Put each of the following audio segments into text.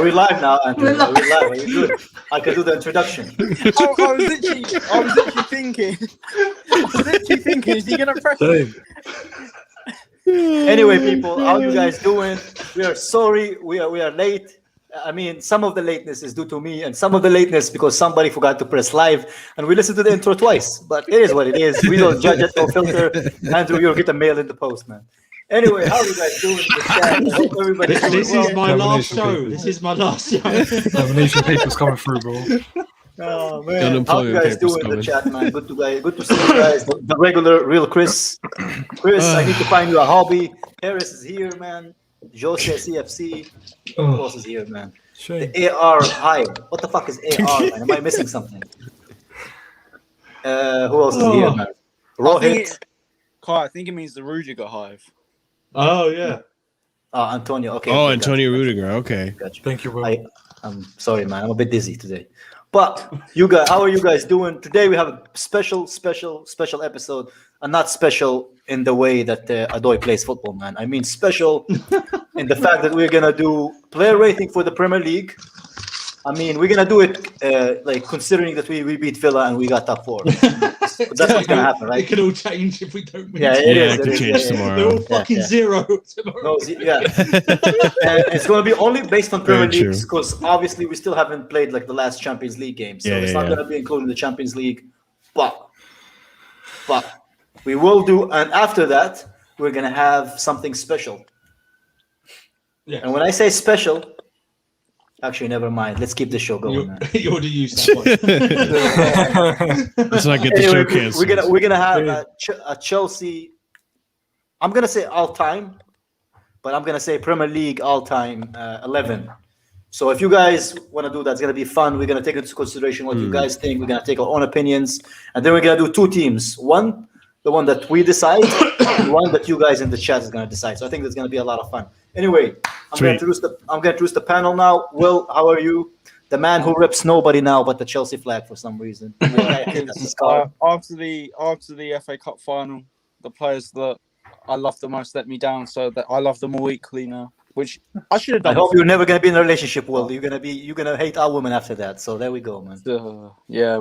we live now, Andrew? Are we live? Are you good? I can do the introduction. I was literally thinking, is he gonna press it? Anyway, people, how you guys doing? We are sorry. We are late. I mean, some of the lateness is due to me, and some of the lateness because somebody forgot to press live, and we listened to the intro twice. But it is what it is. We don't judge it, no filter. Andrew, you'll get a mail in the post, man. Anyway, how are you guys doing? I hope everybody's doing This well. is my last show. This is my last show. Nomination papers coming through, bro. Oh man, how you guys doing in the chat, man? Good to see you guys. The regular, real Chris. I need to find you a hobby. Harris is here, man. Jose CFC. Who else is here, man? Shame. The AR Hive. What the fuck is AR, man? Am I missing something? Who else is here, man? Rohit. I think it means the Rudiger Hive. Oh yeah. Antonio. Okay. Oh, okay, Antonio gotcha. Rudiger. Okay. Gotcha. Thank you, bro. I'm sorry, man. I'm a bit dizzy today. But you guys, how are you guys doing? Today we have a special episode, and not special in the way that Adoy plays football, man. I mean special in the fact that we're gonna do player rating for the Premier League. I mean, we're gonna do it like considering that we beat Villa and we got top 4. That's what's gonna happen, right? It could all change if we don't win. Yeah, It could change tomorrow. They're all fucking zero tomorrow. No, and it's going to be only based on Premier Very League because obviously we still haven't played like the last Champions League game, so it's not going to be included in the Champions League. But we will do, and after that we're going to have something special. Yeah. And when I say special, actually, never mind. Let's keep the show going. Man. You already used that one. Let's not get the show canceled. We're gonna have a Chelsea. I'm gonna say all time, but I'm gonna say Premier League all time 11. So if you guys want to do that, it's gonna be fun. We're gonna take into consideration what you guys think. We're gonna take our own opinions, and then we're gonna do 2 teams. One, the one that we decide, and one that you guys in the chat is gonna decide. So I think that's gonna be a lot of fun. Anyway, I'm gonna introduce the panel now. Will, how are you? The man who rips nobody now but the Chelsea flag for some reason. After the FA Cup final, the players that I love the most let me down, so that I love them all equally now. Which I should have done. I hope you're never gonna be in a relationship, Will. You're gonna hate all women after that. So there we go, man. Yeah.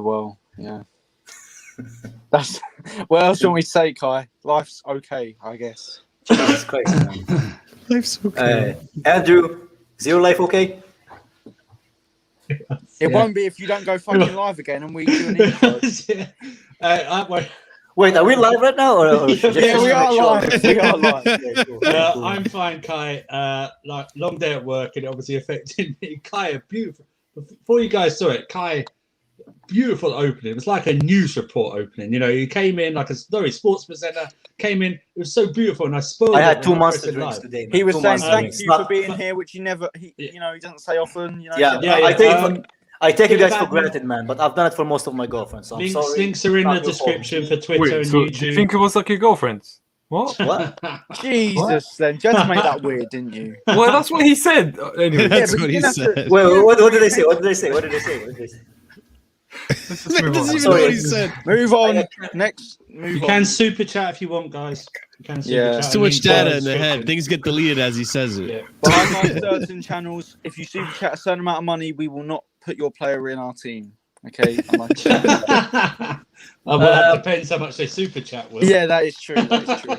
That's what else do you want me to say, Kai? Life's okay, I guess. Jesus Christ, man. Life's okay. Andrew, is your life okay? It won't be if you don't go fucking live again and we do an intro. Wait, are we live right now? Or Yeah, we are live. We are live. Okay, cool. I'm fine, Kai. Like long day at work, and it obviously affected me. Kai, beautiful. Before you guys saw it, Kai, beautiful opening. It was like a news report opening. You know, you came in like a sports presenter. Came in, it was so beautiful, and I spoiled. I had it 2 when I monster pressed it drinks live. today. Man. He was 2 saying monster thank drinks. you for being here, which he doesn't say often. You know, I take you guys for granted, man. But I've done it for most of my girlfriends. So I'm sorry. Links are in the description for Twitter Wait, and so YouTube. do you think it was like your girlfriend's? What? What? Jesus, then you just made that weird, didn't you? Well, that's what he said. Anyway, That's but what you he didn't have said. Wait, what did they say? What did they say? What did they say? let's just move Doesn't on. even know Sorry. what he said. Move on. Next. Move You on. can super chat if you want, guys. You can super Yeah. chat. There's too much Links data are in the head. description. Things get deleted as he says it. Yeah. Behind certain channels, if you super chat a certain amount of money, we will not put your player in our team. Okay. Well, that depends how much they super chat with. Yeah, that is true. That is true.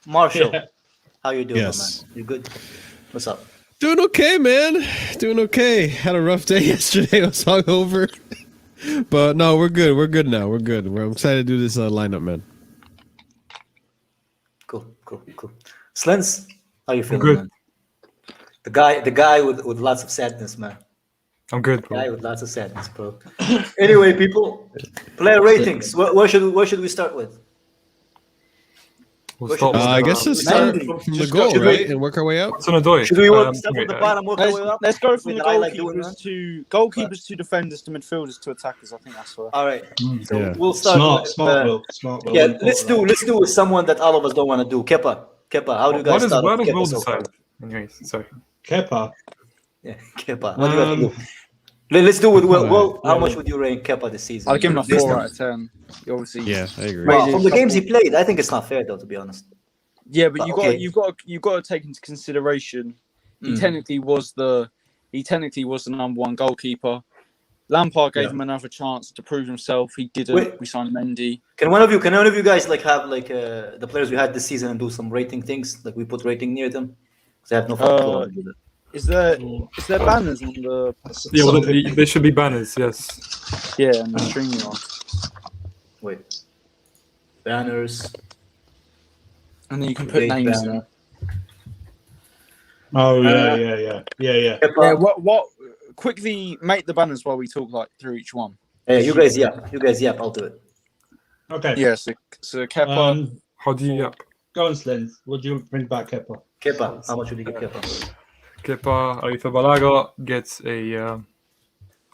Marshall, Yeah. how you doing, Yes. man? You good? What's up? Doing okay, man. Doing okay. Had a rough day yesterday. I was hungover. But no, we're good. We're good now. We're good. I'm excited to do this lineup, man. Cool. Slendz, how you feeling, good. man? The guy with lots of sadness, man. I'm good, Guy bro. with lots of sadness, bro. Anyway, people, player ratings. Where should we start with? We'll start I guess let's start Mainly. from the goal, right? And work our way up. What's on a Adoy? Should we start from the bottom, work our way up? Let's go from Wait, the I like doing goalkeepers to defenders to midfielders to attackers. I think that's what. All right. So Yeah. we'll start. Smart, with, smart Will. Yeah, let's do with someone that all of us don't want to do. Kepa, how do you guys start? Why with does Kepa Will so far? decide? Anyways, sorry. Kepa. Yeah, Kepa. What do you guys do? Let's do with Will. Will, how much would you rate Kepa this season? I'll give him a This 4 time. out of 10. Obviously. Yeah, I agree. Well, Really from the couple- games he played, I think it's not fair though, to be honest. Yeah, but Okay. you've got to take into consideration. He Mm. technically was the He technically was the number one goalkeeper. Lampard gave him another chance to prove himself. He didn't. Wait. We signed Mendy. Can one of you guys like have like the players we had this season and do some rating things? Like we put rating near them? Because I have no clue. Is there banners on the Yeah, well, there should be banners. Yes. on the stream you're on? Wait. Banners. And then you can put Create names in. banner. Oh yeah. Yeah, what? Quickly make the banners while we talk like through each one. Hey, you guys, yap. I'll do it. Okay. Yeah, so Kepa. How do you yap? Go on, Slendz. What do you bring back, Kepa? Kepa, how much would you give Kepa? Kepa Arrizabalaga gets a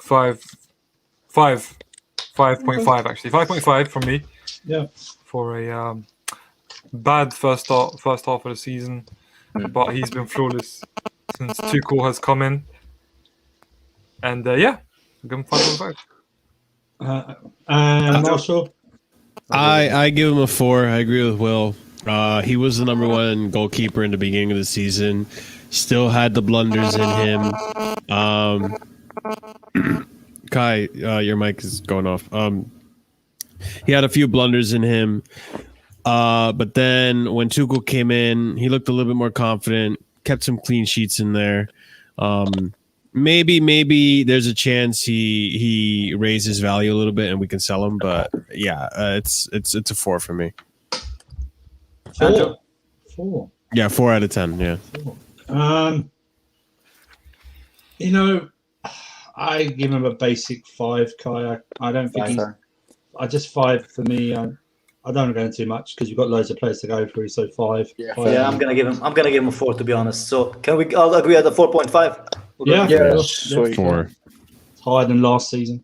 5.5 actually. 5.5 from me. Yeah. For a bad first half of the season, but he's been flawless since Tuchel has come in. And give him 5.5. And Marshall? I give him a 4. I agree with Will. He was the number one goalkeeper in the beginning of the season. Still had the blunders in him. Kai, your mic is going off. He had a few blunders in him. But then when Tuchel came in, he looked a little bit more confident, kept some clean sheets in there. Maybe there's a chance he raises value a little bit and we can sell him. But yeah, it's a 4 for me. 4. Yeah, 4 out of 10. Yeah. 4. I give him a basic 5, Kai. I don't think he's. I just 5 for me. I don't go into too much because you've got loads of players to go through. So 5. Yeah, I'm gonna give him a 4 to be honest. So can we all agree at the 4.5? Yeah, sweet. 4. It's higher than last season.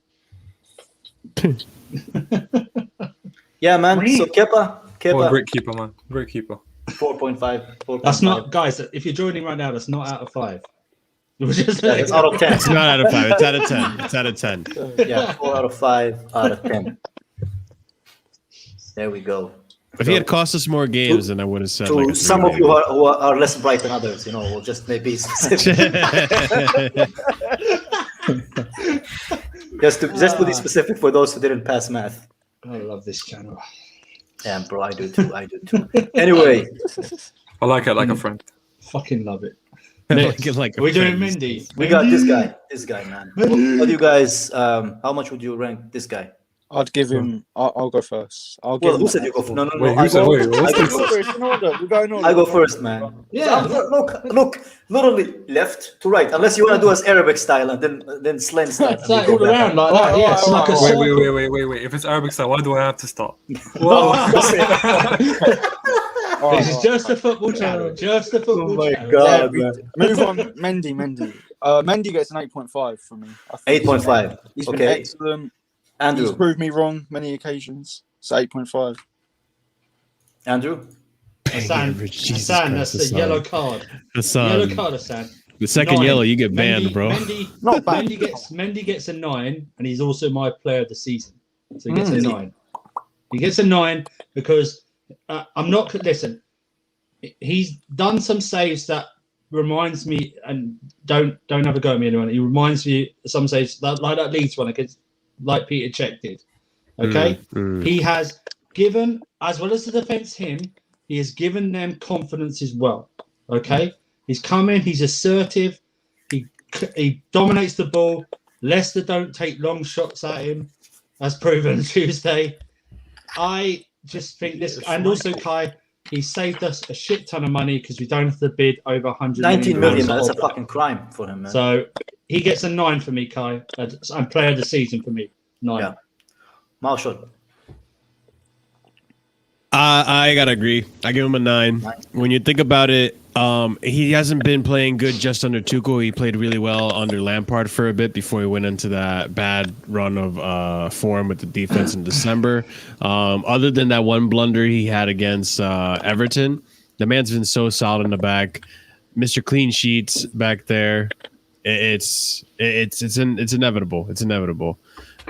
Yeah, man. So Kepa, Great keeper, man. Great keeper. 4.5. That's not, guys. If you're joining right now, that's not out of 5. It's out of 10. It's not out of 5. It's out of 10. It's out of 10. Yeah, 4 out of 5 out of 10. There we go. If he had cost us more games, then I would have said. To like a some 3. of you who are less bright than others, we'll just maybe specific. just to be specific for those who didn't pass math. I love this channel. Yeah, bro, I do too. Anyway, I like it like a friend. Fucking love it. Like We're doing Mendy. we got this guy, man. What do you guys? How much would you rank this guy? I'd give him. I'll go first. Who said you go first? No. Wait, I who said go- wait? I What's go this? first. We're going order. I go first, man. Yeah. Look, literally left to right. Unless you want to do us Arabic style and then Slendz style. It's like all around like that. Yeah, it's like a Wait. If it's Arabic style, why do I have to start? This is just a football channel. Just a football channel. God, Yeah, man. Move on, Mendy. Mendy gets an 8.5 from me. I think 8.5. He's been Okay, excellent. He's Andrew. proved me wrong many occasions. So 8.5. Andrew. Hassan, Jesus that's Christ, the Hassan. yellow card. Hassan. Yellow card, Hassan. The second 9. yellow, you get banned, Mendy, bro. Not bad. Mendy gets a 9, and he's also my player of the season. So he gets a 9. He gets a 9 because I'm not. Listen, he's done some saves that reminds me, and don't have a go at me, anyone. He reminds me of some saves like that Leeds one against, like Peter Cech did. Okay, he has given, as well as the defense, he has given them confidence as well. Okay, he's come in, he's assertive, he dominates the ball. Leicester don't take long shots at him, as proven Tuesday. I just think this, and also Kai, he saved us a shit ton of money because we don't have to bid over 100 19 million, man. pounds. That's a fucking crime for him, man. So he gets a 9 for me, Kai, and player of the season for me. 9. Yeah. Marshall. I gotta agree. I give him a 9. When you think about it, he hasn't been playing good just under Tuchel. He played really well under Lampard for a bit before he went into that bad run of form with the defense in December. Other than that one blunder he had against Everton, the man's been so solid in the back. Mr. Clean Sheets back there. It's inevitable. It's inevitable.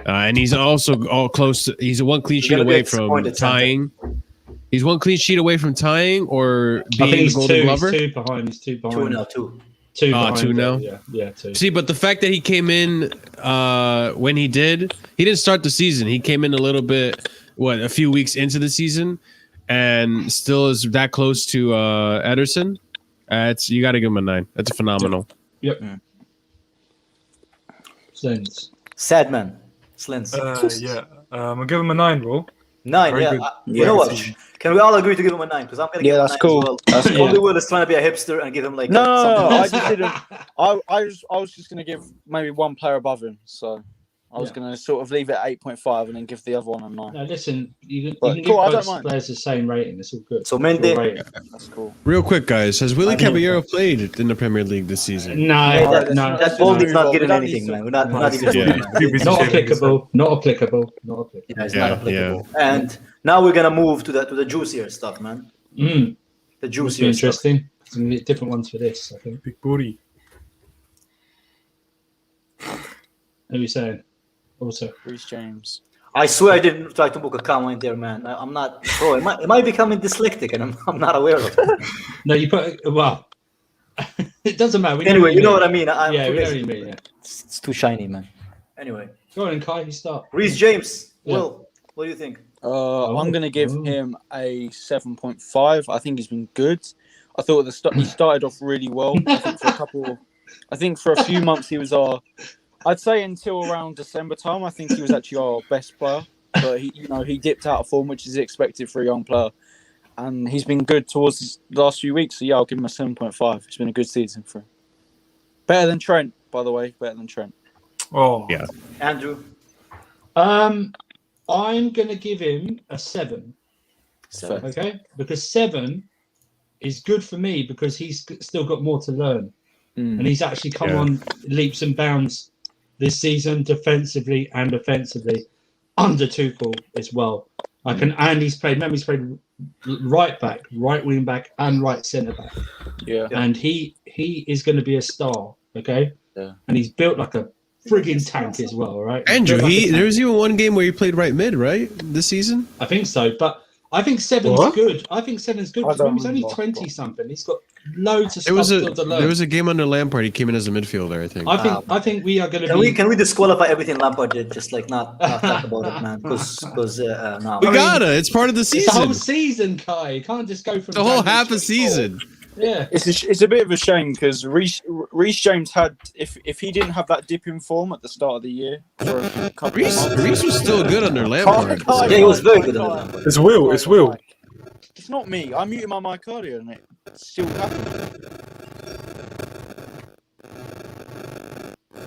And he's also all close to. He's one clean sheet away from tying. He's one clean sheet away from tying or I think being he's the Golden 2. Glover. He's 2 behind. He's 2 behind. 2 now, 2. 2 behind two it, now? Yeah, 2. See, but the fact that he came in when he didn't start the season. He came in a little bit, a few weeks into the season, and still is that close to Ederson. You got to give him a 9. That's phenomenal. Yep. Slendz. Sad man. Slendz. I'll give him a 9, bro. 9, Very yeah. good. You know what? Can we all agree to give him a 9? Because I'm going to give him a 9 that's cool. as well. That's cool. Only Will is trying to be a hipster and give him like... No, something. I just didn't. I was just going to give maybe one player above him. So I was going to sort of leave it at 8.5 and then give the other one a 9. No, listen, you can But give cool, I both don't mind. players the same rating. It's all good. So Mendy. Your rating. That's cool. Real quick, guys, has Willie Caballero played in the Premier League this season? No, No, That no. Baldy's not We getting don't anything, need to- man. We're not even... Yeah. not applicable. Not applicable. Not applicable. Yeah, it's Yeah, not applicable. And now we're gonna move to the juicier stuff, man. Mm. The Must be juicier stuff. interesting. There's gonna be different ones for this, I think. Big booty. Who are you saying? Also, Reece James. I swear I didn't try to book a comment there, man. I'm not. Bro, am I becoming dyslexic and I'm not aware of it? no, you put well. It doesn't matter. We Anyway, you know what I mean. mean. I'm Yeah, too we know lazy. what you mean. Yeah. It's too shiny, man. Anyway, Go on, Kai. You start. Reece James. Yeah. Will, what do you think? I'm going to give him a 7.5. I think he's been good. I thought he started off really well. I think for a few months he was I'd say until around December time, I think he was actually our best player. But he dipped out of form, which is expected for a young player. And he's been good towards the last few weeks. So yeah, I'll give him a 7.5. It's been a good season for him. Better than Trent, by the way. Better than Trent. Oh, Yeah. Andrew. I'm going to give him a 7. So, Okay, because 7 is good for me because he's still got more to learn, and he's actually come on leaps and bounds this season, defensively and offensively, under Tuchel as well. And he's played. Remember, he's played right back, right wing back, and right centre back. yeah. And he is going to be a star. Okay, and he's built like a frigging tank as well, right? Andrew, Built like a tank. there was even one game where he played right mid, right? This season? I think so, but I think 7's What? good. I think 7's good. I don't He's only remember. 20 something. He's got loads of There was stuff to learn. there was a game under Lampard. He came in as a midfielder, I think. I think we are going to Can be. we disqualify everything Lampard did? Just like not talk about it, man. Because no. We gotta. It's part of the It's the whole season. season, Kai. You can't just go from The whole January half a 24. season. Yeah. It's a bit of a shame because Reece James had if he didn't have that dip in form at the start of the year for a couple of Reece months. was still good under Lampard. Yeah, he was very good under Lampard. it's Will. It's Will. It's not me. I muted my mic earlier and it still happened.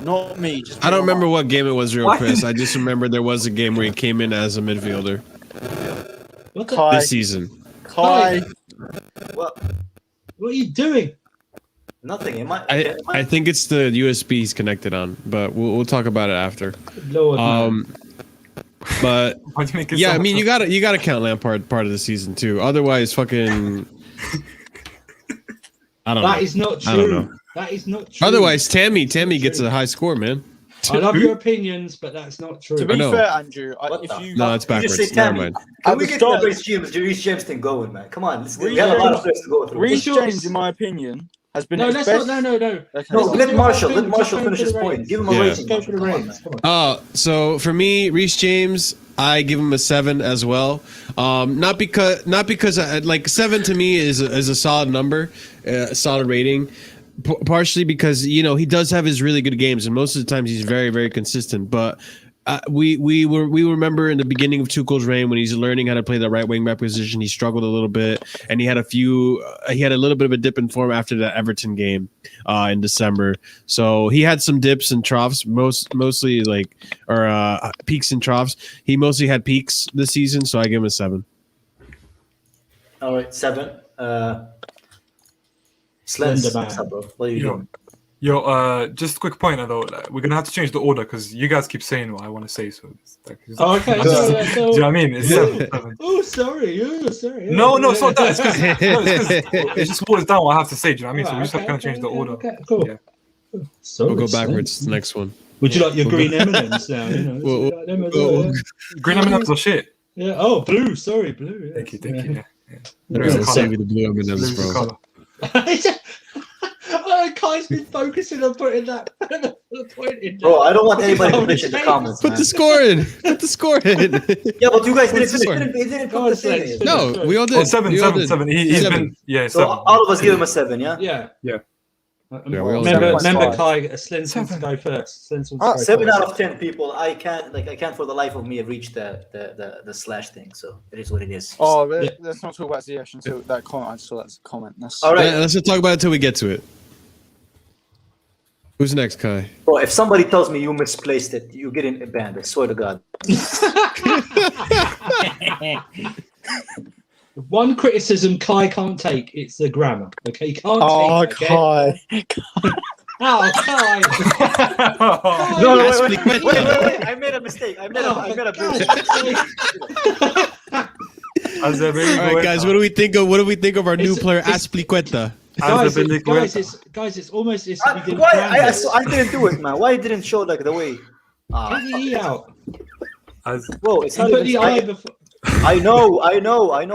Not me. Just I don't remember what game it was, real Why? Chris. I just remember there was a game where he came in as a midfielder What, the, Kai. this season. Kai. Well, what are you doing? nothing. I think it's the USB he's connected on, but we'll talk about it after. Lord, man. But Why do you make it yeah, so I mean much- you gotta count Lampard part of the season too. Otherwise, fucking I don't That know. is not I don't true. know. That is not true. Otherwise, Tammy gets a high score, man. I love your opinions, but that's not true. To be know. fair, Andrew, What if the- you No, it's You just say backwards. Never Tammy. mind. Can At we the get start- the Reece James thing going, man? Come on, we Reece have a lot of James- players to go through. Reece Sure. James, in my opinion, has been No, his let's best. not. No. Okay. No, Let's let do Marshall. our Let thing. Marshall Just finish go his for the point. ratings. Give him a Yeah. rating. Go for the Come on, ratings. man. Come on. So for me, Reece James, I give him a 7 as well. Not because like 7 to me is a solid number, a solid rating. Partially because he does have his really good games, and most of the times he's very, very consistent. But we remember in the beginning of Tuchel's reign when he's learning how to play the right wing back position, he struggled a little bit, and he had a little bit of a dip in form after the Everton game in December. So he had some dips and troughs, mostly peaks and troughs. He mostly had peaks this season, so I give him a 7. All right, 7. Slender Slendz, man. what's up, bro? What are you doing? Just a quick point though. Like, we're gonna have to change the order because you guys keep saying what I want to say. So, Oh, okay. do you know what I mean? It's Yeah. 7. Oh, sorry. Oh, sorry. No, it's not that. It's because it just waters down what I have to say. Do you know what I mean? So we just have to kind of change the order. Okay, cool. Yeah. Sorry, We'll go Slendz. backwards to the next one. Would you like your green M&Ms now? We'll- Would you like them as we'll- well, yeah? Green M&Ms or shit. Yeah. Oh, blue. Sorry, blue. Yes. Thank you. Yeah. Yeah. Blue's I'll the save colour. you the blue M&Ms, Blue's the bro. colour. Kai Kai's been focusing on putting that the point in. Bro, I don't want anybody to Oh, bitch in the mistake. comments, Put man. the score in. Put the score in. Yeah, but you guys didn't What's the finish. score? He didn't Go put on, the thing Slendz, in. No, we all did. Oh, seven, We all seven, did. seven. He's Seven. been, yeah, So 7. all of us give him a 7, yeah? Yeah. Yeah. Yeah, we all Remember, said it. Kai, Slendz wants to go first. Slendz wants to go 7 first. out of 10 people. I can't for the life of me reach the slash thing. So it is what it is. Oh, Yeah. let's not talk about Ziyech until that comment. I just saw that as a comment. That's All right. Let's just talk about it until we get to it. Who's next, Kai? Bro, if somebody tells me you misplaced it, you get in a band. I swear to God. One criticism Kai can't take, it's the grammar. Okay, you can't Oh, take it, okay? Kai. Oh, Kai! No, wait. I made a mistake. I made a As a very All right, guys. What do we think of our new It's- player, it's- Aspliqueta? Guys, it's almost as if we didn't Why? plan this. I didn't do it, man. Why it didn't show like the way? Take the E out. Bro, it's You not put the I before. I know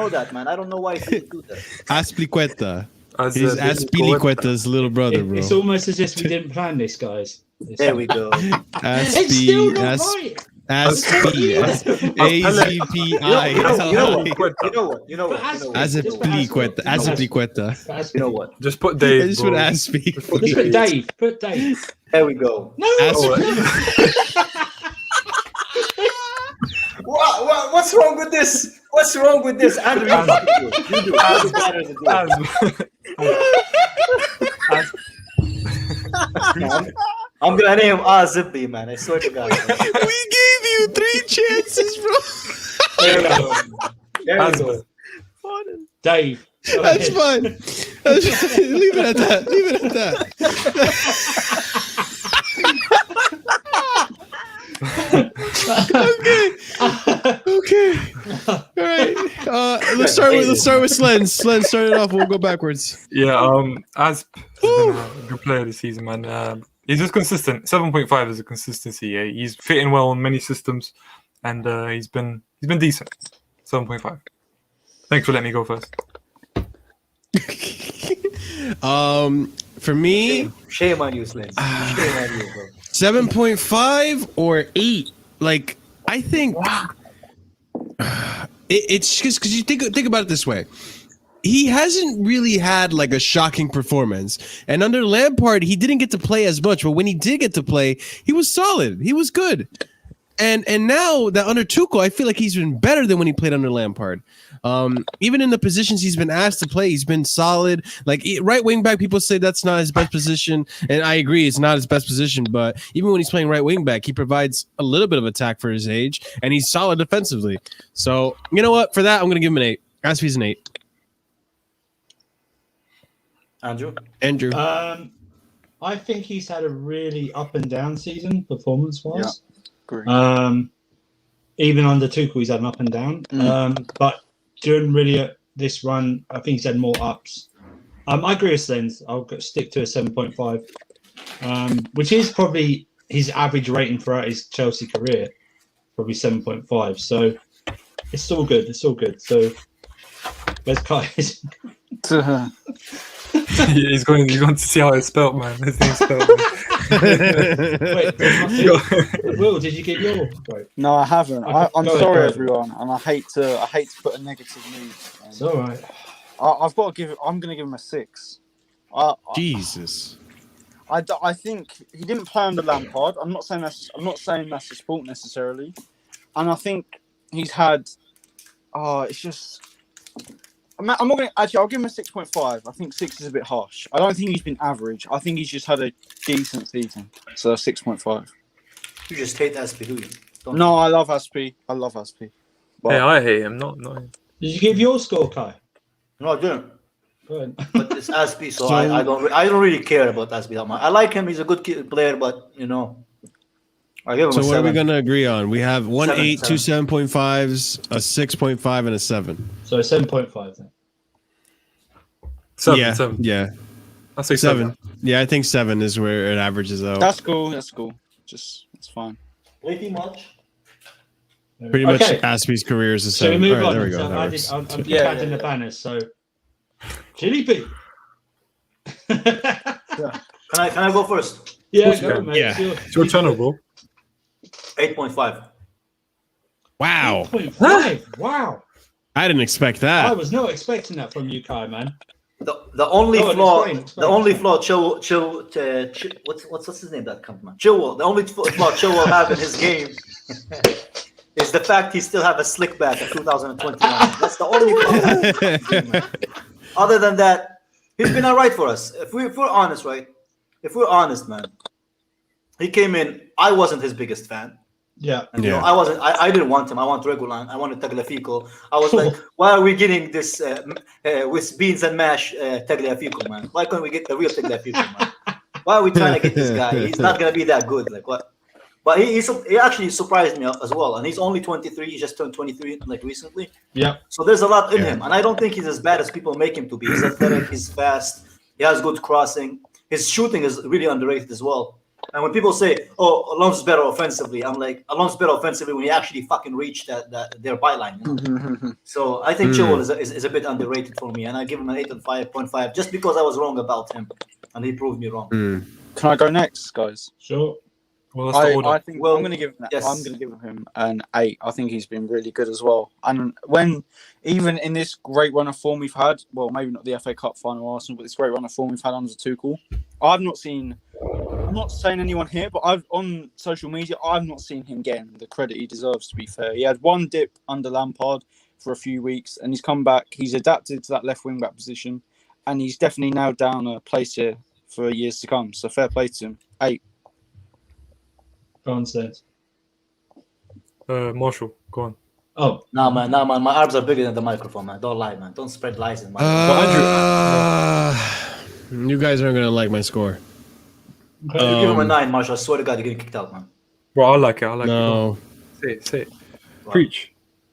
that, man. I don't know why he didn't do that. Aspliqueta. He's Aspliqueta's little brother, bro. It's almost as if we didn't plan this, guys. There we go. It's still not right. Aspi. A-Z-P-I. You know what? Aspliqueta. You know what? Just put I Dave. just would bro. Aspi. Just put Dave. Put Dave. There we go. No. What's wrong with this? What's wrong with this? Andrew, you do. You better than man. I'm gonna name Zippy, man. I swear to God. Man. We gave you 3 chances, bro. There we go. Dave. Go That's ahead. fine. Leave it at that. Leave it at that. Okay. All right. Let's start with Slendz. Slendz, start it off. We'll go backwards. Yeah, Asp has been a good player this season, man. He's just consistent. 7.5 is a consistency. Yeah, he's fitting well on many systems, and he's been decent. 7.5. Thanks for letting me go first. For me, Shame on you, Slendz. Shame on you, bro. 7.5 or 8. Like, I think it's just because you think about it this way. He hasn't really had like a shocking performance, and under Lampard, he didn't get to play as much. But when he did get to play, he was solid. He was good. And now that under Tuchel, I feel like he's been better than when he played under Lampard. Even in the positions he's been asked to play, he's been solid. Like right wing back, people say that's not his best position, and I agree, it's not his best position. But even when he's playing right wing back, he provides a little bit of attack for his age, and he's solid defensively. So you know what? For that, I'm going to give him an 8. Aspi's an 8. Andrew. I think he's had a really up and down season performance-wise. Agree. Even under Tuchel, he's had an up and down. But during really this run, I think he's had more ups. I agree with Slendz. I'll stick to a 7.5, which is probably his average rating throughout his Chelsea career, probably 7.5. So it's all good. It's all good. So where's Kai? He's going to see how it's spelled, man. His name's spelled. Wait, Will, did you get your vote? No, I haven't. Okay, I'm go sorry, ahead. everyone, and I hate to put a negative mood. It's all right. I've got to give it. I'm going to give him a 6. Jesus. I think he didn't play under Lampard. I'm not saying that's his fault necessarily, and I think he's had. It's just. I'm not going to actually. I'll give him a 6.5. I think 6 is a bit harsh. I don't think he's been average. I think he's just had a decent season. So 6.5. You just hate Aspi, do you? Don't No, I love Aspi. Hey, I hate him. Not. Did you give your score, Kai? No, I didn't. Go ahead. But it's Aspi, so I don't really care about Aspi that much. I like him; he's a good player, but I give him So a what 7. are we going to agree on? We have 1 7, 8, 2 7.5s, a 6.5, and a 7. So 7.5 then. 7. 7. Yeah. I'll say 7. Yeah, I think 7 is where it averages out. That's cool. Just it's fine. Pretty much. Pretty much Okay. Aspi's career is a So we 7. move All right, on. there we go. So That I'm works. just Yeah, adding yeah, the banners. So Chili Pig. Can I go first? Yeah, you go can. on, mate. Yeah. It's your channel, bro. 8.5. Wow. 8.5. Wow. I didn't expect I that. was not expecting that from you, Kai, man. The only Go on, flaw, explain. the only flaw, what's his name? That cunt, man. Chilwell. The only flaw Chilwell have in his game is the fact he still have a slick back in 2021. That's the only flaw. Other than that, he's been all right for us. If we're honest, right? If we're honest, man, he came in. I wasn't his biggest fan. Yeah. And, you know, I didn't want him. I want Regulan. I wanted Tagliafico. I was like, why are we getting this with beans and mash Tagliafico, man? Why can't we get the real Tagliafico, man? Why are we trying to get this guy? He's not gonna be that good. Like what? But he actually surprised me as well. And he's only 23. He just turned 23 like recently. Yeah. So there's a lot in him, and I don't think he's as bad as people make him to be. He's athletic. He's fast. He has good crossing. His shooting is really underrated as well. And when people say, "Oh, Alonso's better offensively," I'm like, Alonso's better offensively when he actually fucking reached their byline. You know? So I think Chilwell is a bit underrated for me, and I give him an 8.5 just because I was wrong about him, and he proved me wrong. Can I go next, guys? Sure. Well, that's the order. I think Well, I'm going to give him. yes. I'm going to give him an 8. I think he's been really good as well. And when even in this great run of form we've had, well, maybe not the FA Cup final Arsenal, but this great run of form we've had under Tuchel, I've not seen. I'm not saying anyone here, but on social media, I've not seen him getting the credit he deserves. To be fair, he had one dip under Lampard for a few weeks, and he's come back. He's adapted to that left wing back position, and he's definitely nailed down a place here for years to come. So fair play to him. 8. Go on, Slendz. Marshall, go on. Oh, Nah, man. My arms are bigger than the microphone, man. Don't lie, man. Don't spread lies in my. You guys aren't gonna like my score. You give him a 9, Marshall. I swear to God, you're getting kicked out, man. Bro, I like it. I like No, it. Say it. Wow. Preach.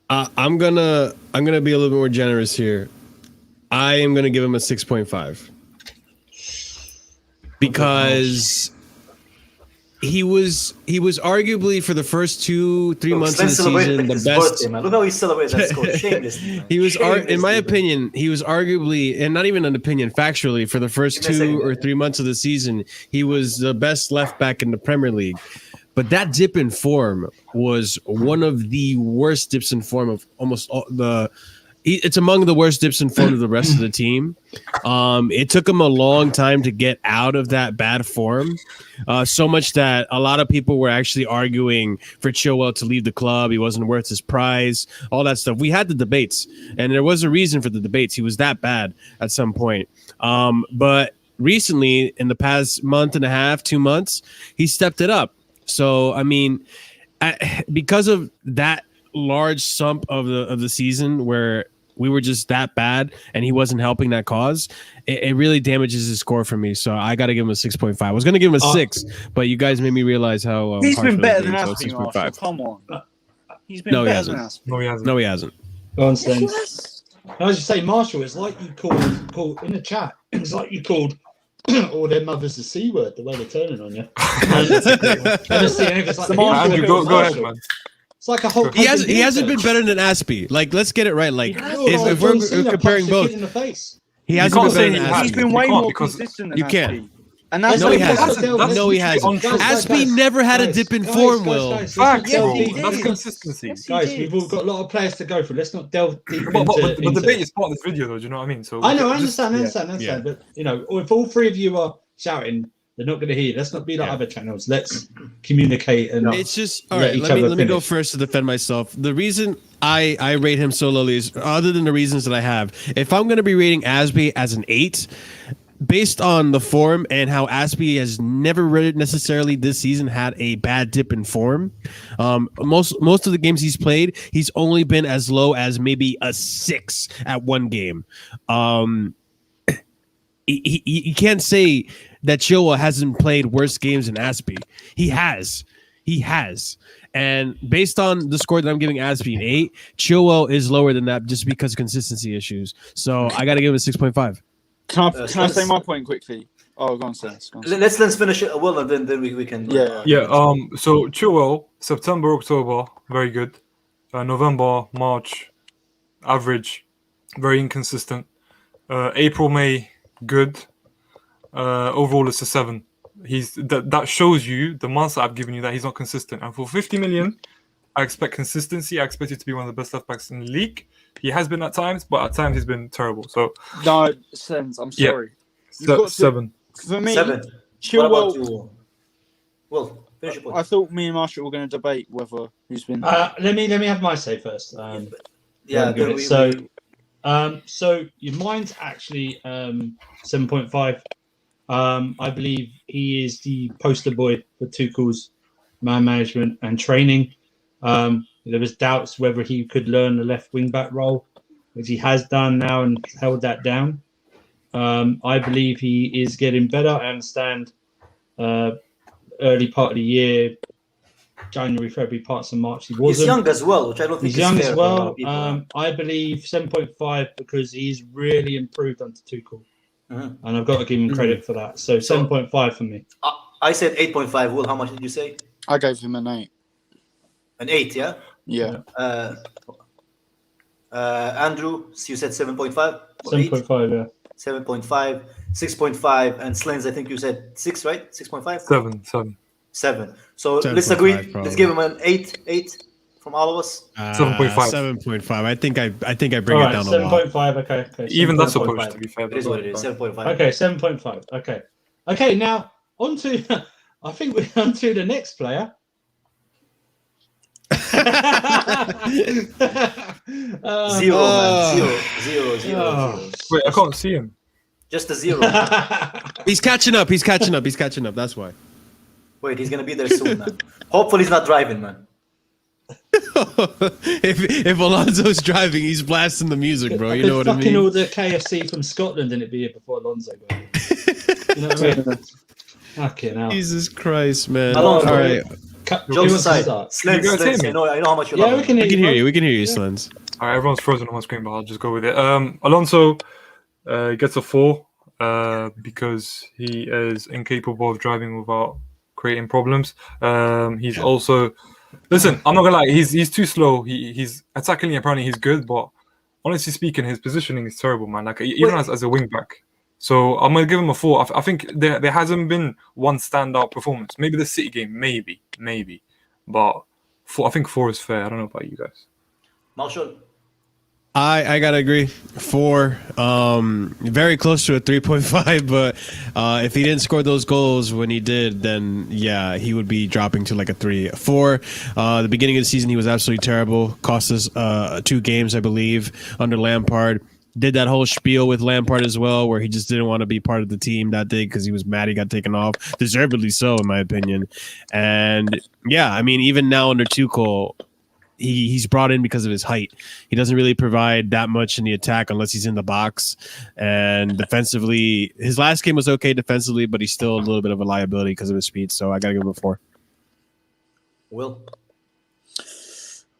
I'm gonna be a little bit more generous here. I am gonna give him a 6.5 because he was arguably for the first 2-3 months of the season the his best. birthday, man. Look how he celebrated that score. Shamelessly, man. He was, in my Shamelessly, opinion, he was arguably, and not even an opinion, factually, for the first Give me a 2 second. or 3 months of the season, he was the best left back in the Premier League. But that dip in form was one of the worst dips in form of almost all it's among the worst dips in form of the rest of the team. It took him a long time to get out of that bad form, so much that a lot of people were actually arguing for Chilwell to leave the club. He wasn't worth his prize, all that stuff. We had the debates, and there was a reason for the debates. He was that bad at some point. But recently, in the past month and a half, 2 months, he stepped it up. So, I mean, because of that large sump of the season where we were just that bad and he wasn't helping that cause, it really damages his score for me. So I got to give him a 6.5. I was going to give him a 6, but you guys made me realize how He's harsh been I better was than being, Aspie, so Marshall. 6.5. Come on. He's been No, he better than hasn't. Aspie. No, he hasn't. No, he hasn't. go on, Slendz. I was just saying, Marshall, it's like you called in the chat. It's like you called all their mothers the C word, the way they're turning on you. Andrew, go ahead, man. It's like a whole. He hasn't been better than Aspie. Like, let's get it right. Like, if we're comparing both, in the face. he You hasn't can't been better say than he has Aspie. He's been You way can't more because consistent than you Aspie. can't. And that's No, he what- hasn't. No, he hasn't. Aspie never had a dip in form, Will. Facts, Yes, bro. he That's did. consistency. Yes, he Guys, did. we've all got a lot of players to go through. Let's not delve deep But into the debate is part of this video, though. Do you know what I mean? So I know, I just- understand. Yeah. But you know, if all three of you are shouting, they're not going to hear you. Let's not be like Yeah. other channels. Let's communicate and It's just all Let right. each Let me other go finish. first to defend myself. The reason I rate him so lowly is, other than the reasons that I have, if I'm going to be rating Aspie as an 8, based on the form and how Aspie has never really necessarily this season had a bad dip in form. Most of the games he's played, he's only been as low as maybe a 6 at one game. You can't say that Chilwell hasn't played worse games than Aspie. He has. And based on the score that I'm giving Aspie an 8, Chilwell is lower than that just because of consistency issues. So I got to give it a 6.5. Can I say my point quickly? Oh, go on, Slendz. Let's finish it, Will, and then we can. Yeah. Yeah. So Chilwell, September, October, very good. November, March, average, very inconsistent. April, May, good. Overall, it's a 7. that shows you the months that I've given you that he's not consistent. And for 50 million, I expect consistency. I expect it to be one of the best left backs in the league. He has been at times, but at times he's been terrible. So No, Slendz, I'm Yeah. sorry. You've got to- 7. For me, 7. What Chilwell. about you? Well, finish your point. I thought me and Marshall were going to debate whether who's been. Let me have my say first. Yeah, good. then we, So, so your mine's actually 7.5. I believe he is the poster boy for Tuchel's man management and training. There was doubts whether he could learn the left wing back role, which he has done now and held that down. I believe he is getting better. I understand early part of the year, January, February, parts of March, he wasn't. he's young as well, which I don't think He's is young fair as for a lot well. of people. I believe 7.5 because he's really improved under Tuchel. Mhm. And I've got to give him credit for that. So 7.5 for me. I said 8.5. Will, how much did you say? I gave him an 8. An 8, yeah? Yeah. Andrew, you said 7.5? 7.5, yeah. 7.5, 6.5, and Slendz, I think you said 6, right? 6.5? 7. 7. So 7.5 let's agree. probably. Let's give him an 8 from all of us. 7.5. 7.5. I think I bring All it right, down a lot. 7.5. Okay. Even that's 7.5. supposed to be fair. It is what it is. 7.5. Okay, 7.5. Okay. Now on to, I think we're on to the next player. Zero, man. Zero. Wait, I can't see him. Just a 0. He's catching up. That's why. Wait, he's gonna be there soon, man. Hopefully, he's not driving, man. if Alonso's driving, he's blasting the music, bro. You know what I Fucking mean? order KFC from Scotland and it'd be here before Alonso got here. You know what I mean? Fucking hell. Jesus Christ, man. Alonso. All right, Jokes aside, Slendz, You guys hear Slendz, me? I know how much you Yeah, love we can him. we can hear you. We can hear you, Yeah. Slendz. All right, everyone's frozen on my screen, but I'll just go with it. Alonso gets a 4 because he is incapable of driving without creating problems. He's also, listen, I'm not gonna lie, he's too slow. He's attacking, apparently he's good, but honestly speaking, his positioning is terrible, man. Like even as a wing back. So I'm gonna give him a 4. I think there hasn't been one standout performance. Maybe the City game, maybe, but 4, I think 4 is fair. I don't know about you guys. Marshall, I gotta agree. 4, very close to a 3.5. But if he didn't score those goals when he did, then yeah, he would be dropping to like a 3. 4. The beginning of the season, he was absolutely terrible. Cost us 2 games, I believe, under Lampard. Did that whole spiel with Lampard as well, where he just didn't want to be part of the team that day because he was mad he got taken off. Deservedly so, in my opinion. And yeah, I mean, even now under Tuchel, he's brought in because of his height. He doesn't really provide that much in the attack unless he's in the box. And defensively, his last game was okay defensively, but he's still a little bit of a liability because of his speed. So I got to give him a 4. Will.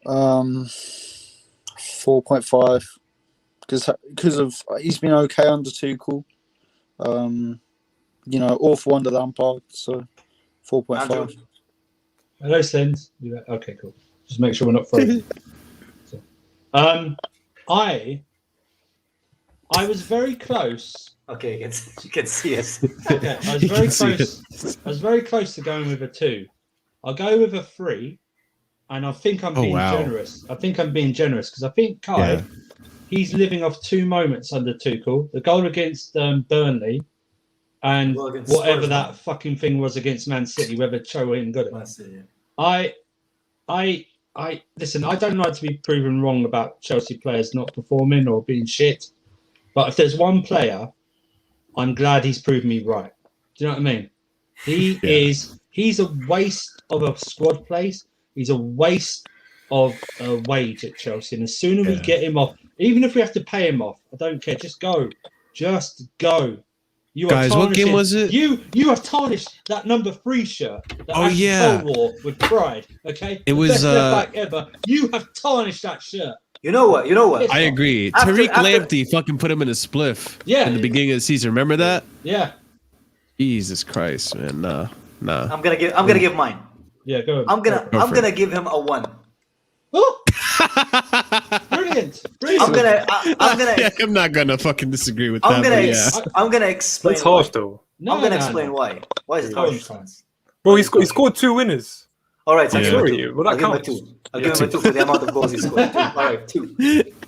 4.5 because of he's been okay under Tuchel. Awful under Lampard. So 4.5. Andrew. Hello, Slendz. Okay, cool. Just make sure we're not frozen. I was very close. Okay, you can see us. Okay, I was very close. I was very close to going with a 2. I'll go with a 3, and I think I'm being generous. I think I'm being generous because I think Kai, he's living off 2 moments under Tuchel: the goal against Burnley, and Well, against whatever Spurs, that man. fucking thing was against Man City, whether Cho ain't got it. That's it, yeah. I listen. I don't like to be proven wrong about Chelsea players not performing or being shit, but if there's one player, I'm glad he's proven me right. Do you know what I mean? He's a waste of a squad place. He's a waste of a wage at Chelsea. And the sooner we get him off, even if we have to pay him off, I don't care. Just go. You Guys, what game was it? You have tarnished that number 3 shirt that Ashley Cole wore with pride. Okay, It was, best left back ever. You have tarnished that shirt. You know what? Yes. I agree. After- Tariq after- Lamptey fucking put him in a spliff in the beginning of the season. Remember that? Yeah, Jesus Christ, man. Nah. I'm gonna give mine. yeah. Go. I'm for gonna it. give him a 1. Oh! Brilliant. I'm gonna I'm not gonna fucking disagree with I'm that. gonna But yeah. I'm gonna explain. That's harsh, though. No, I'm gonna no, explain no. why. Why is it Go on, harsh? Tom. Bro, he scored 2 winners. All right, so I'll Yeah. give him a Sorry, two. well, that I'll give him a counts. two. I'll give him a two for the amount of goals he scored. Two. All right, two.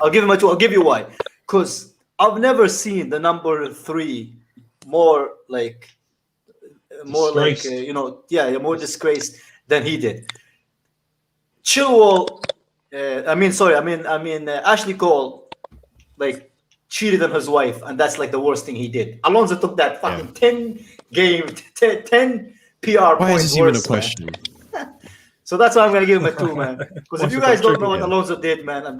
I'll give him a two. I'll give you why. Because I've never seen the number 3 more like Disgraced. more disgraced than he did. Chilwell, Ashley Cole, like cheated on his wife, and that's like the worst thing he did. Alonso took that fucking 10 PR Why points is this even a worse, man. question? So that's why I'm gonna give him a 2, man. Because if Once you you guys got don't know what tricky, yeah. Alonso did, man, and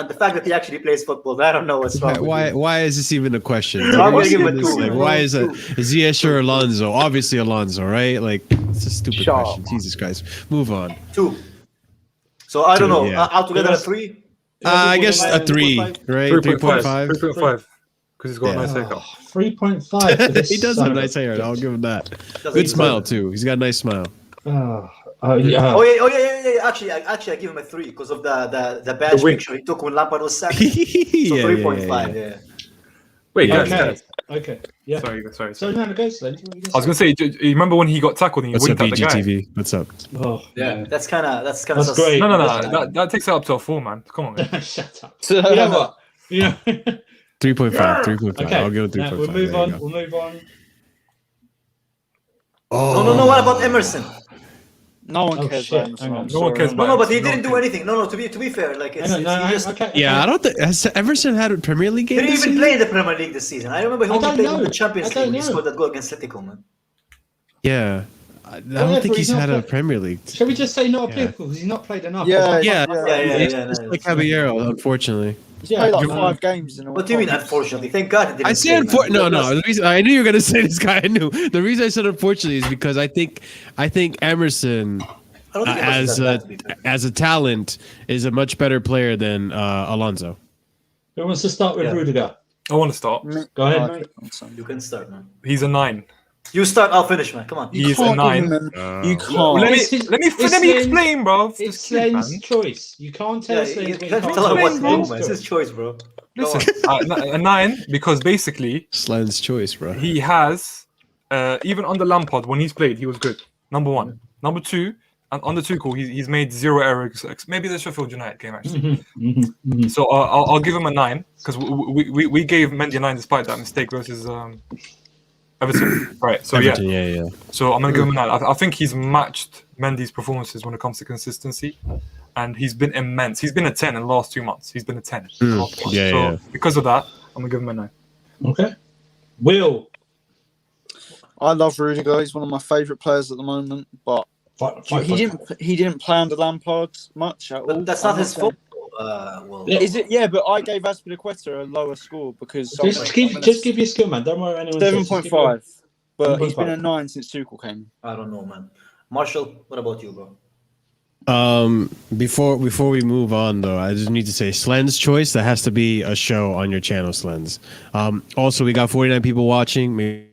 the fact that he actually plays football, I don't know what's wrong with you. Why is this even a question? So I'm gonna What's give him a in 2. this, like, man. why is it Two. Ziyech or Alonso? Obviously Alonso, right? Like, it's a stupid Shut question. up. Jesus Christ. Move on. 2. So I don't Two, know. yeah. Altogether a Yes. 3. I guess a 3, 3.5. right? 3.5. 3.5. 3.5. Because he's got a nice Oh, haircut. 3.5 for this He does son have of a nice hair. I'll give him that. Doesn't Good he? smile too. He's got a nice smile. Yeah. Oh yeah. Actually, I give him a 3 because of the badge wink. picture he took when Lampard was sacked. Yeah, So yeah, 3.5. yeah. Yeah. Wait, Yeah. guys. Okay. Yeah. Sorry. So no, go Slendz. I was gonna say, you remember when he got tackled and he What's up, winked at the guy? BGTV? What's up? Oh, Yeah. That's kind of That's sus. great. No. That takes it up to a 4, man. Come on, man. Shut up. You know what? You know. 3.5. 3.5. Okay. I'll go with Now, 3.5. we'll move There you on. go. We'll move on. Oh. No. What about Emerson? No one Oh, cares shit. about him. Hang on. No one cares No, about but he him. didn't do anything. No. To be fair, like it's, Hang on, he just okay. Yeah, I don't think has Emerson had a Premier League game. didn't this even season? play in the Premier League this season. I remember he I only don't played in know. the Champions I don't League when he know. scored that goal against Atletico, man. Yeah, I don't Whatever, think he's he's had not a Premier League. Shall we just say not Yeah. applicable because he's not played enough? Yeah, Yeah, Yeah. It's like Caballero, unfortunately. He's played like no. 5 games in a What do you mean, unfortunately? Thank God it didn't I said play, man. no. The reason I knew you were gonna say this guy. I knew the reason I said unfortunately is because I think Emerson I don't think Emerson's that bad, to be fair. as a talent is a much better player than Alonso. Who wants to start with Yeah. Rudiger? I want to start. Go ahead, mate. You can start, man. He's a 9. You start, I'll finish, man. Come on. You He's a can't 9. give him you Let can't. me It's his- let me it's explain, bro. It's Just keep, man. Slend's choice. You can't tell Yeah, Slendz you what can't can't tell him what to Slend's do, man. It's choice. his choice, bro. Go Listen, a 9 because basically Slend's choice, bro. he has even under Lampard when he's played he was good. Number 1. Number 2, and under Tuchel he's made 0 errors. Maybe the Sheffield United game actually. So I'll give him a 9 because we gave Mendy a 9 despite that mistake versus Everton. Right. So Everton, yeah. yeah. So I'm gonna give him a 9. I think he's matched Mendy's performances when it comes to consistency, and he's been immense. He's been a 10 in the last 2 months. He's been a 10. in the last 2 months. Yeah, So yeah. because of that, I'm gonna give him a 9. Okay. Will. I love Rudiger. He's one of my favourite players at the moment, but he didn't play under Lampard much at all. But that's not I'm his saying- fault. Well, Yeah. Is it? Yeah, but I gave Azpilicueta a lower score because Just give your skill, man. Don't worry what anyone says. Just give 7.5. But he's 7.5. been a 9 since Tuchel came. I don't know, man. Marshall, what about you, bro? Before we move on though, I just need to say Slend's choice. That has to be a show on your channel, Slendz. Also, we got 49 people watching.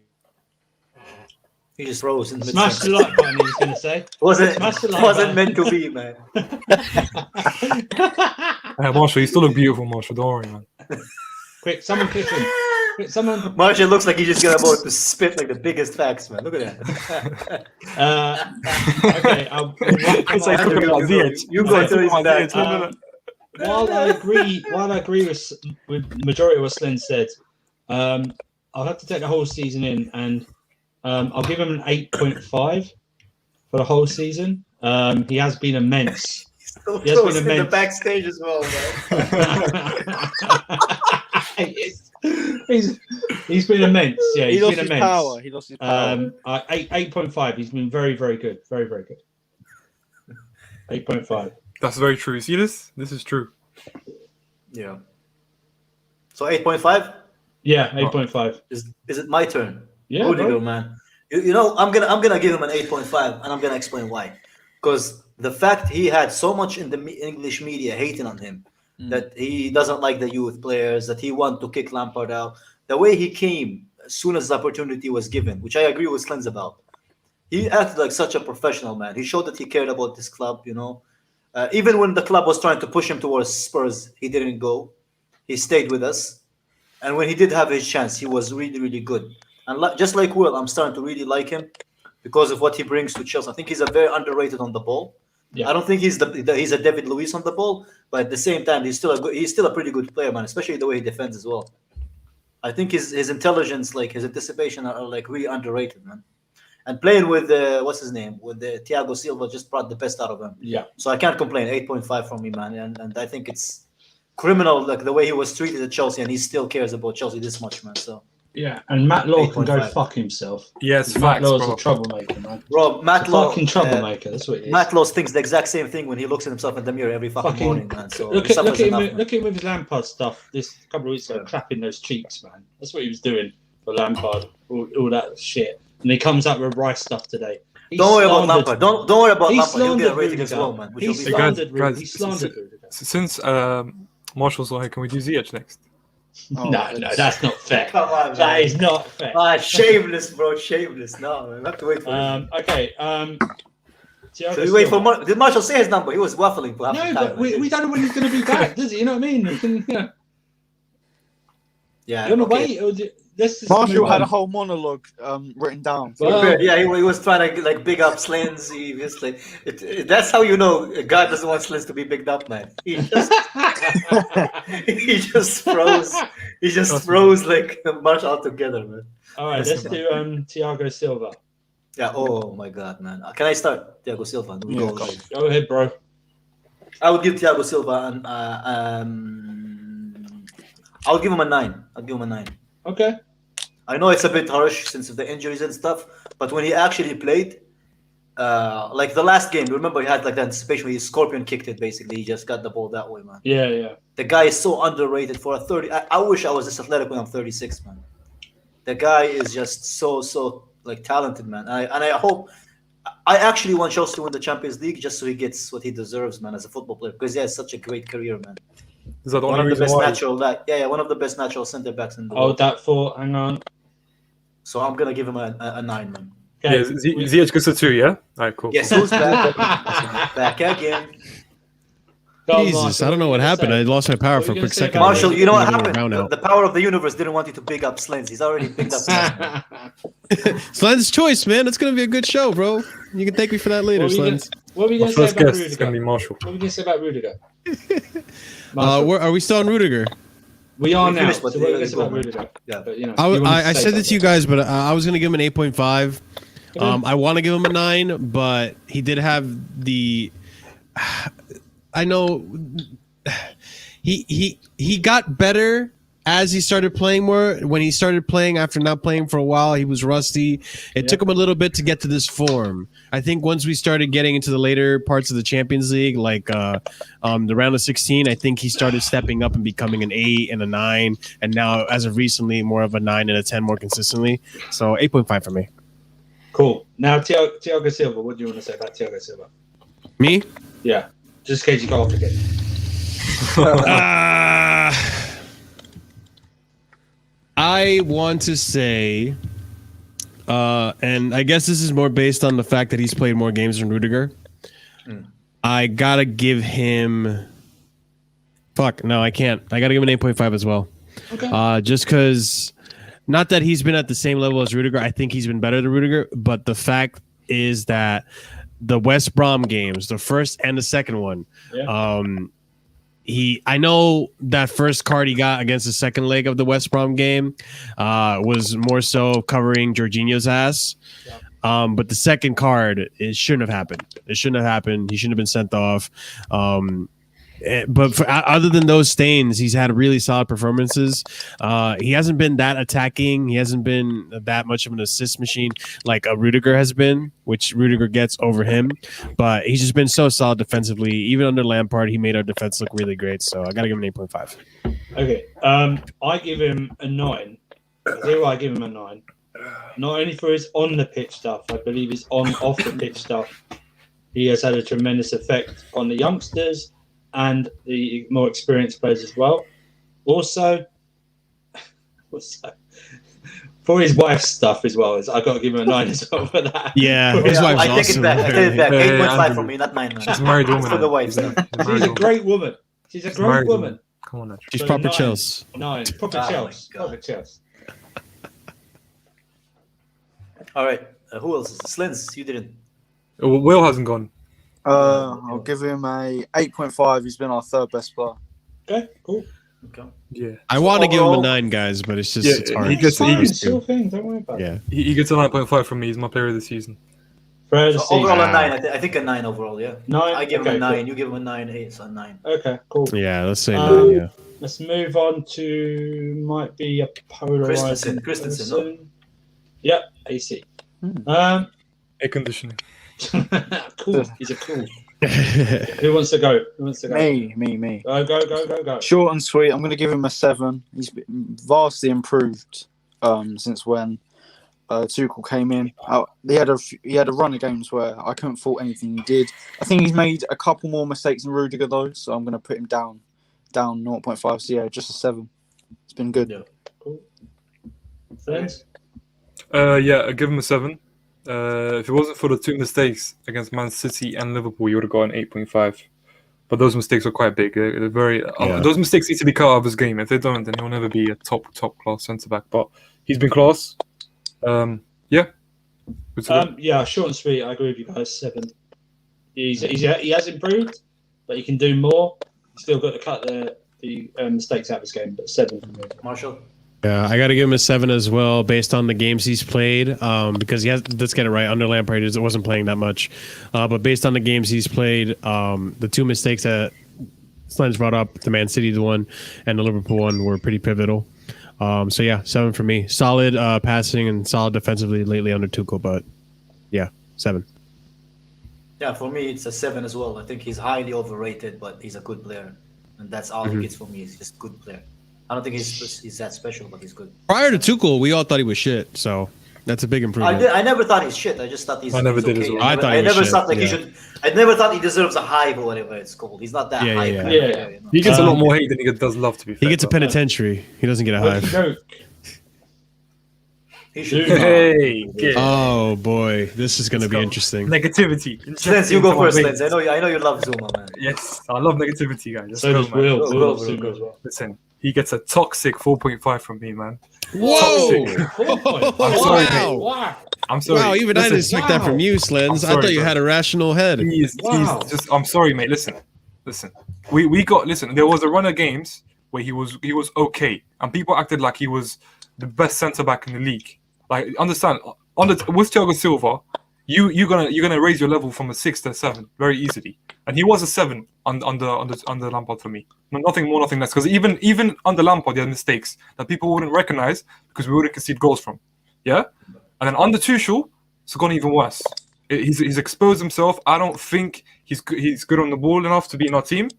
He just rose in the Smash the like button, he was going to say. Wasn't Smash the like wasn't button. meant to be, man. Marshall, you still look beautiful, Marshall. Don't worry, man. Quick, someone click him. Quick, someone. Marshall looks like he's just gonna about to spit like the biggest facts, man. Look at that. Okay, It's like talking about Ziyech. You go through his facts. while I agree with majority of what Slendz said, I'll have to take the whole season in, and I'll give him an 8.5 for the whole season. He has been immense. So He has close been in the immense. backstage as well, man. He's been immense. Yeah, He he's lost been his immense. power. He lost his power. 8.5. He's been very, very good. Very, very good. 8.5. That's very true. You see this? This is true. Yeah. So 8.5 Yeah, 8.5. is it my turn? Yeah, Rudiger, bro. man. You know, I'm gonna give him an 8.5, and I'm gonna explain why. Because the fact he had so much in the English media hating on him, that he doesn't like the youth players, that he wanted to kick Lampard out. The way he came as soon as the opportunity was given, which I agree with Slendz about. He acted like such a professional, man. He showed that he cared about this club, you know. Even when the club was trying to push him towards Spurs, he didn't go. He stayed with us. And when he did have his chance, he was really, really good. And just like Will, I'm starting to really like him because of what he brings to Chelsea. I think he's a very underrated on the ball. Yeah. I don't think he's he's a David Luiz on the ball, but at the same time, he's still a pretty good player, man. Especially the way he defends as well. I think his intelligence, like his anticipation, are like really underrated, man. And playing with what's his name, with Thiago Silva, just brought the best out of him. Yeah. So I can't complain. 8.5 from me, man. And I think it's criminal, like the way he was treated at Chelsea, and he still cares about Chelsea this much, man. So Yeah, and Matt Law can go 8.5. fuck himself. Yes, Matt facts, Law's bro. a troublemaker, man. bro, Matt He's a Law, fucking troublemaker. That's what it is. Matt Law thinks the exact same thing when he looks at himself in the mirror every fucking morning, man. So look he at suffers him. enough, man. Look at him with his Lampard stuff. This couple of weeks ago, clapping those cheeks, man. That's what he was doing for Lampard. All that shit, and he comes out with Rice stuff today. He Don't worry about slandered- Lampard. Don't worry about He Lampard. He'll get a slandered rating as Rudiger. well, man. Which He will be slandered fine. Rudiger. He slandered Rudiger. Since Marshall's on here, can we do Ziyech next? Oh, No, that's not fair. Come on, That man. is not fair. Shameless, bro. Shameless. No, man. We have to wait for him. Okay. So we wait for did Marshall say his number? He was waffling for half the No, time. but we don't know when he's going to be back, does he? You know what I mean? We can, you know, Yeah. you want to okay. wait? Or let's just Marshall move had a on. whole monologue written down. Well, Yeah, he was trying to like big up Slendz. He was like, that's how you know God doesn't want Slendz to be bigged up, man. He just, he just froze. He just froze like Marshall altogether, man. All right, let's do Thiago Silva. Yeah. Oh my God, man. Can I start? Thiago Silva. We Yeah, go. go. Go ahead, bro. I would give Thiago Silva I'll give him a 9. I'll give him a 9. Okay. I know it's a bit harsh since of the injuries and stuff, but when he actually played, like the last game, remember he had like the anticipation where he scorpion kicked it. Basically, he just got the ball that way, man. Yeah. The guy is so underrated for a 30. I wish I was this athletic when I'm 36, man. The guy is just so like talented, man. And I hope. I actually want Chelsea to win the Champions League just so he gets what he deserves, man, as a football player, because he has such a great career, man. Is that the One only of the reason best why? natural, one of the best natural centre backs in the Hold world. that thought. Hang on. So I'm gonna give him a 9, man. Yeah, Okay. Ziyech goes to 2, yeah? All right, cool. Yes, who's back? Back again. Go on, Jesus, Marshall. I don't know what happened. I lost my power What for a were you quick gonna say second. about Marshall, you know what Even happened? round out. The power of the universe didn't want you to big up Slendz. He's already bigged up Slendz. Slend's choice, man. It's gonna be a good show, bro. You can thank me for that later, Slendz. What were you My going to say first about guest is going to be Rudiger? Marshall. What were you going to say about Rudiger? Marshall? Are we still on Rudiger? We are We now. finished, So but what were you there going to say you about go, man. Rudiger? Yeah. But, you know, I you wanted to say said this to you something. guys, but I was gonna give him an 8.5. Okay. I want to give him a 9, but he did have the. I know he got better as he started playing more. When he started playing after not playing for a while, he was rusty. It took him a little bit to get to this form. I think once we started getting into the later parts of the Champions League, like the round of 16, I think he started stepping up and becoming an 8 and a 9, and now as of recently, more of a 9 and a 10 more consistently. So 8.5 for me. Cool. Now, Thiago Silva, what do you want to say about Thiago Silva? Me? Yeah. Just in case you got off again. I want to say, and I guess this is more based on the fact that he's played more games than Rudiger. I gotta give him. Fuck, no, I can't. I gotta give him an 8.5 as well. Okay. Just because, not that he's been at the same level as Rudiger. I think he's been better than Rudiger, but the fact is that the West Brom games, the first and the second one, I know that first card he got against the second leg of the West Brom game was more so covering Jorginho's ass. But the second card, it shouldn't have happened. It shouldn't have happened. He shouldn't have been sent off. But other than those stains, he's had really solid performances. He hasn't been that attacking. He hasn't been that much of an assist machine like a Rudiger has been, which Rudiger gets over him. But he's just been so solid defensively. Even under Lampard, he made our defense look really great. So I got to give him an 8.5. Okay. I give him a 9. I tell you why I give him a 9. Not only for his on the pitch stuff, I believe his off the pitch stuff. He has had a tremendous effect on the youngsters and the more experienced players as well. Also, for his wife's stuff as well, I got to give him a 9 as well for that. Yeah, his wife's I take awesome. it back. I take it back. Yeah, 8.5 from me, not 9. She's a married woman. For the wife She's a- stuff. she's a married She's a woman. great woman. She's a She's great married woman. Come on, now. She's So proper 9. chills. 9. Proper Oh my Chelsea. God. Proper Chelsea. All right. Who else? Slendz, you didn't. Will hasn't gone. I'll give him a 8.5. He's been our third best player. Okay, cool. Okay. Yeah. I want to give him a overall- 9, guys, but it's just Yeah, it's hard. he gets- Fine, gets sure thing. Don't worry about it. Yeah. He gets a 9.5 from me. He's my player of the season. Fair to So see. overall a Wow. 9. I think a 9 overall. Yeah. 9. I give him okay, a 9. You give him a 9. Hey, it's a 9. Cool. Okay, cool. Yeah, let's say Um, 9, yeah. Let's move on to might be a polarizing Christensen, no? person. Yep, AC. Hmm. Air conditioning. Cool. He's a cool. Who wants to go? Who wants to go? Me. Go. Short and sweet. I'm going to give him a 7. He's been vastly improved since when Tuchel came in. He had a run of games where I couldn't fault anything he did. I think he's made a couple more mistakes than Rudiger though, so I'm going to put him down 0.5. So yeah, just a 7. It's been good. Yeah. Cool. Friends? Yeah, I give him a 7. If it wasn't for the 2 mistakes against Man City and Liverpool, you would have got an 8.5. But those mistakes are quite big. They're very. Yeah. Those mistakes need to be cut out of his game. If they don't, then he'll never be a top class centre back. But he's been class. Yeah. Good to go. Yeah, short and sweet. I agree with you guys. 7. He has improved, but he can do more. He's still got to cut the mistakes out of his game. But 7 for me. Marshall. Yeah, I got to give him a 7 as well, based on the games he's played. Because he has, let's get it right, under Lampard, he wasn't playing that much. But based on the games he's played, the 2 mistakes that Slendz brought up, the Man City one and the Liverpool one, were pretty pivotal. So yeah, 7 for me. Solid passing and solid defensively lately under Tuchel, but yeah, 7. Yeah, for me it's a 7 as well. I think he's highly overrated, but he's a good player, and that's all he gets for me. He's just a good player. I don't think he's that special, but he's good. Prior to Tuchel, we all thought he was shit, so that's a big improvement. I never thought he's shit. I just thought he's. I never he's did okay. as well. I thought I he was never shit, thought like he yeah. should. I never thought he deserves a hype or whatever it's called. He's not that Yeah, hype. yeah, kind yeah. of player, you know? He gets a lot more hate than he does love, to be He fair. gets a but- penitentiary. He doesn't get a hive. Joke. He should. Hey, get Oh boy, this is going to Let's be go. interesting. Negativity. Slendz, you go first, Slendz. I know you love Zuma, man. Yes, I love negativity, guys. Let's So go, does man. Will. Go, Will go, loves go, Zuma go. as well. Listen, he gets a toxic 4.5 from me, man. Whoa! I'm sorry, mate. Wow! Wow. I'm sorry. Wow, even I Listen, didn't expect that from you, Slendz. I'm I sorry, thought you bro. had a rational head. He's Wow. just. I'm sorry, mate. Listen. We got. Listen, there was a run of games where he was okay, and people acted like he was the best centre back in the league. Like, understand? With Thiago Silva, you're gonna raise your level from a 6 to a 7 very easily, and he was a 7 under Lampard for me. Nothing more, nothing less. Because even under Lampard, there are mistakes that people wouldn't recognize because we wouldn't concede goals from. Yeah, and then under Tuchel, it's gone even worse. He's exposed himself. I don't think he's good on the ball enough to be in our team.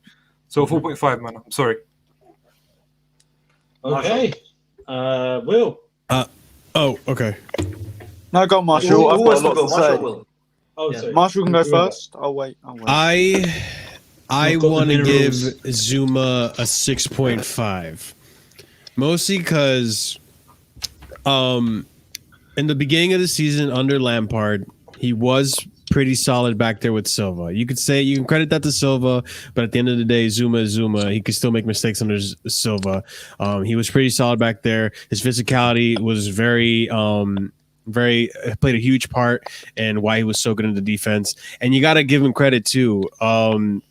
So 4.5, man. I'm sorry. Okay. Will. Oh, okay. No, go on, Marshall. Who I've got wants a to lot go? to Marshall say. will. Oh, Yeah. sorry. Marshall can go Whoever. first. I'll wait. I Not got the want to give minerals. Zuma a 6.5, mostly because in the beginning of the season under Lampard, he was pretty solid back there with Silva. You can credit that to Silva, but at the end of the day, Zuma is Zuma. He could still make mistakes under Silva. He was pretty solid back there. His physicality was very played a huge part in why he was so good in the defense. And you got to give him credit too.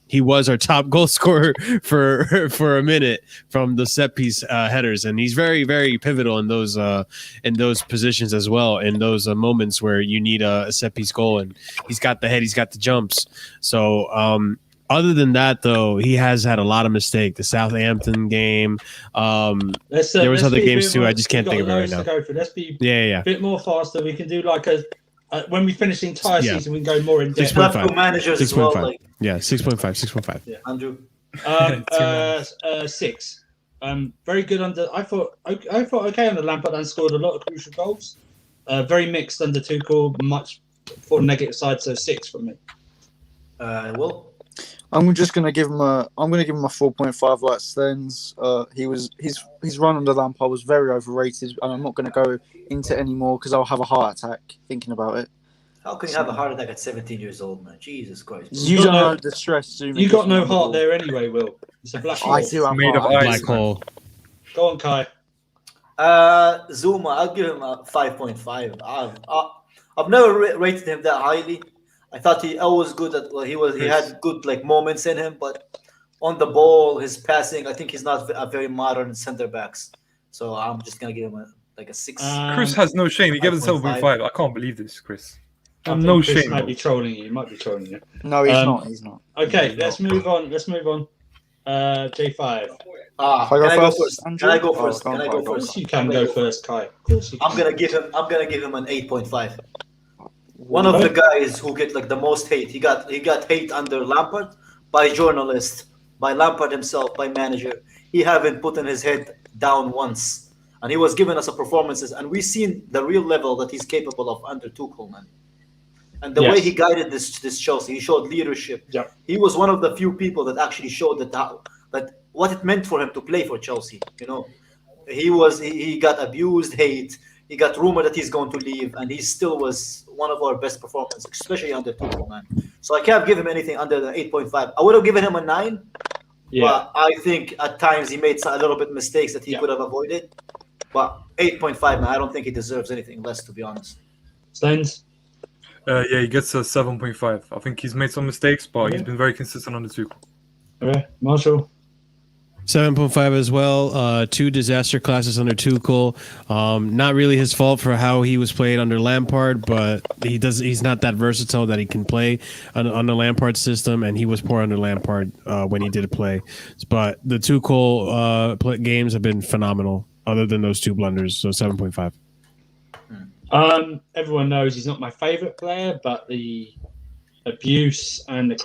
He was our top goal scorer for a minute from the set piece headers, and he's very, very pivotal in those positions as well. In those moments where you need a set piece goal, and he's got the head, he's got the jumps. So other than that, though, he has had a lot of mistakes. The Southampton game, there was other games too. I just can't think of it right now. Let's be Yeah. a bit more faster. We can do like when we finish the entire Yeah. season, we can go more in depth. 6.5. We have two managers as well, 6.5. like Yeah, 6.5. Andrew. 6. Very good under. I thought okay under Lampard and scored a lot of crucial goals. Very mixed under Tuchel, much for the negative side. So 6 from me. Will. I'm just gonna give him a 4.5 like Slendz. His run under Lampard was very overrated, and I'm not gonna go into it anymore because I'll have a heart attack thinking about it. How can you have a heart attack at 17 years old, man? Jesus Christ. bro. You don't know the stress. Zuma You gives got me no on the heart ball. there anyway, Will. It's a black hole. I do have Made of heart. ice. Black hole. Go on, Kai. Zuma, I'll give him a 5.5. I've never rated him that highly. I thought he always good at. Well, he had good like moments in him, but on the ball, his passing, I think he's not a very modern center backs. So I'm just gonna give him a 6. Chris has no shame. He gave it 5.5. 7.5. I can't believe this, Chris. I think No Chris shame. might bro. be trolling you. Might be trolling you. No, he's not. He's not. Okay, let's move on. J5. Can I go first? Can I go first? Oh, Can I go go on, first? You can go first, Kai. Of course you can. I'm gonna give him an 8.5. One of the guys who get like the most hate. He got hate under Lampard by journalists, by Lampard himself, by manager. He haven't put in his head down once, and he was giving us a performances, and we seen the real level that he's capable of under Tuchel, man. And the way he guided this Chelsea, he showed leadership. Yeah. He was one of the few people that actually showed that what it meant for him to play for Chelsea. You know, he got abused, hate. He got rumored that he's going to leave, and he still was one of our best performances, especially under Tuchel, man. So I can't give him anything under the 8.5. I would have given him a 9, but I think at times he made a little bit mistakes that he could have avoided. But 8.5, man, I don't think he deserves anything less, to be honest. Slendz? Yeah, he gets a 7.5. I think he's made some mistakes, but he's been very consistent on the Tuchel. Okay, Marshall? 7.5 as well. 2 disaster classes under Tuchel. Not really his fault for how he was played under Lampard, but he's not that versatile that he can play on the Lampard system, and he was poor under Lampard when he did play. But the Tuchel games have been phenomenal, other than those 2 blunders. So 7.5. Everyone knows he's not my favourite player, but the abuse and the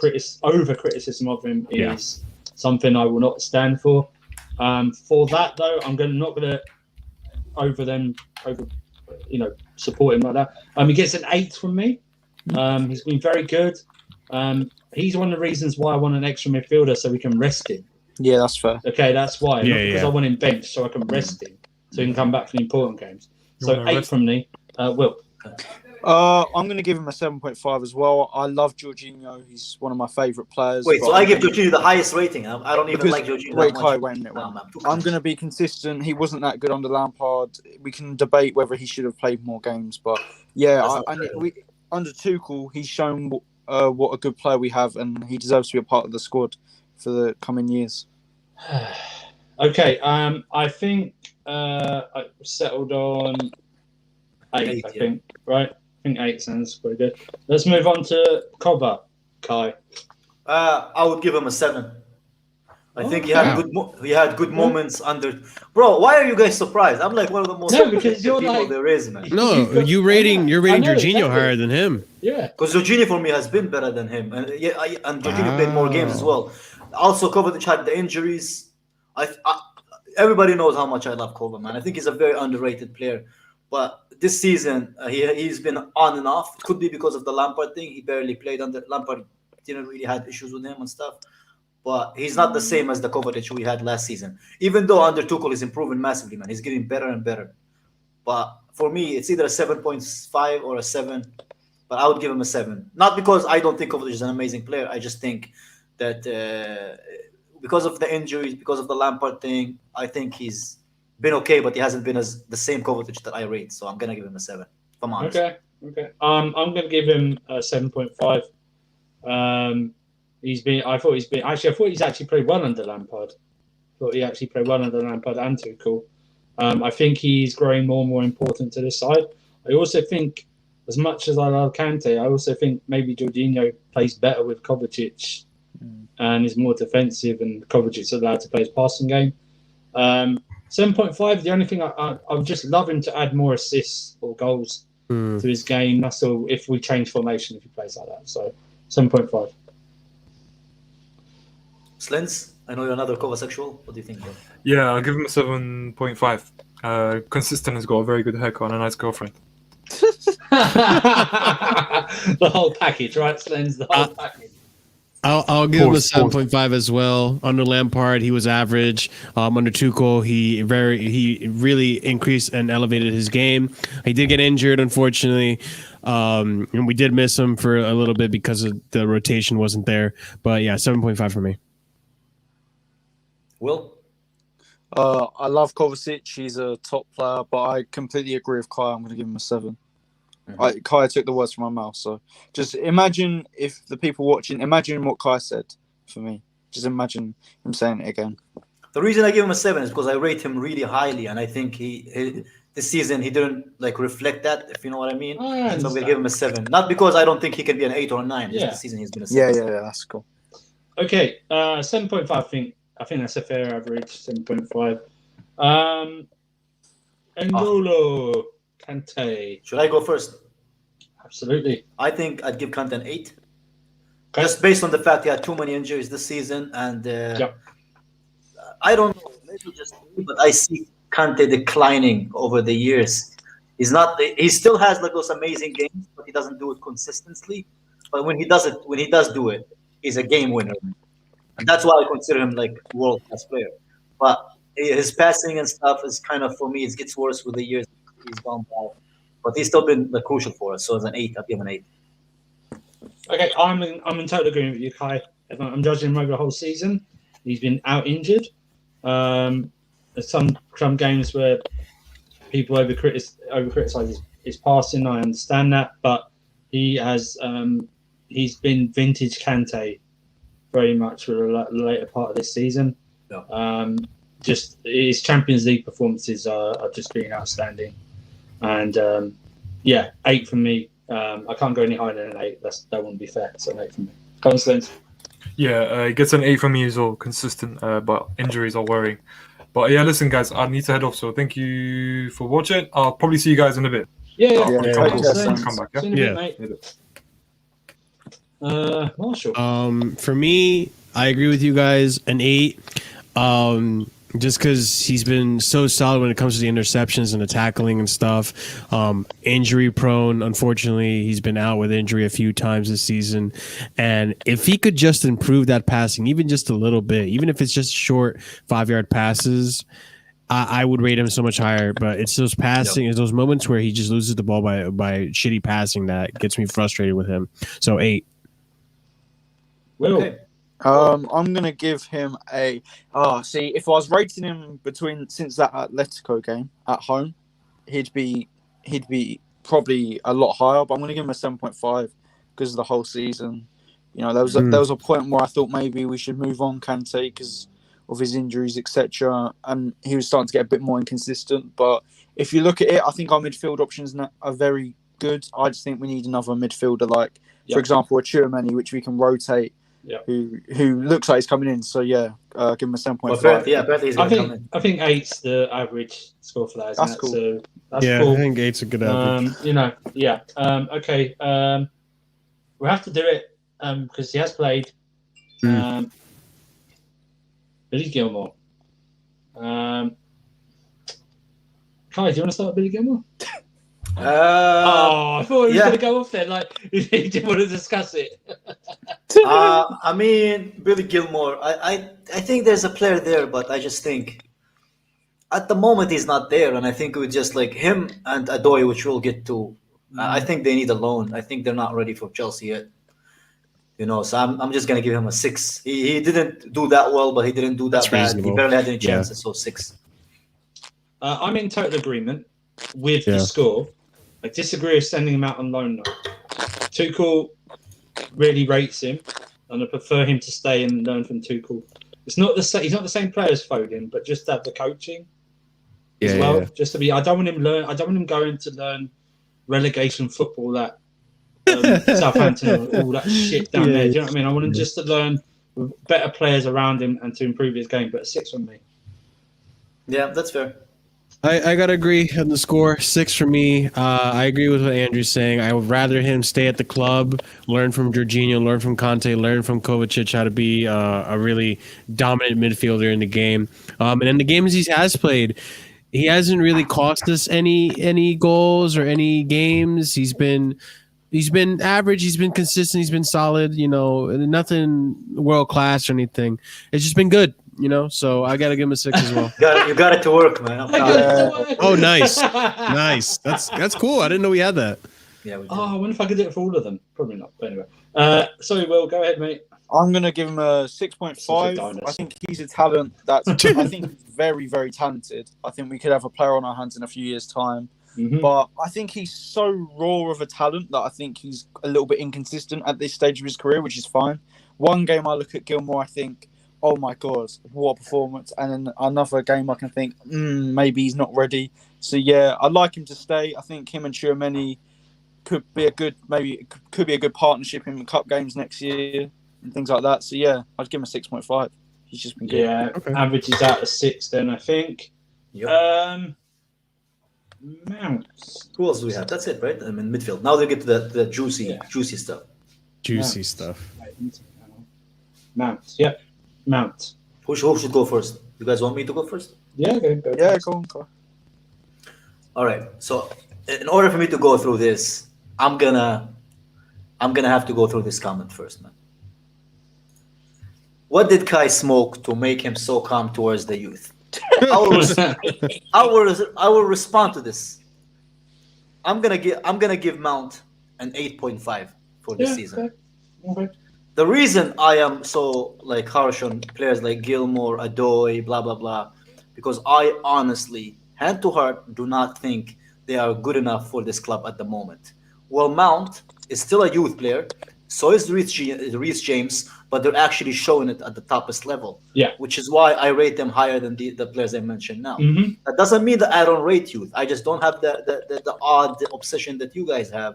over criticism of him is something I will not stand for. For that though, I'm not gonna support him like that. He gets an 8 from me. He's been very good. He's one of the reasons why I want an extra midfielder so we can rest him. Yeah, that's fair. Okay, that's why. Yeah, Not because I want him benched so I can rest him so he can come back for the important games. So 8 from me. Will. I'm going to give him a 7.5 as well. I love Jorginho. He's one of my favourite players. Wait, so I give Jorginho the highest rating. I don't even like Jorginho Wait, that Kai, much. wait a minute. I'm going to be consistent. He wasn't that good under Lampard. We can debate whether he should have played more games, but under Tuchel, he's shown what a good player we have, and he deserves to be a part of the squad for the coming years. Okay, I think I settled on 8, I think, right? I think 8 sounds pretty good. Let's move on to Cobber, Kai. I would give him a 7. I think he had good moments under. Bro, why are you guys surprised? I'm like one of the most because you're people like, there is, man. No, you're rating Jorginho higher than him. Yeah, because Jorginho for me has been better than him, and Jorginho played more games as well. Also, Kovacic had the injuries. Everybody knows how much I love Kovacic, man. I think he's a very underrated player. But this season, he's been on and off. It could be because of the Lampard thing. He barely played under Lampard. Didn't really had issues with him and stuff. But he's not the same as the Kovacic we had last season. Even though under Tuchel he's improving massively, man. He's getting better and better. But for me, it's either a 7.5 or a 7. But I would give him a 7. Not because I don't think Kovacic is an amazing player. I just think that because of the injuries, because of the Lampard thing, I think he's been okay, but he hasn't been as the same Kovacic that I rate. So I'm gonna give him a 7. Come on. Okay. I'm gonna give him a 7.5. I thought he's actually played well under Lampard. And Tuchel. I think he's growing more and more important to this side. I also think, as much as I love Kante, I also think maybe Jorginho plays better with Kovacic and is more defensive, and Kovacic is allowed to play his passing game. 7.5, the only thing I would just love him to add more assists or goals to his game. That's all, if we change formation, if he plays like that. So 7.5. Slendz, I know you're another Kovacic. What do you think, bro? Yeah, I'll give him a 7.5. Consistent, has got a very good haircut and a nice girlfriend. The whole package, right, Slendz? The whole package. I'll give him a 7.5 as well. Under Lampard, he was average. Under Tuchel, he really increased and elevated his game. He did get injured, unfortunately, and we did miss him for a little bit because of the rotation wasn't there. But yeah, 7.5 for me. Will? I love Kovacic. He's a top player, but I completely agree with Kai. I'm going to give him a 7. Kai took the words from my mouth. So just imagine if the people watching, imagine what Kai said for me. Just imagine him saying it again. The reason I give him a 7 is because I rate him really highly, and I think he this season he didn't like reflect that, if you know what I mean. So I'm gonna give him a 7, not because I don't think he can be an 8 or a 9. Just this season he's been a 7. Yeah, that's cool. Okay, 7.5. I think that's a fair average. 7.5. N'Golo Kante. Should I go first? Absolutely. I think I'd give Kante an 8. Okay. Just based on the fact he had too many injuries this season, and I don't know, maybe just me, but I see Kante declining over the years. He still has like those amazing games, but he doesn't do it consistently. But when he does do it, he's a game winner. And that's why I consider him like world class player. But his passing and stuff is kind of, for me, it gets worse with the years he's gone by. But he's still been like, crucial for us. So as an 8, I'll give him an 8. Okay, I'm in total agreement with you, Kai. I'm judging him over the whole season. He's been out injured. There's some games where people over criticize his passing. I understand that, but he has he's been vintage Kante very much for the later part of this season. Yeah. Just his Champions League performances are just being outstanding, and 8 from me. I can't go any higher than an 8. That wouldn't be fair. So an 8 from me. Come on, Slendz. Yeah, it gets an 8 from me as well, consistent, but injuries are worrying. But yeah, listen, guys, I need to head off, so thank you for watching. I'll probably see you guys in a bit. Come back. Marshall. For me, I agree with you guys. An 8. Just because he's been so solid when it comes to the interceptions and the tackling and stuff. Injury prone, unfortunately, he's been out with injury a few times this season. And if he could just improve that passing, even just a little bit, even if it's just short 5-yard passes, I would rate him so much higher. But it's those passing, it's those moments where he just loses the ball by shitty passing that gets me frustrated with him. So 8. Will. Okay. I'm gonna give him a. If I was rating him since that Atletico game at home, he'd be probably a lot higher. But I'm gonna give him a 7.5 because of the whole season. You know, there was a point where I thought maybe we should move on Kante because of his injuries, etc. And he was starting to get a bit more inconsistent. But if you look at it, I think our midfield options are very good. I just think we need another midfielder, for example, a Tchouaméni, which we can rotate. Yeah. Who looks like he's coming in? So give him a 7.5. Berthe is going to come in. I think 8's the average score for that. That's cool. So that's cool. I think 8's a good average. Okay. We have to do it because he has played. Billy Gilmore. Kai, do you want to start with Billy Gilmore? I thought he was going to go off there. Like he didn't want to discuss it. I mean, Billy Gilmore. I think there's a player there, but I just think at the moment he's not there, and I think it would just like him and Adoy, which we'll get to. I think they need a loan. I think they're not ready for Chelsea yet. You know, so I'm just gonna give him a 6. He didn't do that well, but he didn't do that bad. Reasonable. He barely had any chances, so 6. I'm in total agreement with the score. I disagree with sending him out on loan though. Tuchel really rates him, and I prefer him to stay and learn from Tuchel. He's not the same player as Foden, but just to have the coaching as well. Yeah. Just to be, I don't want him going to learn relegation football that Southampton and all that shit down there. Do you know what I mean? I want him just to learn with better players around him and to improve his game. But a 6 from me. Yeah, that's fair. I gotta agree on the score. 6 for me. I agree with what Andrew's saying. I would rather him stay at the club, learn from Jorginho, learn from Conte, learn from Kovacic how to be a really dominant midfielder in the game. And in the games he has played, he hasn't really cost us any goals or any games. He's been average. He's been consistent. He's been solid. You know, nothing world class or anything. It's just been good. You know, so I gotta give him a 6 as well. You got it to work, man. Oh, nice. That's cool. I didn't know we had that. Yeah. We did. I wonder if I could do it for all of them. Probably not. But anyway, sorry, Will. Go ahead, mate. I'm gonna give him a 6.5. I think he's a talent. I think he's very, very talented. I think we could have a player on our hands in a few years' time. But I think he's so raw of a talent that I think he's a little bit inconsistent at this stage of his career, which is fine. One game I look at Gilmore, I think, oh my God, what a performance. And then another game I can think, maybe he's not ready. So yeah, I'd like him to stay. I think him and Tchouaméni could be a good partnership in cup games next year and things like that. So yeah, I'd give him a 6.5. He's just been good. Yeah, averages out of 6 then, I think. Yep. Mount. Who else do we have? That's it, right? I mean, midfield. Now they get to the juicy stuff. Juicy stuff. Mount. Yeah, Mount. Who should go first? You guys want me to go first? Yeah, go. Yeah, go on. All right. So, in order for me to go through this, I'm gonna have to go through this comment first, man. What did Kai smoke to make him so calm towards the youth? I will respond to this. I'm gonna give Mount an 8.5 for this season. Okay. The reason I am so harsh on players like Gilmore, Adoy, blah blah blah, because I honestly, hand to heart, do not think they are good enough for this club at the moment. Well, Mount is still a youth player, so is Reece James, but they're actually showing it at the toppest level. Yeah. Which is why I rate them higher than the players I mentioned now. That doesn't mean that I don't rate youth. I just don't have the odd obsession that you guys have.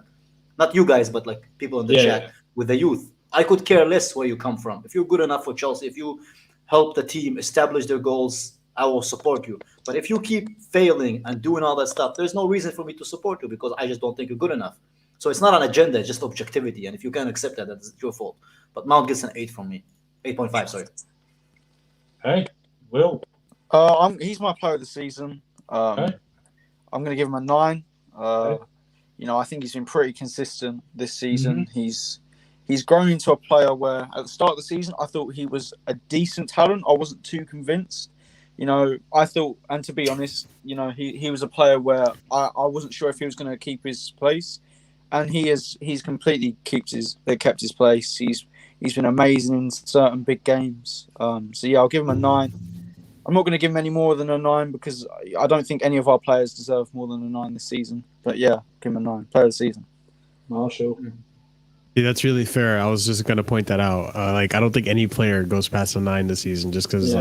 Not you guys, but people in the chat with the youth. I could care less where you come from. If you're good enough for Chelsea, if you help the team establish their goals, I will support you. But if you keep failing and doing all that stuff, there's no reason for me to support you because I just don't think you're good enough. So it's not an agenda, it's just objectivity. And if you can't accept that, that's your fault. But Mount gets an 8 from me. 8.5, sorry. Hey, Will. He's my player of the season. Okay. I'm going to give him a 9. I think he's been pretty consistent this season. He's grown into a player where at the start of the season, I thought he was a decent talent. I wasn't too convinced. I thought, and to be honest, he was a player where I wasn't sure if he was going to keep his place. And he's completely kept his place. He's been amazing in certain big games. So yeah, I'll give him a 9. I'm not going to give him any more than a 9 because I don't think any of our players deserve more than a 9 this season. But yeah, give him a 9. Player of the season. Marshall. Yeah, that's really fair. I was just going to point that out. I don't think any player goes past a 9 this season just because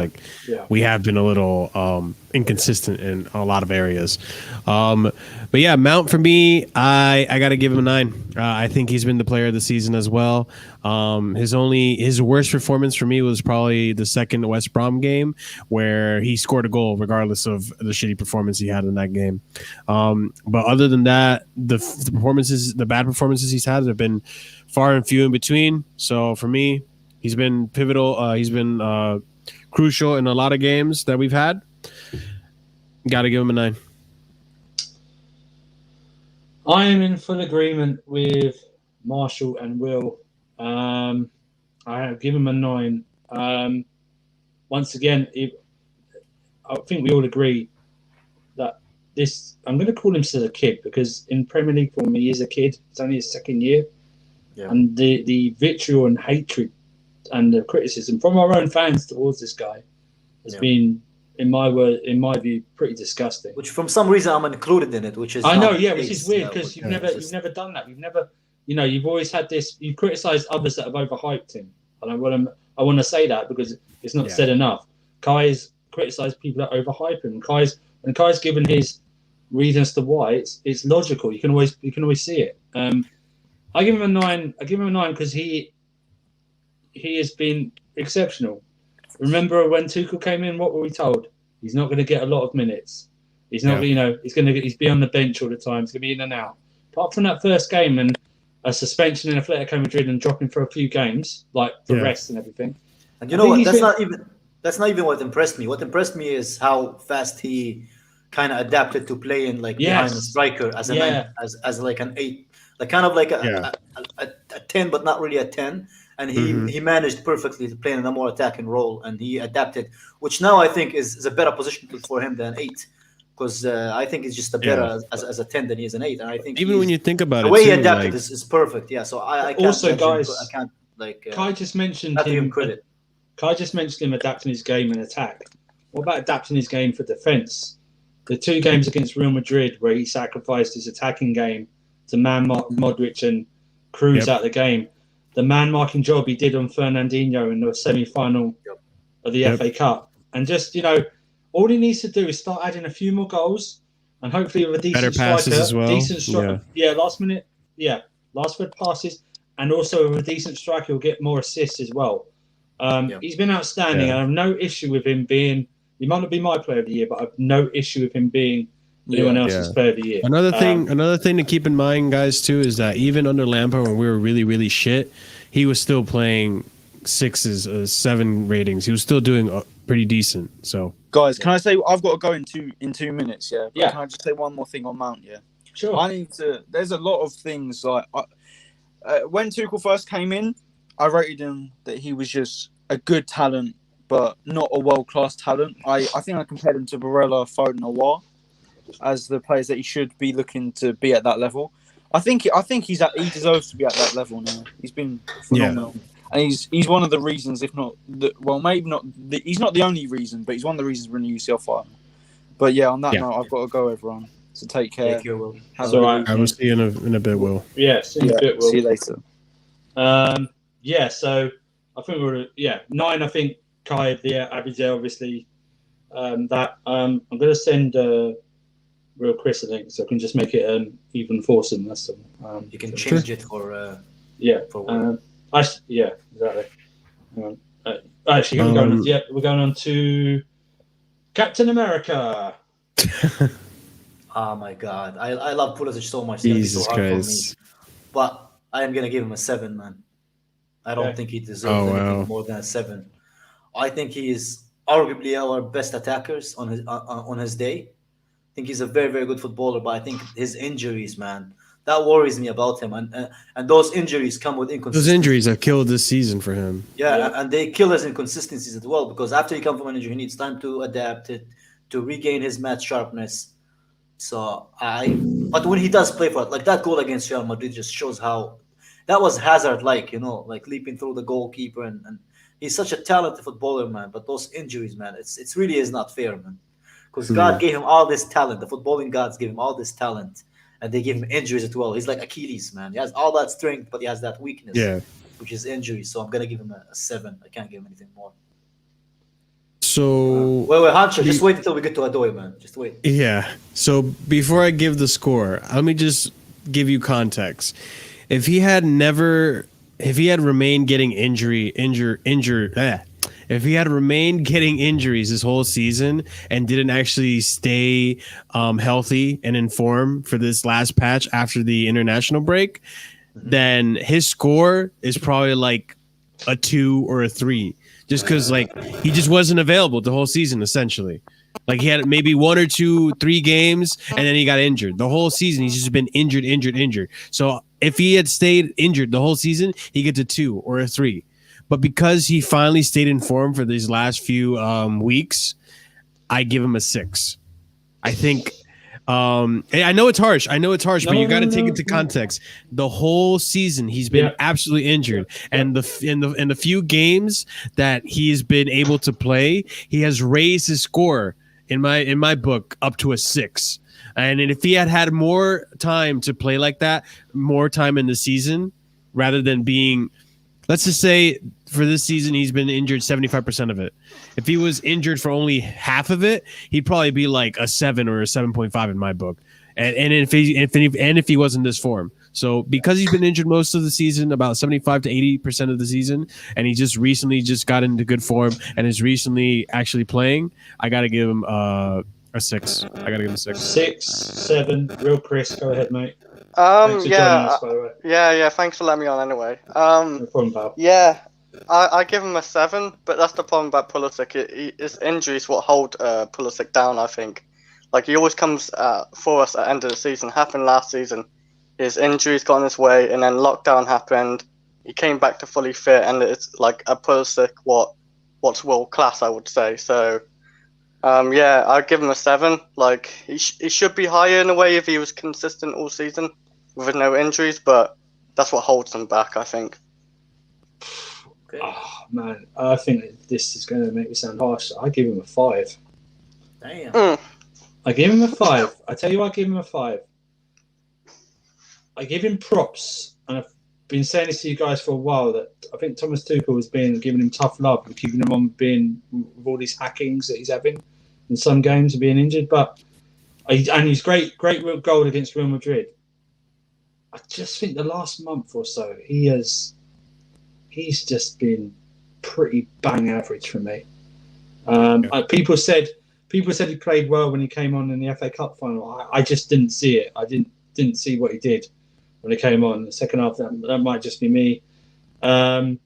we have been a little inconsistent in a lot of areas. But yeah, Mount for me, I got to give him a 9. I think he's been the player of the season as well. His worst performance for me was probably the second West Brom game where he scored a goal regardless of the shitty performance he had in that game. But other than that, the bad performances he's had have been far and few in between. So for me, he's been pivotal. He's been crucial in a lot of games that we've had. Got to give him a 9. I am in full agreement with Marshall and Will. I have given him a 9. Once again, I think we all agree that this. I'm going to call him still a kid because in Premier League for me, he is a kid. It's only his second year. Yeah. And the vitriol and hatred and the criticism from our own fans towards this guy has been, in my view, pretty disgusting. Which, from some reason, I'm included in it. Which is which is weird because you've never done that. You've never, you've always had this. You criticised others that have overhyped him, and I want to say that because it's not said enough. Kai's criticised people that overhype him. When Kai's given his reasons to why, it's logical. You can always see it. I give him a 9. I give him a 9 because he has been exceptional. Remember when Tuchel came in? What were we told? He's not going to get a lot of minutes. He's not. He's be on the bench all the time. He's going to be in and out. Apart from that first game and a suspension in Atletico Madrid and dropping for a few games, like for rest and everything. And you know what? That's not even what impressed me. What impressed me is how fast he kind of adapted to playing behind the striker as an 8. Kind of like a 10, but not really a 10. And he managed perfectly to play in a more attacking role, and he adapted, which now I think is a better position for him than 8, because I think he's just a better as a 10 than he is an 8. And I think even when you think about the way he adapted is perfect. Yeah, so I can't also guys. I can't Kai just mentioned him. Kai just mentioned him adapting his game and attack. What about adapting his game for defense? the 2 games against Real Madrid where he sacrificed his attacking game to man-mark Modric and Cruz out the game. The man-marking job he did on Fernandinho in the semi-final of the FA Cup. And just, all he needs to do is start adding a few more goals and hopefully with a decent Better passes striker, as well. decent striker. Last minute, last minute passes. And also with a decent striker, he'll get more assists as well. He's been outstanding. And I have no issue with him being, he might not be my player of the year, but I have no issue with him being anyone else's player of the year. Another thing to keep in mind, guys, too, is that even under Lampard when we were really, really shit, he was still playing 6s, 7 ratings. He was still doing pretty decent. So, guys, can I say I've got to go in 2 minutes? Yeah. But Yeah. Can I just say one more thing on Mount? Yeah. Sure. I need to. There's a lot of things like when Tuchel first came in, I rated him that he was just a good talent, but not a world-class talent. I think I compared him to Barella, Foden, or War as the players that he should be looking to be at that level. I think he deserves to be at that level now. He's been phenomenal, and he's one of the reasons, if not maybe not. He's not the only reason, but he's one of the reasons we're in the UCL final. But yeah, on that note, I've got to go, everyone. So take care. Thank you, Will. I will see you in a bit, Will. Yeah, see you in a bit, Will. See you later. So I think we're 9. I think Kai, Abidjan, obviously. I'm going to send Real Chris, I think, so I can just make it even foursome. That's all. You can change it for For exactly. Actually, we're going on to Captain America. Oh my God, I love Pulisic so much. It's gonna be Jesus so hard Christ. for me. But I am gonna give him a 7, man. I don't think he deserves anything more than a 7. I think he is arguably our best attackers on his day. I think he's a very, very good footballer, but I think his injuries, man, that worries me about him. And those injuries come with inconsistency. Those injuries have killed this season for him. And they kill his inconsistencies as well, because after he comes from an injury, he needs time to adapt it, to regain his match sharpness. But when he does play for it, like that goal against Real Madrid just shows how that was Hazard-like, like leaping through the goalkeeper, and he's such a talented footballer, man. But those injuries, man, it's really is not fair, man. Because God gave him all this talent, the footballing gods gave him all this talent, and they give him injuries as well. He's like Achilles, man. He has all that strength, but he has that weakness, which is injuries. So I'm gonna give him a 7. I can't give him anything more. So wait, Hancho, just wait until we get to Adoy, man. Just wait. Yeah. So before I give the score, let me just give you context. If he had remained getting if he had remained getting injuries this whole season and didn't actually stay healthy and in form for this last patch after the international break, then his score is probably like a 2 or a 3. Just because, he just wasn't available the whole season, essentially. Like, he had maybe 1 or 2, 3 games, and then he got injured. The whole season, he's just been injured. So, if he had stayed injured the whole season, he gets a 2 or a 3. But because he finally stayed in form for these last few weeks, I give him a 6. I think... I know it's harsh, but you got to take it to context. The whole season he's been absolutely injured, and in the few games that he's been able to play, he has raised his score in my book up to a 6. And if he had more time to play like that, more time in the season, rather than being, let's just say for this season he's been injured 75% of it. If he was injured for only half of it, he'd probably be like a 7 or a 7.5 in my book. And if he wasn't this form. So because he's been injured most of the season, about 75 to 80% of the season, and he just recently got into good form and is recently actually playing, I got to give him a 6. I got to give him a 6. 6, 7. Real Chris, go ahead, mate. Thanks for joining us, by the way. Yeah. Thanks for letting me on anyway. No problem, pal. Yeah, I give him a 7, but that's the problem about Pulisic. His injuries what hold Pulisic down, I think. Like, he always comes for us at the end of the season. Happened last season. His injuries got in his way, and then lockdown happened. He came back to fully fit, and it's like a Pulisic what's world class, I would say. So, I'd give him a 7. Like, he should be higher in a way if he was consistent all season with no injuries, but that's what holds him back, I think. Okay. Oh, man. I think this is going to make me sound harsh. I give him a 5. Damn. I gave him a 5. I tell you, I give him a 5. I give him props, and I've been saying this to you guys for a while that I think Thomas Tuchel has been giving him tough love and keeping him on being with all these hackings that he's having in some games and being injured. But and he's great goal against Real Madrid. I just think the last month or so he's just been pretty bang average for me. People said he played well when he came on in the FA Cup final. I just didn't see it. I didn't see what he did when he came on. The second half, that might just be me. 5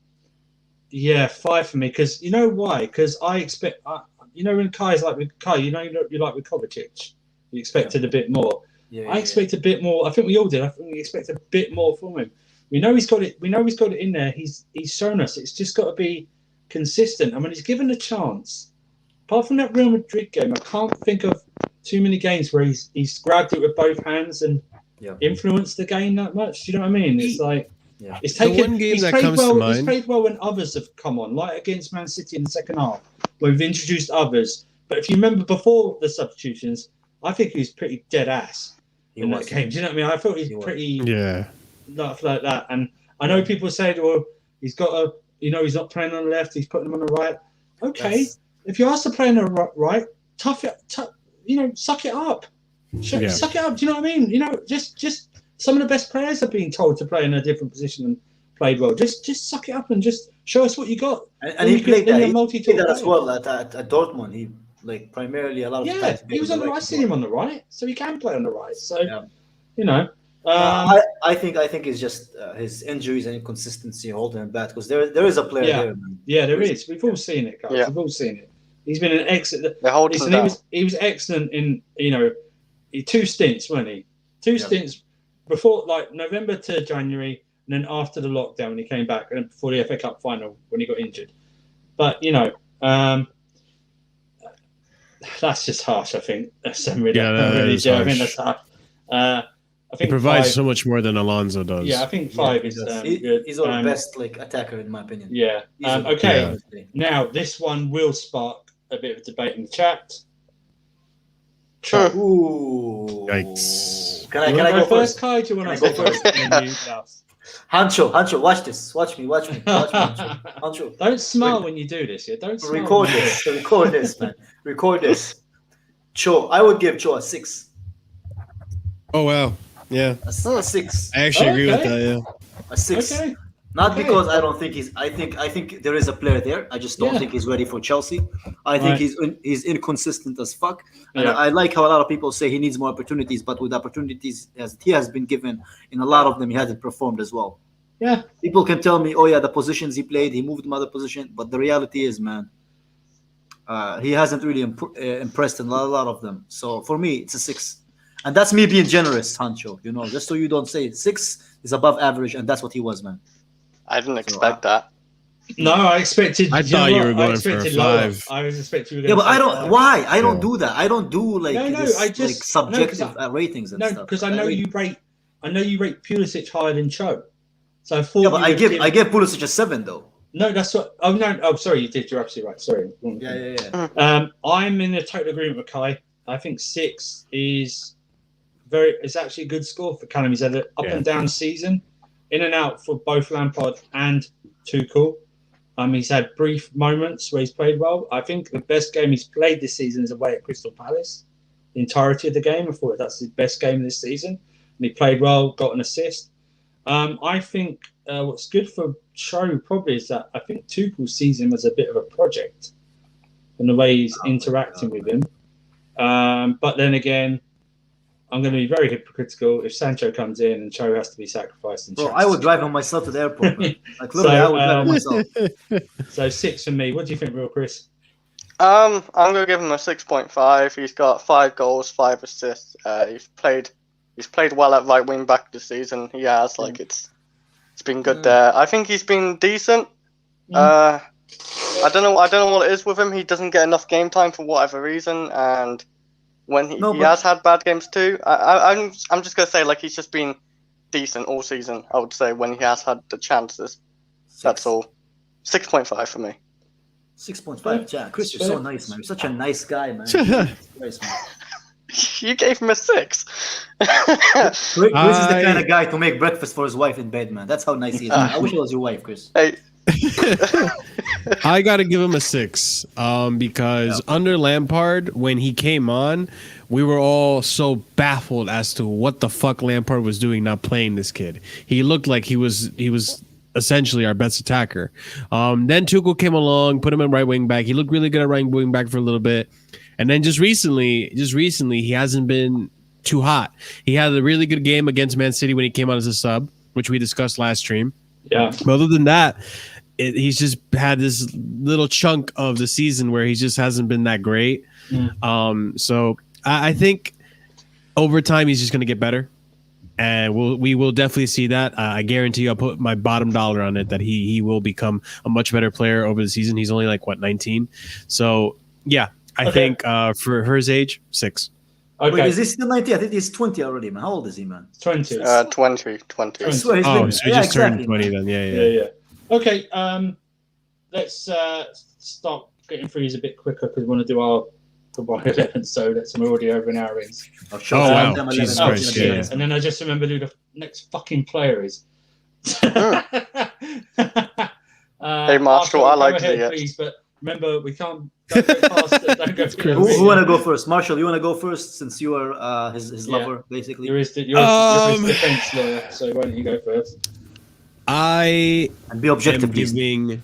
for me. Because you know why? Because I expect, when Kai's like with Kai, you like with Kovacic, you expected a bit more. I expect a bit more. I think we all did. I think we expect a bit more from him. We know he's got it. We know he's got it in there. He's shown us. It's just got to be consistent. And when he's given a chance, apart from that Real Madrid game, I can't think of too many games where he's grabbed it with both hands and influenced the game that much. Do you know what I mean? It's like it's taken. The one game he's that played comes well. to mind. He's played well when others have come on, like against Man City in the second half, where we've introduced others. But if you remember before the substitutions, I think he was pretty dead ass in that game. Do you know what I mean? I thought he was pretty like that. And I know people said, well, he's got a, he's not playing on the left, he's putting him on the right. Okay, if you're asked to play on the right, suck it up. Suck it up. Do you know what I mean? Just some of the best players are being told to play in a different position and played well. Just suck it up and just show us what you got. And he played that. He played that as well at Dortmund. He primarily a lot of times. He was on the right. I seen him on the right, so he can play on the right. So I think it's just his injuries and inconsistency holding him back, because there is a player there. Man. Yeah, there is. We've all seen it, guys. We've all seen it. He's been an excellent. He was excellent in 2 stints, wasn't he? 2 stints before, like November to January, and then after the lockdown when he came back, and then before the FA Cup final when he got injured. But that's just harsh. I think that's really. I think that's harsh. I think he provides 5, so much more than Alonso does. Yeah, I think 5 is good. He's our best attacker in my opinion. Yeah. Okay. Now this one will spark a bit of debate in the chat. Ooh. Yikes. Can I go first? Kai? Do you want to go first? Hancho, watch this. Watch me. Hancho. Don't smile when you do this. Yeah, don't smile. Record this, man. Record this. Cho, I would give Cho a 6. Oh wow. Yeah. A 6. I actually agree with that. Yeah. A 6. Okay. Not because I don't think he's. I think there is a player there. I just don't think he's ready for Chelsea. I think he's inconsistent as fuck. And I like how a lot of people say he needs more opportunities, but with opportunities as he has been given, in a lot of them he hasn't performed as well. Yeah. People can tell me, oh yeah, the positions he played, he moved to other position, but the reality is, man, he hasn't really impressed in a lot of them. So for me, it's a 6. And that's me being generous, Hancho. Just so you don't say 6 is above average, and that's what he was, man. I didn't expect that. No, I expected. I thought you were going for a 5. I was expecting you were going. Yeah, but I don't. 5. Why? I don't do that. I don't do I just subjective ratings and stuff. No, because I know you rate Pulisic higher than Cho. So I thought. Yeah, but I give Pulisic a 7 though. No, that's what. Oh no. Oh, sorry, you did. You're absolutely right. Sorry. Yeah. I'm in a total agreement with Kai. I think 6 is it's actually a good score for Callum. He's had an up and down season, in and out for both Lampard and Tuchel. He's had brief moments where he's played well. I think the best game he's played this season is away at Crystal Palace. The entirety of the game, I thought that's his best game this season. And he played well, got an assist. I think what's good for Cho probably is that I think Tuchel sees him as a bit of a project in the way he's interacting with him. But then again, I'm going to be very hypocritical if Sancho comes in and Cho has to be sacrificed. Bro, I would drive him myself to the airport. Man. Like literally, I would drive him myself. So 6 for me. What do you think, real Chris? I'm going to give him a 6.5. He's got 5 goals, 5 assists. He's played well at right wing back this season. He has it's been good there. I think he's been decent. I don't know what it is with him. He doesn't get enough game time for whatever reason, and when he has had bad games too. I'm just gonna say he's just been decent all season. I would say when he has had the chances. 6. That's all. 6.5 for me. 6.5. Yeah, Chris, you're so nice, man. You're such a nice guy, man. Nice, man. You gave him a 6. Chris is the kind of guy to make breakfast for his wife in bed, man. That's how nice he is. I wish I was your wife, Chris. Hey, I got to give him a 6 because under Lampard, when he came on, we were all so baffled as to what the fuck Lampard was doing not playing this kid. He looked like he was essentially our best attacker. Then Tuchel came along, put him in right wing back. He looked really good at right wing back for a little bit. And then just recently, he hasn't been too hot. He had a really good game against Man City when he came on as a sub, which we discussed last stream. Yeah. But other than that, he's just had this little chunk of the season where he just hasn't been that great. So I think over time he's just going to get better. And we will definitely see that. I guarantee you, I'll put my bottom dollar on it that he will become a much better player over the season. He's only 19. So yeah, I think for his age, 6. Okay. Wait, is he still 19? I think he's 20 already, man. How old is he, man? 20. 20. I swear he's Oh, been- so he yeah, just turned exactly, 20 man. then. Yeah. Okay. Let's start getting through these a bit quicker because we want to do our combined 11. So we're already over an hour in. Oh, sure. Oh, wow. Damn, Jesus 11. Christ, yeah. yeah. And then I just remember who the next fucking player is. Hey, Marshall, I like go ahead, Ziyech. please, but remember we can't. Don't go past it. Don't go through Who want to go first? Marshall, you want to go first since you are his Yeah. lover, basically? You're his defense lawyer, so why don't you go first? I And be objective, am please. giving.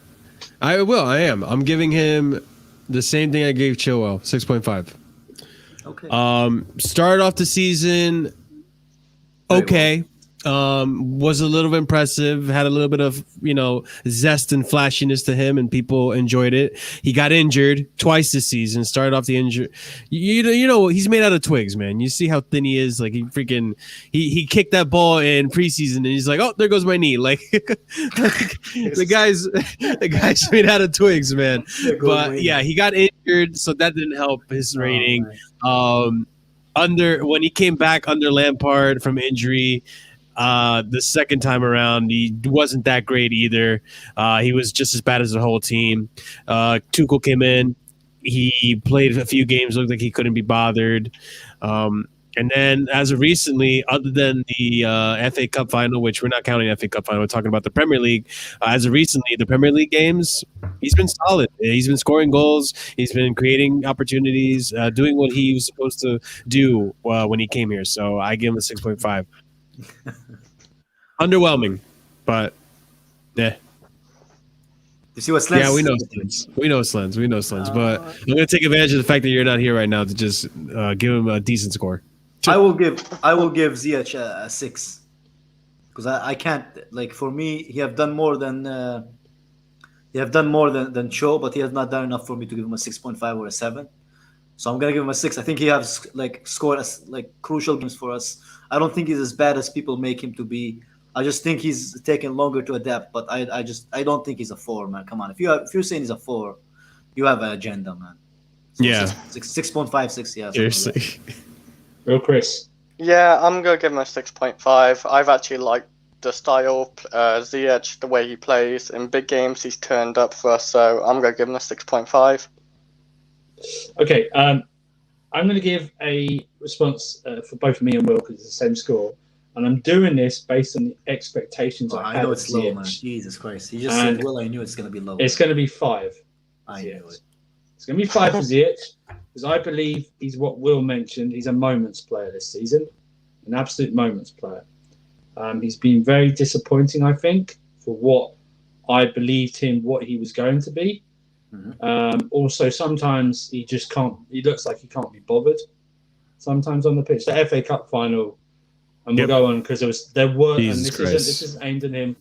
I will. I am. I'm giving him the same thing I gave Chilwell, 6.5. Okay. Started off the season okay. Was a little impressive, had a little bit of, zest and flashiness to him, and people enjoyed it. He got injured twice this season, started off the injury. You know, he's made out of twigs, man. You see how thin he is. Like, he kicked that ball in preseason, and he's like, oh, there goes my knee. Like, the guy's made out of twigs, man. But yeah, he got injured, so that didn't help his rating. When he came back under Lampard from injury, the second time around, he wasn't that great either. He was just as bad as the whole team. Tuchel came in. He played a few games, looked like he couldn't be bothered. And then as of recently, other than the FA Cup final, which we're not counting FA Cup final, we're talking about the Premier League. As of recently, the Premier League games, he's been solid. He's been scoring goals. He's been creating opportunities, doing what he was supposed to do when he came here. So I give him a 6.5. Underwhelming, but yeah. You see what Slendz? Yeah, we know Slendz. But I'm going to take advantage of the fact that you're not here right now to just give him a decent score. I will give Ziyech a 6 because I can't, like, for me he have done more than Cho, but he has not done enough for me to give him a 6.5 or a 7. So I'm gonna give him a 6. I think he has scored crucial games for us. I don't think he's as bad as people make him to be. I just think he's taken longer to adapt. But I don't think he's a 4, man. Come on, if you're saying he's a 4, you have an agenda, man. So Yeah. 6.5, 6. Yeah. Seriously. Real Chris. Yeah, I'm gonna give him a 6.5. I've actually liked the style, Ziyech, the way he plays in big games. He's turned up for us, so I'm gonna give him a 6.5. Okay, I'm going to give a response for both me and Will because it's the same score, and I'm doing this based on the expectations I I had know of it's low, Ziyech. man. Jesus Christ. He just And said, well, I knew it's gonna be low. It's going to be 5. I knew it. It's going to be 5 for Ziyech because I believe he's what Will mentioned. He's a moments player this season, an absolute moments player. He's been very disappointing, I think, for what I believed what he was going to be. Also, sometimes he just can't. He looks like he can't be bothered. Sometimes on the pitch, the FA Cup final, and we'll go on because there were, and this is aimed at him.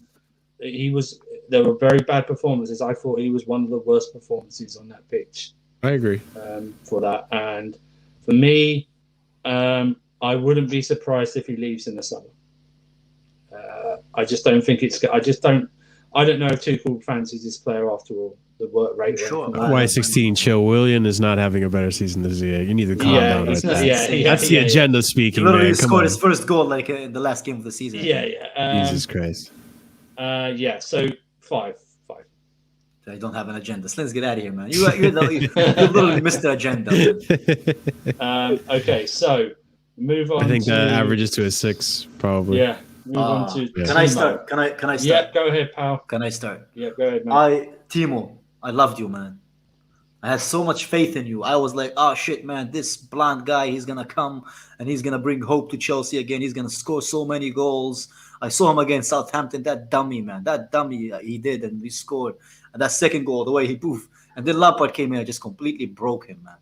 There were very bad performances. I thought he was one of the worst performances on that pitch. I agree. For that, and for me, I wouldn't be surprised if he leaves in the summer. I just don't think it's. I don't know if Tuchel fancies this player after all. The work rate. Sure. Y16 Chill William is not having a better season this year. You need to calm down. That's the agenda speaking. Literally Man. Come scored on. his first goal in the last game of the season. Yeah. Jesus Christ. So 5. I don't have an agenda. Slendz, get out of here, man. You literally missed the agenda. Man. Okay, so move on. I think to, that averages to a 6, probably. Yeah. Move on to. Can I start? Can I start? Yeah, go ahead, pal. Can I start? Yeah, go ahead, man. Timo, I loved you, man. I had so much faith in you. I was like, oh shit, man, this blonde guy, he's gonna come and he's gonna bring hope to Chelsea again. He's gonna score so many goals. I saw him against Southampton. That dummy, man. That dummy he did, and we scored. And that second goal, the way he poof. And then Lampard came in and just completely broke him, man.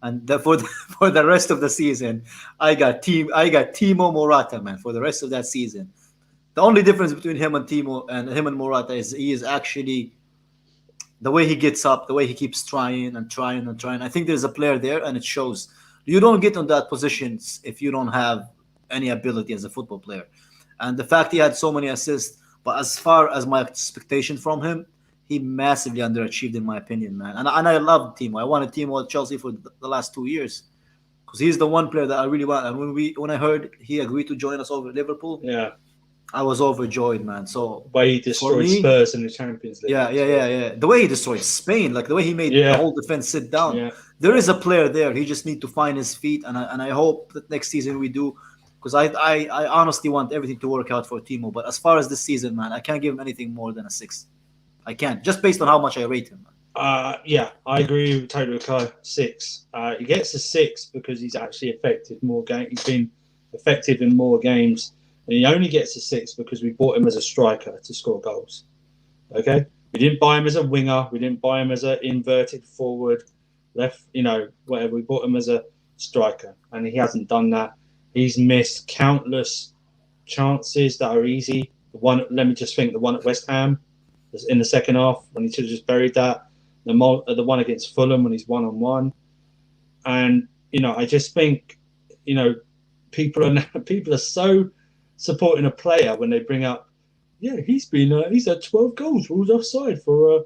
And for the rest of the season, I got Timo Morata, man, for the rest of that season. The only difference between him and Morata is he is actually the way he gets up, the way he keeps trying and trying and trying. I think there's a player there, and it shows. You don't get on that position if you don't have any ability as a football player. And the fact he had so many assists, but as far as my expectation from him, he massively underachieved, in my opinion, man. And I love Timo. I wanted Timo at Chelsea for the last 2 years because he's the one player that I really want. And when I heard he agreed to join us over at Liverpool, yeah, I was overjoyed, man. So the way he destroyed Spurs in the Champions League. Yeah. The way he destroyed Spain, like the way he made the whole defense sit down. Yeah. There is a player there. He just needs to find his feet, and I hope that next season we do, because I honestly want everything to work out for Timo. But as far as this season, man, I can't give him anything more than a 6. I can't, just based on how much I rate him. Yeah, I agree totally with Kai. 6. He gets a 6 because he's actually affected more games. He's been effective in more games. And he only gets a 6 because we bought him as a striker to score goals. Okay? We didn't buy him as a winger. We didn't buy him as an inverted forward, left, whatever. We bought him as a striker. And he hasn't done that. He's missed countless chances that are easy. The one at West Ham in the second half when he should have just buried that. The one against Fulham when he's 1-on-1. And, I just think, people are so supporting a player when they bring up, he's had 12 goals, rules offside for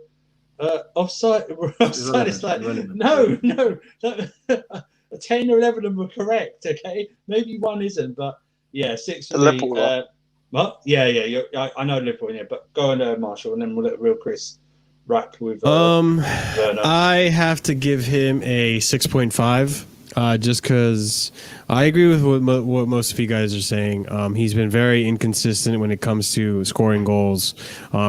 offside. It's like, no, 10 or 11 of them were correct, okay? Maybe one isn't, but 6 for me. What? Yeah. I know Liverpool, but go on, Marshall, and then we'll let Real Chris rack with Werner. I have to give him a 6.5. Just because I agree with what most of you guys are saying. He's been very inconsistent when it comes to scoring goals.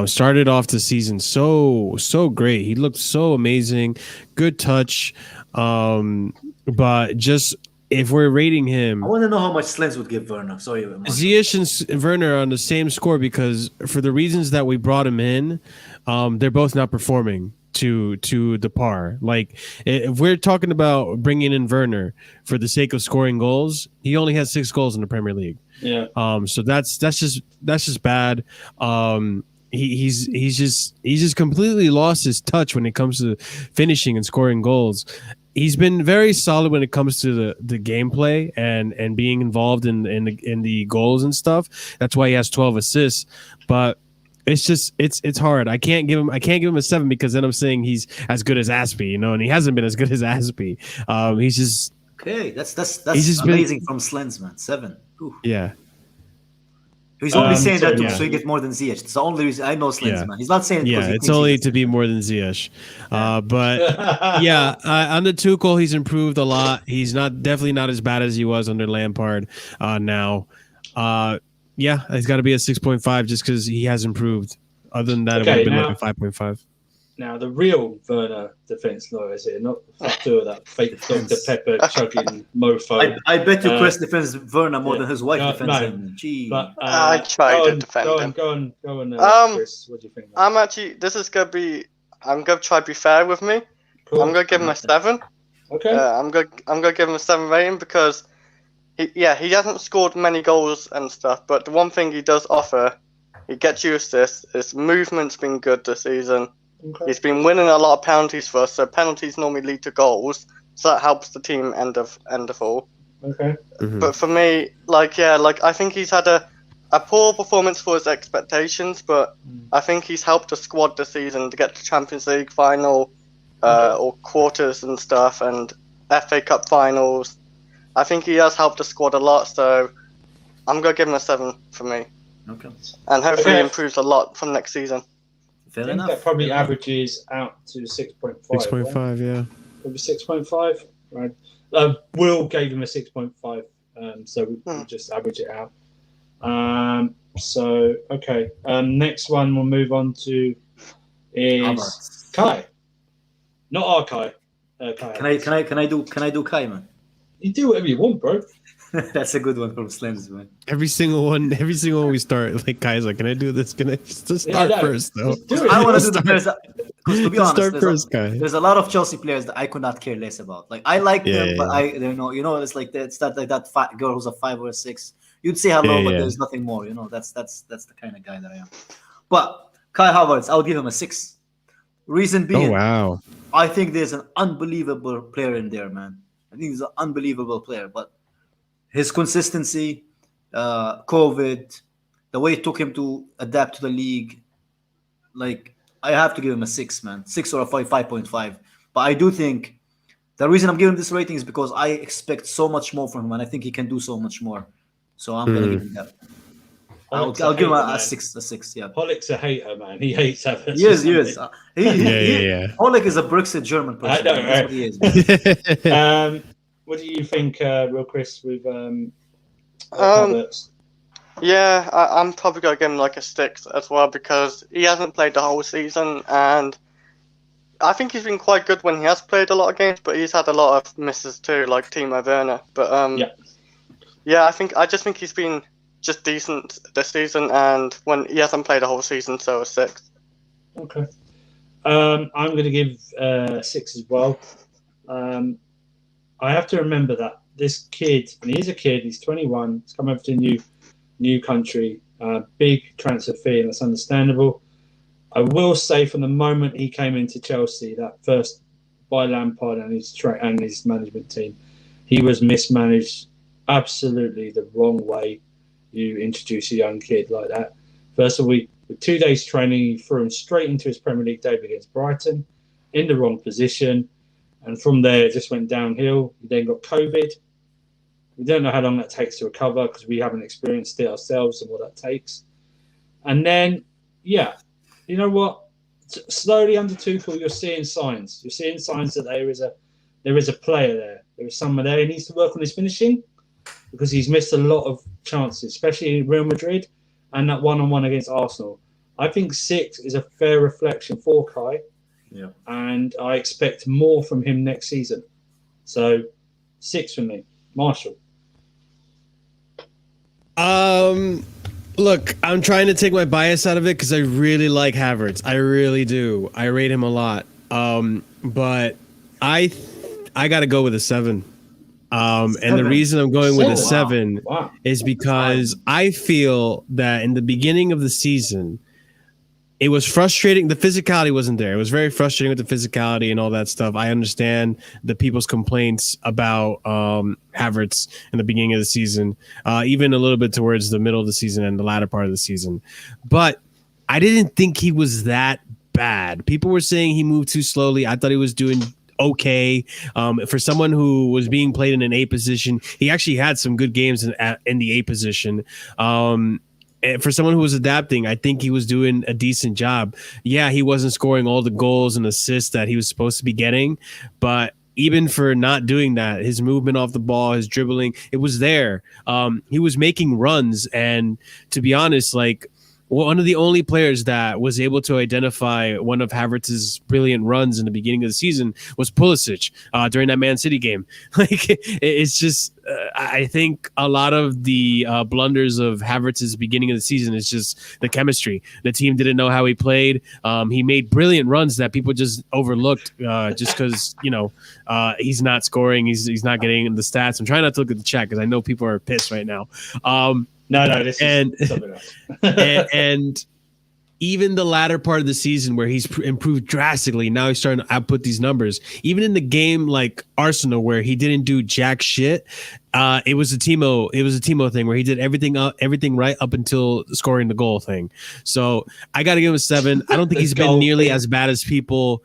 Started off the season so great. He looked so amazing, good touch. But just if we're rating him, I want to know how much Slendz would give Werner. Sorry, Ziyech and Werner are on the same score because for the reasons that we brought him in, they're both not performing to the par. Like if we're talking about bringing in Werner for the sake of scoring goals, he only has 6 goals in the Premier League. Yeah. So that's just bad. He's just completely lost his touch when it comes to finishing and scoring goals. He's been very solid when it comes to the gameplay and being involved in the goals and stuff. That's why he has 12 assists. But it's hard. I can't give him a 7 because then I'm saying he's as good as Aspie, and he hasn't been as good as Aspie. He's just okay. That's amazing from Slendz, man. 7. Ooh. Yeah. He's only saying that so he gets more than Ziyech. It's the only reason I know Slendz, man. He's not saying it it's only to be more than Ziyech. But under Tuchel, he's improved a lot. He's definitely not as bad as he was under Lampard now. He's got to be a 6.5 just because he has improved. Other than that, it would have been like a 5.5. Now, the real Werner defence lawyer is here, not that fake Dr. Pepper chugging mofo. I bet you Chris defends Werner more than his wife defends him. Gee. But, I try to defend him. Go on, Chris. What do you think? I'm going to try to be fair with me. Cool. I'm going to give him a 7. Okay. I'm going to give him a 7 rating because he hasn't scored many goals and stuff, but the one thing he does offer, he gets you assists. His movement's been good this season. Okay. He's been winning a lot of penalties for us, so penalties normally lead to goals, so that helps the team end of all. Okay. Mm-hmm. But for me, I think he's had a poor performance for his expectations, but I think he's helped the squad this season to get to Champions League final or quarters and stuff, and FA Cup finals. I think he has helped the squad a lot, so I'm going to give him a 7 for me. Okay. And hopefully he improves a lot from next season. Fair I think enough. that probably Fair enough. averages out to 6.5. 6.5, yeah. Maybe 6.5, right? Will gave him a 6.5, so we'll just average it out. So okay, next one we'll move on to is Havertz. Kai, not our Kai. Kai. Can I do Kai, man? You do whatever you want, bro. That's a good one from Slendz, man. Every single one we start, like Kai's like, can I do this? Can I just start first though? Just do it. I want to do the first because to be honest, Start first, Kai. there's a lot of Chelsea players that I could not care less about. Like I like them, but I don't know. It's like it's that like that fat girl who's a 5 or a 6. You'd say hello, but there's nothing more. That's the kind of guy that I am. But Kai Havertz, I'll give him a 6. Reason being, Oh wow. I think there's an unbelievable player in there, man. I think he's an unbelievable player, but his consistency, COVID, the way it took him to adapt to the league, like I have to give him a 6, man. 6 or a 5.5. But I do think the reason I'm giving this rating is because I expect so much more from him, and I think he can do so much more. So I'm gonna give him that. I'll give him a 6. A 6, yeah. Pollock's a hater, man. He hates Havertz. He is. Oleg is a Brexit German person. I know, That's what he is, man. What do you think, Real Chris, with Havertz? Yeah, I'm probably gonna give him like a 6 as well because he hasn't played the whole season, and I think he's been quite good when he has played a lot of games, but he's had a lot of misses too, like Timo Werner. But I just think he's been just decent this season, and when he hasn't played a whole season, so a 6. Okay. I'm going to give 6 as well. I have to remember that this kid, and he is a kid, he's 21, he's come over to a new country, big transfer fee, and that's understandable. I will say from the moment he came into Chelsea, that first by Lampard and his management team, he was mismanaged absolutely the wrong way. You introduce a young kid like that. First of all, with 2 days training, he threw him straight into his Premier League debut against Brighton in the wrong position. And from there, it just went downhill. He then got COVID. We don't know how long that takes to recover because we haven't experienced it ourselves and what that takes. And then, you know what? Slowly under Tuchel, you're seeing signs. You're seeing signs that there is a player there. There is someone there. He needs to work on his finishing because he's missed a lot of chances, especially in Real Madrid and that one-on-one against Arsenal. I think 6 is a fair reflection for Kai. Yeah. And I expect more from him next season. So 6 for me. Marshall. Look, I'm trying to take my bias out of it because I really like Havertz. I really do. I rate him a lot. But I got to go with a 7. And the reason I'm going with a 7 is because I feel that in the beginning of the season, it was frustrating. The physicality wasn't there. It was very frustrating with the physicality and all that stuff. I understand the people's complaints about Havertz in the beginning of the season, even a little bit towards the middle of the season and the latter part of the season. But I didn't think he was that bad. People were saying he moved too slowly. I thought he was doing okay. For someone who was being played in an A position, he actually had some good games in the A position. For someone who was adapting, I think he was doing a decent job. Yeah, he wasn't scoring all the goals and assists that he was supposed to be getting, but even for not doing that, his movement off the ball, his dribbling, it was there. He was making runs, and to be honest, like, one of the only players that was able to identify one of Havertz's brilliant runs in the beginning of the season was Pulisic during that Man City game. Like, it's just, I think a lot of the blunders of Havertz's beginning of the season is just the chemistry. The team didn't know how he played. He made brilliant runs that people just overlooked just because, he's not scoring. He's not getting the stats. I'm trying not to look at the chat because I know people are pissed right now. No, this is something else. and even the latter part of the season where he's improved drastically, now he's starting to output these numbers. Even in the game like Arsenal where he didn't do jack shit. It was a Timo thing where he did everything right up until scoring the goal thing. So I got to give him a 7. I don't think he's been nearly as bad as people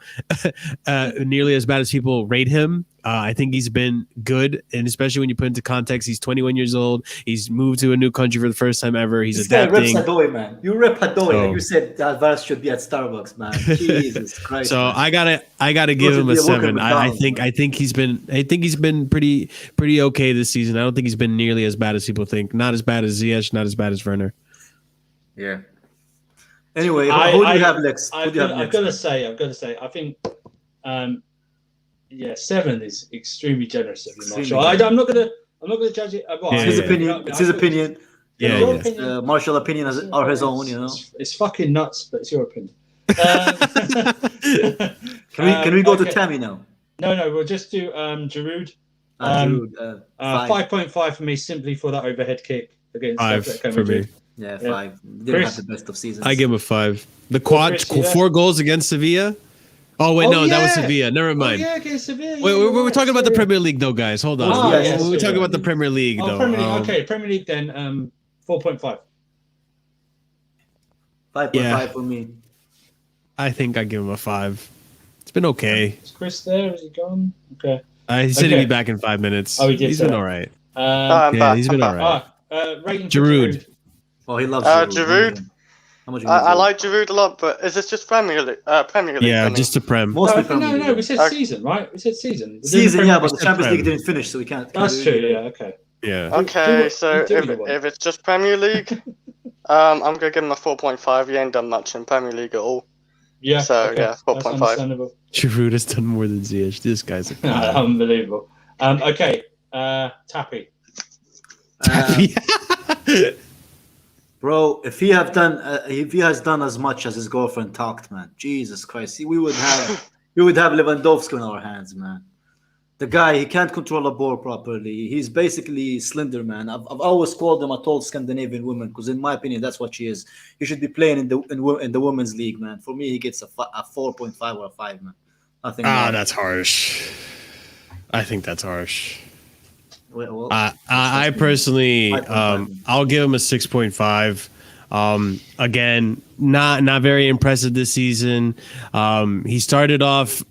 rate him. I think he's been good, and especially when you put into context, he's 21 years old. He's moved to a new country for the first time ever. He's adapting. Guy rips Hadoy, man. You rip Hadoy, and you said that Vaz should be at Starbucks, man. Jesus Christ. So man. I gotta give him a 7. I think he's been pretty okay this season. I don't think he's been nearly as bad as people think. Not as bad as Ziyech, not as bad as Werner. Yeah. Anyway, who do you have next? I've got to say, I think, 7 is extremely generous of you, Marshall. I'm not gonna judge it. It's his opinion. It's his opinion. Yeah. Marshall opinions are his own. You know. It's fucking nuts, but it's your opinion. Can we go to Tammy now? No. We'll just do Giroud. 5.5 for me, simply for that overhead kick against 5 for me. Yeah, 5. Didn't have the best of seasons. I give him a 5. The 4 goals against Sevilla. Oh wait, that was Sevilla. Never mind. Against Sevilla. We're talking about the Premier League though, guys. Hold on. We're talking about the Premier League though. Premier League then. 4.5. 5.5 for me. I think I give him a 5. It's been okay. Is Chris there? Is he gone? Okay. He said he'd be back in 5 minutes. Oh, he did. He's been all right. He's been all right. Rating Giroud. Oh, he loves Giroud. I like Giroud a lot, but is this just Premier League? Yeah, just a Prem. Mostly Premier League. No, we said season, right? We said season. Season, yeah, but the Champions League didn't finish, so we can't. That's true. Yeah. Okay. Yeah. Okay, so if it's just Premier League, I'm gonna give him a 4.5. He ain't done much in Premier League at all. Yeah. So okay. 4.5. Giroud has done more than Ziyech. This guy's unbelievable. Okay. Tappy. Bro, if he has done as much as his girlfriend talked, man, Jesus Christ, we would have Lewandowski in our hands, man. The guy, he can't control a ball properly. He's basically Slender, man. I've always called him a tall Scandinavian woman because, in my opinion, that's what she is. He should be playing in the women's league, man. For me, he gets a 4.5 or a 5, man. Nothing. That's harsh. I think that's harsh. Well, I personally, I'll give him a 6.5. Again, not very impressive this season. He started off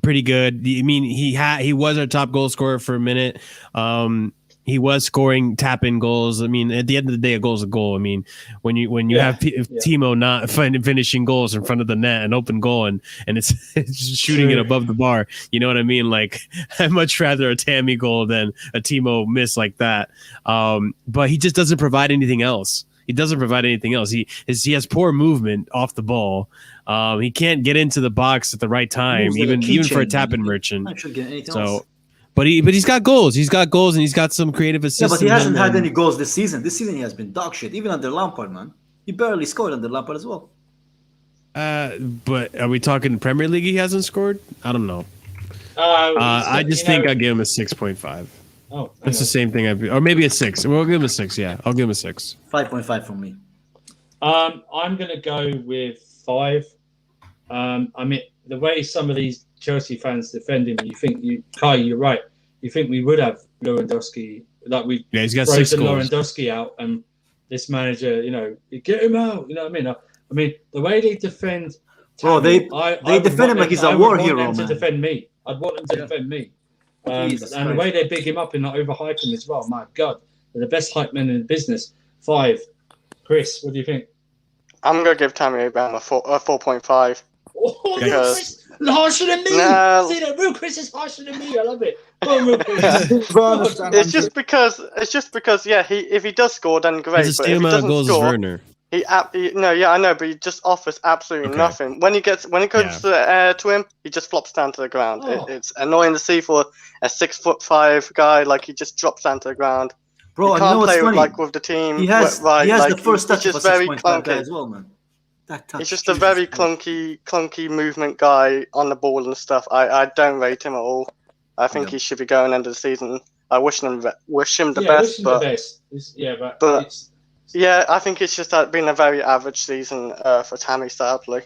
pretty good. I mean, he was our top goal scorer for a minute. He was scoring tap-in goals. I mean, at the end of the day, a goal is a goal. I mean, when you have Timo not finishing goals in front of the net, an open goal, and it's just shooting it above the bar, you know what I mean? Like, I'd much rather a Tammy goal than a Timo miss like that. But he just doesn't provide anything else. He has poor movement off the ball. He can't get into the box at the right time, even for a tap-in merchant. So. But he's got goals. He's got goals, and he's got some creative assists. Yeah, but he hasn't had any goals this season. This season he has been dog shit, even under Lampard, man. He barely scored under Lampard as well. But are we talking Premier League? He hasn't scored. I don't know. I just think I give him a 6.5. Oh, that's the same thing. Or maybe a 6. We'll give him a 6. Yeah, I'll give him a 6. 5.5 from me. I'm gonna go with 5. I mean, the way some of these Chelsea fans defend him, Kai, you're right. You think we would have Lewandowski, he's got 6 goals. Lewandowski out, and this manager, you get him out. You know what I mean? I mean, the way they defend. They defend him like he's a war hero, man. To defend me, I'd want them to defend me. And the way they big him up and overhype him as well. My God, they're the best hype men in the business. 5. Chris, what do you think? I'm gonna give Tammy Abraham a 4.5. Oh, Chris, harsher than me. No. See that? Real Chris is harsher than me. I love it. Go on, real Chris. It's just because if he does score, then great. He's the same amount of goals as Werner. I know, but he just offers absolutely nothing. When it comes to him, he just flops down to the ground. Oh. It's annoying to see for a 6'5" guy. Like, he just drops down to the ground. Bro, he can't play with the team. He has the first touch of a very 6.5 guy as well, man. He's just a very clunky movement guy on the ball and stuff. I don't rate him at all. I think he should be going into the season. I wish him the best. I think it's just been a very average season for Tammy, sadly.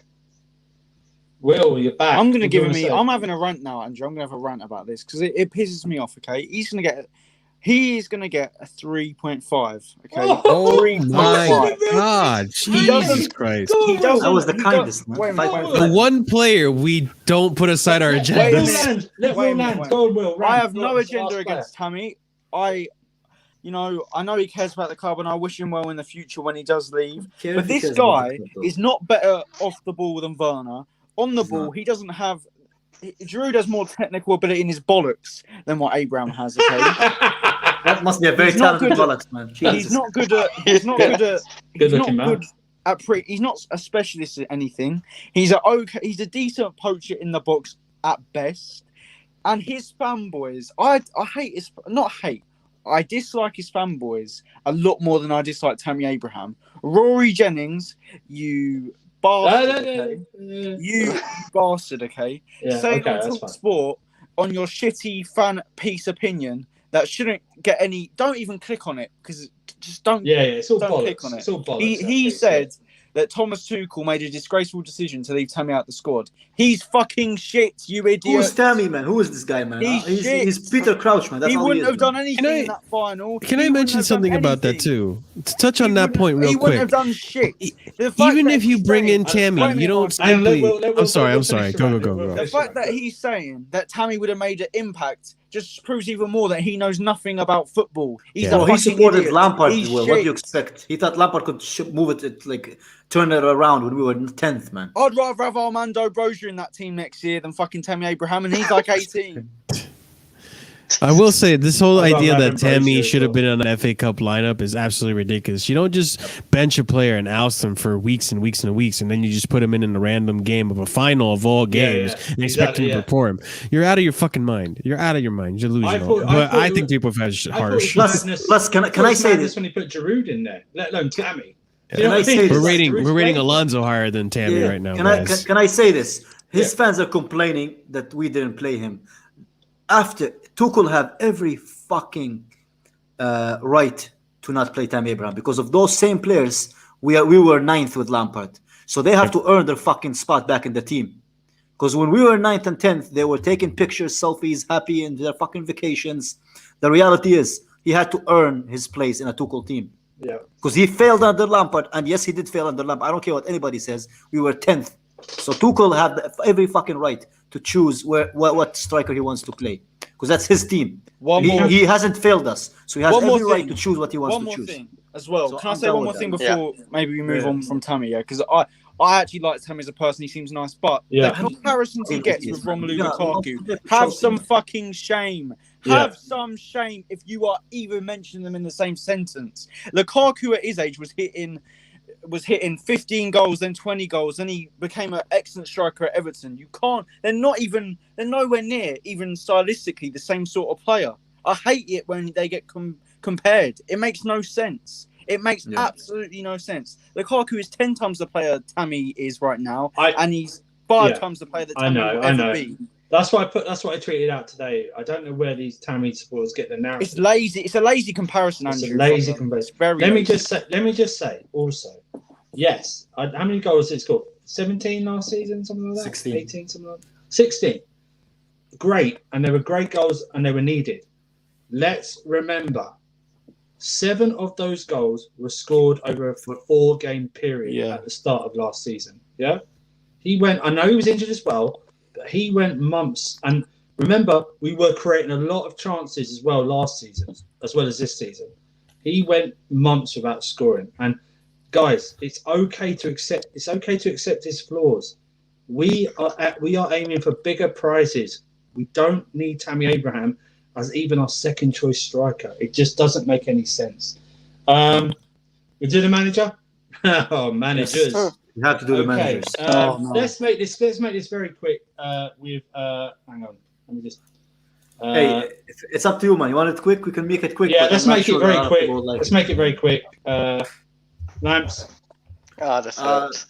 Will, you're back. I'm going to What do give you him. wanna say? I'm having a rant now, Andrew. I'm going to have a rant about this because it pisses me off. Okay, he is going to get a 3.5. Okay, Oh 3.5. my God, He doesn't- Jesus Christ! He doesn't. That was the he kindest, does- man. Wait a minute, wait a The minute. one player we don't put aside our Let Wait a Will agendas. minute. land. Let Wait a Will minute, land. wait. Go on, Will. I Rant. have Go no on, agenda last against Tammy. I know he cares about the club, and I wish him well in the future when he does leave. Care But if he this cares about guy the club, though. is not better off the ball than Werner. On the He's ball, not. he doesn't have. Giroud has more technical ability in his bollocks than what Abraham has. Okay, That must be a very He's not talented good bollocks, man. he's Jesus. not good at. He's not good at. Good He's not looking man. good at. He's not a specialist at anything. He's a decent poacher in the box at best. And his fanboys, I hate his not hate. I dislike his fanboys a lot more than I dislike Tammy Abraham. Rory Jennings, you bastard, okay? You bastard, okay? Yeah, Saying okay, on that's Talk fine. Sport on your shitty fan piece opinion that shouldn't get any. Don't even click on it because just don't. Yeah, it's all Don't click bollocks. on it. It's all bollocks. He that piece, said that Thomas Tuchel made a disgraceful decision to leave Tammy out the squad. He's fucking shit, you idiot. Who's Tammy, man? Who is this guy, man? He's shit. He's Peter Crouch, man. That's He all wouldn't he have is, man. done anything Can I- in that final. Can I He wouldn't mention have done something about that anything. too? To touch on He that wouldn't- point real He wouldn't quick. have done shit. The fact Even that if you he's bring in saying- Tammy, Wait a you don't minute, Hang on, simply. let Will I'm sorry. finish the Go, round. go, Let Will go. The finish fact the that round. he's saying that Tammy would have made an impact just proves even more that he knows nothing about football. He's Yeah. a Well, he fucking supported idiot. Lampard. He's Well, what do you shit. expect? He thought Lampard could move it, like turn it around when we were 10th, man. I'd rather have Armando Broja in that team next year than fucking Tammy Abraham, and he's like 18. I will say this whole I'd rather idea have that him Tammy Broja as should have well. been on an FA Cup lineup is absolutely ridiculous. You don't just bench a player and oust them for weeks and weeks and weeks, and then you just put him in a random game of a final of all games and expect him to perform. You're out of your fucking mind. You're out of your mind. You're delusional. thought I it think was- 3.5 is I thought it harsh. was madness. Plus, can I thought it was say madness this? when he put Giroud in there, let alone Tammy? You Can know what I I say mean? this? We're rating Great. Alonso higher than Tammy right now, Can guys. can I say this? His Yeah. fans are complaining that we didn't play him. After Tuchel have every fucking right to not play Tammy Abraham because of those same players. We were 9th with Lampard, so they have to earn their fucking spot back in the team. Because when we were 9th and 10th, they were taking pictures, selfies, happy in their fucking vacations. The reality is he had to earn his place in a Tuchel team. Yeah. Because he failed under Lampard, and yes, he did fail under Lampard. I don't care what anybody says. We were 10th. So Tuchel had every fucking right to choose what striker he wants to play. Because that's his team. He hasn't failed us. So he has One more every right thing. to choose what he wants One to more choose. thing as well. So Can I I'm say done one more with thing that. before maybe we move Yeah. on from Tammy? Yeah, because I actually like Tammy as a person. He seems nice, but Yeah. the comparisons he gets with Romelu Yeah, Lukaku, I'll- have some fucking shame. Yeah. Have some shame if you are even mentioning them in the same sentence. Lukaku at his age was hitting 15 goals, then 20 goals, then he became an excellent striker at Everton. You can't. They're nowhere near even stylistically the same sort of player. I hate it when they get compared. It makes no sense. It makes absolutely no sense. Lukaku is 10 times the player Tammy is right now, and he's 5 times the player that Tammy will ever be. That's what I tweeted out today. I don't know where these Tammy supporters get the narrative. It's lazy. It's a lazy comparison, It's Andrew. a lazy from them. comparison. It's very Let me lazy. just say also, yes. How many goals did he score? 17 last season, something like that. 16. 18, something like that. 16. Great, and they were great goals, and they were needed. Let's remember, 7 of those goals were scored over a 4-game period at the start of last season. Yeah, he went. I know he was injured as well, but he went months. And remember, we were creating a lot of chances as well last season, as well as this season. He went months without scoring. And guys, it's okay to accept. It's okay to accept his flaws. We are aiming for bigger prizes. We don't need Tammy Abraham as even our second choice striker. It just doesn't make any sense. We do the manager. Oh, managers. Yes. You have to do the managers. no. Let's make this very quick. With hang on, let me just. Hey, it's up to you, man. You want it quick? We can make it quick. Yeah, but let's I'm not make sure it very a lot of quick. people like Let's it. make it very quick. Lamps. This hurts.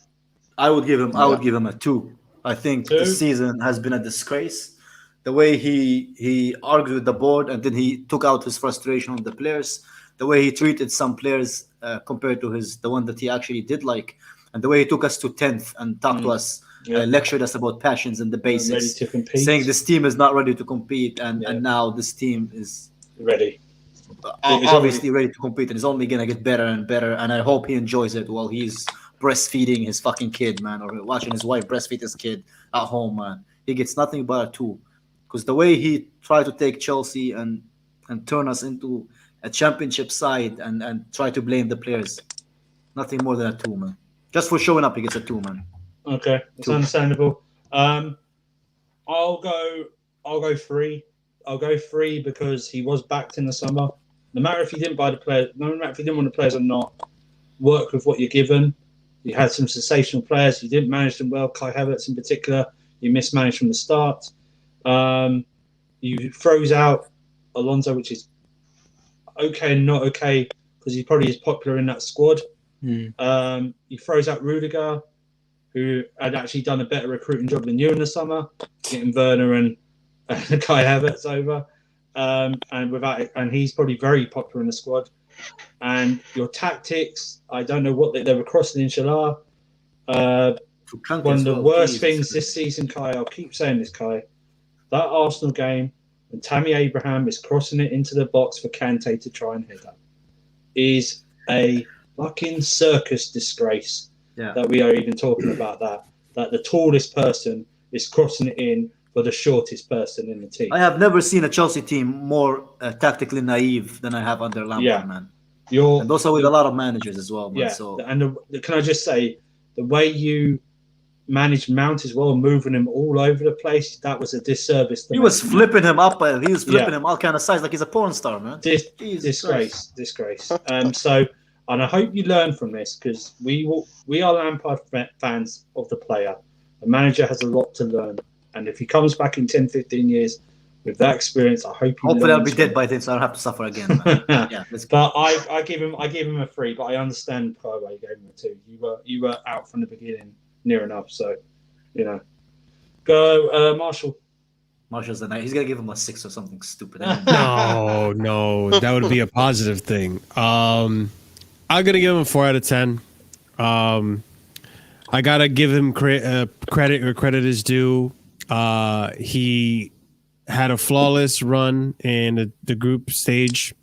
I would give him a 2. I think 2? this season has been a disgrace. The way he argued with the board and then he took out his frustration on the players. The way he treated some players compared to the one that he actually did like, and the way he took us to 10th and talked to us lectured us about passions and the Ready basics, to compete. saying this team is not ready to compete, and now this team is ready. obviously ready to compete, and is only gonna get better and better. And I hope he enjoys it while he's breastfeeding his fucking kid, man, or watching his wife breastfeed his kid at home, man. He gets nothing but a 2, because the way he tried to take Chelsea and turn us into a championship side and try to blame the players, nothing more than a 2, man. Just for showing up, he gets a 2, man. Okay, that's 2. understandable. I'll go 3. I'll go 3 because he was backed in the summer. No matter if you didn't buy the players, no matter if you didn't want the players or not, work with what you're given. You had some sensational players. You didn't manage them well. Kai Havertz in particular, you mismanaged from the start. You froze out Alonso, which is okay and not okay because he probably is popular in that squad. You froze out Rudiger, who had actually done a better recruiting job than you in the summer, getting Werner and Kai Havertz over. And he's probably very popular in the squad. And your tactics, I don't know what they were crossing Inshallah. One of the worst things this season, Kai, I'll keep saying this, Kai, that Arsenal game when Tammy Abraham is crossing it into the box for Kante to try and hit that is a fucking circus disgrace that we are even talking about that the tallest person is crossing it in for the shortest person in the team. I have never seen a Chelsea team more tactically naive than I have under Lampard, man. And also with a lot of managers as well, man. Yeah, So and can I just say, the way you managed Mount as well, moving him all over the place, that was a disservice. He was flipping him up, he was flipping him all kind of sides like he's a porn star, man. Disgrace. So, and I hope you learn from this because we are Lampard fans of the player. The manager has a lot to learn. And if he comes back in 10, 15 years with that experience, I hope he hopefully I'll be dead by then, so I don't have to suffer again. Man. But I give him a 3, but I understand why you gave him a 2. You were out from the beginning, near enough. So, go Marshall. Marshall's the night. He's gonna give him a 6 or something stupid. No, that would be a positive thing. I'm gonna give him a 4 out of 10. I gotta give him credit where credit is due. He had a flawless run in the group stage.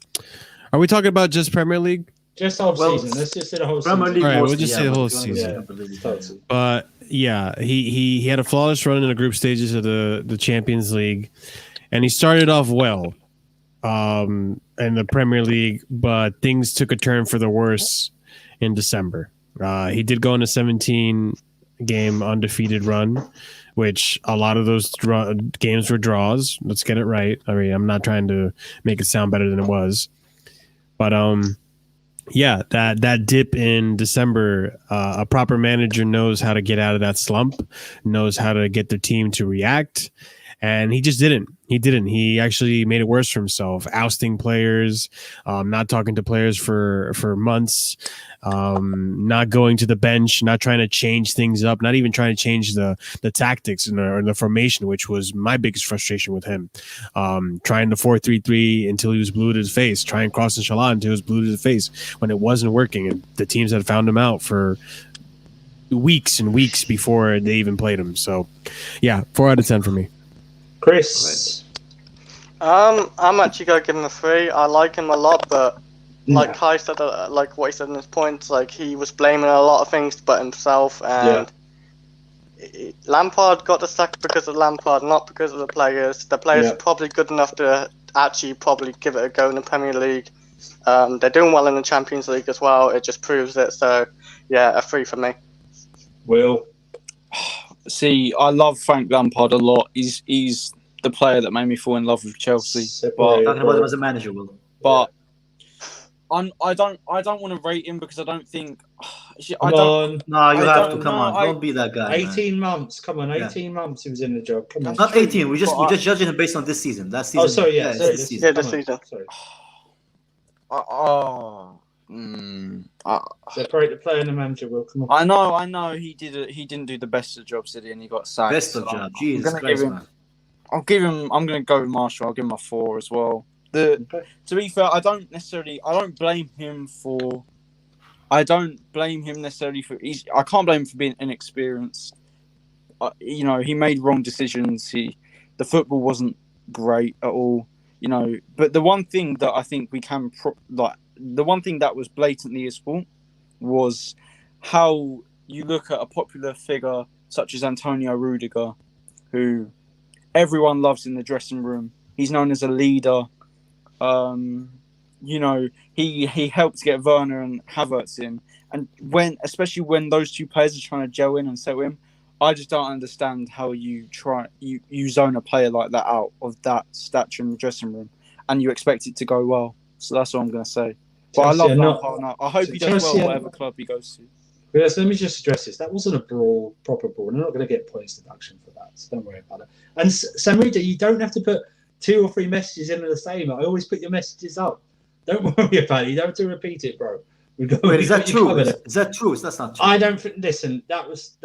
Are we talking about just Premier League? Just the whole season. Let's just say the whole Premier season. League. All right, Mostly, we'll just say the whole season. Yeah. But yeah, he had a flawless run in the group stages of the Champions League, and he started off well in the Premier League, but things took a turn for the worse in December. He did go on a 17-game undefeated run, which a lot of those games were draws. Let's get it right. I mean, I'm not trying to make it sound better than it was. But that dip in December, a proper manager knows how to get out of that slump, knows how to get their team to react. And he just didn't. He actually made it worse for himself, ousting players, not talking to players for months, not going to the bench, not trying to change things up, not even trying to change the tactics or the formation, which was my biggest frustration with him. Trying the 4-3-3 until he was blue to his face, trying cross Inshallah until he was blue to his face when it wasn't working. And the teams had found him out for weeks and weeks before they even played him. So, yeah, 4 out of 10 for me. Chris. I'm actually gonna give him a 3. I like him a lot, but like Kai said, like what he said in his points, like he was blaming a lot of things but himself, and Lampard got the sack because of Lampard, not because of the players. The players are probably good enough to actually probably give it a go in the Premier League. They're doing well in the Champions League as well. It just proves it. So yeah, a 3 for me. Will. See, I love Frank Lampard a lot. He's the player that made me fall in love with Chelsea. Talking about him as a manager, Will. But I don't want to rate him because I don't think. No, you have to come on. Don't be that guy. 18 months. Come on, 18 months he was in the job. Come on. Not 18. We just judging him based on this season. That season. Oh, sorry. Yeah, this season. Sorry. Separate the player and the manager. Will, come on. I know. He didn't do the best of jobs, did he? And he got sacked. Best of job. Jesus Christ, man. I'm going to go with Marshall. I'll give him a 4 as well. To be fair, I don't blame him necessarily for. I can't blame him for being inexperienced. you know, he made wrong decisions. The football wasn't great at all, you know. But the one thing that I think we can the one thing that was blatantly his fault was how you look at a popular figure such as Antonio Rudiger, who everyone loves in the dressing room. He's known as a leader. You know, he helped get Werner and Havertz in, and especially when those two players are trying to gel in and settle him, I just don't understand how you zone a player like that out of that stature in the dressing room, and you expect it to go well. So that's what I'm going to say. But I love Lampard now. I hope he does well whatever club he goes to. Yes, let me just stress this. That wasn't a proper brawl. They're not going to get points deduction for that, so don't worry about it. And Samrita, you don't have to put 2 or 3 messages in the same. I always put your messages up. Don't worry about it. You don't have to repeat it, bro. Wait, is that true? Is that true? That's not true. I don't listen. That's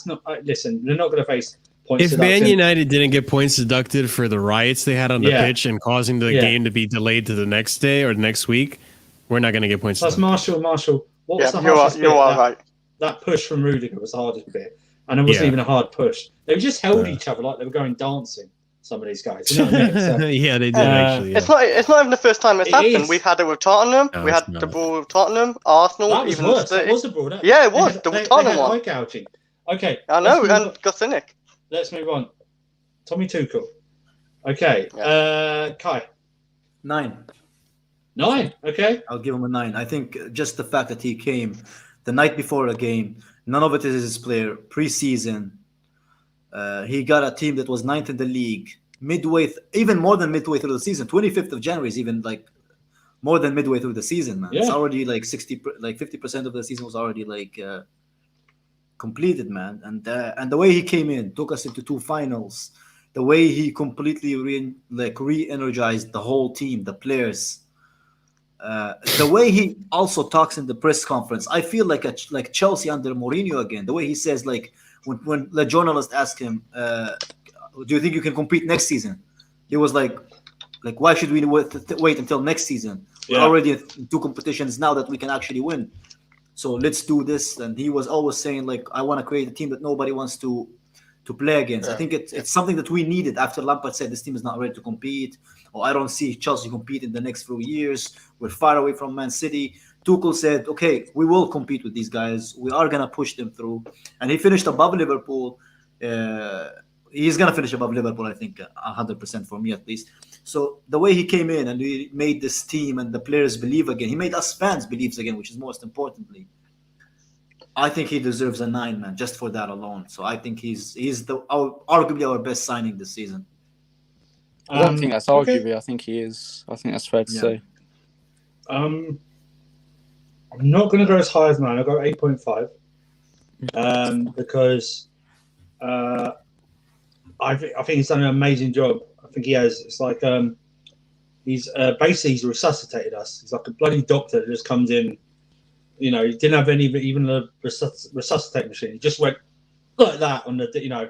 not. Listen, they're not going to face points. If deduction. Man United didn't get points deducted for the riots they had on the pitch and causing the game to be delayed to the next day or the next week, we're not going to get points. Plus, Marshall. What was the you hardest bit? are right. That push from Rudiger was the hardest bit, and it wasn't even a hard push. They just held each other like they were going dancing. Some of these guys, you know what I mean? So, yeah, they did actually. It's not even the first time it's happened. Is. We've had it with Tottenham. No, we had the brawl with Tottenham, Arsenal, that was even worse. City. That was the brawl. Yeah, it was. The They Tottenham had one. eye gouging. Okay, I know, let's move and Gosinic. Let's move on. Tommy Tuchel. Okay, Kai. 9. 9. Okay. I'll give him a 9. I think just the fact that he came the night before a game, none of it is his player. Pre-season, he got a team that was 9th in the league. Even more than midway through the season. 25th of January is even like more than midway through the season, man. Yeah. It's already like 50% of the season was already like completed, man. And the way he came in, took us into 2 finals. The way he completely re-energized the whole team, the players. The way he also talks in the press conference, I feel like Chelsea under Mourinho again. The way he says, like when the journalist asked him, "Do you think you can compete next season?" He was like, why should we wait until next season? We're already in 2 competitions now that we can actually win. So let's do this. And he was always saying, like, I want to create a team that nobody wants to play against. I think it's something that we needed after Lampard said this team is not ready to compete, or I don't see Chelsea compete in the next few years. We're far away from Man City. Tuchel said, okay, we will compete with these guys. We are going to push them through. And he finished above Liverpool. He's going to finish above Liverpool, I think, 100% for me at least. So the way he came in and he made this team and the players believe again, he made us fans believe again, which is most importantly. I think he deserves a 9, man, just for that alone. So I think he's arguably our best signing this season. I don't think that's arguably. I think he is. I think that's fair to say. I'm not going to go as high as 9. I'll go 8.5 because I think he's done an amazing job. I think he has. It's like he's resuscitated us. He's like a bloody doctor that just comes in. You know, he didn't have even a resuscitate machine. He just went like that on the. You know,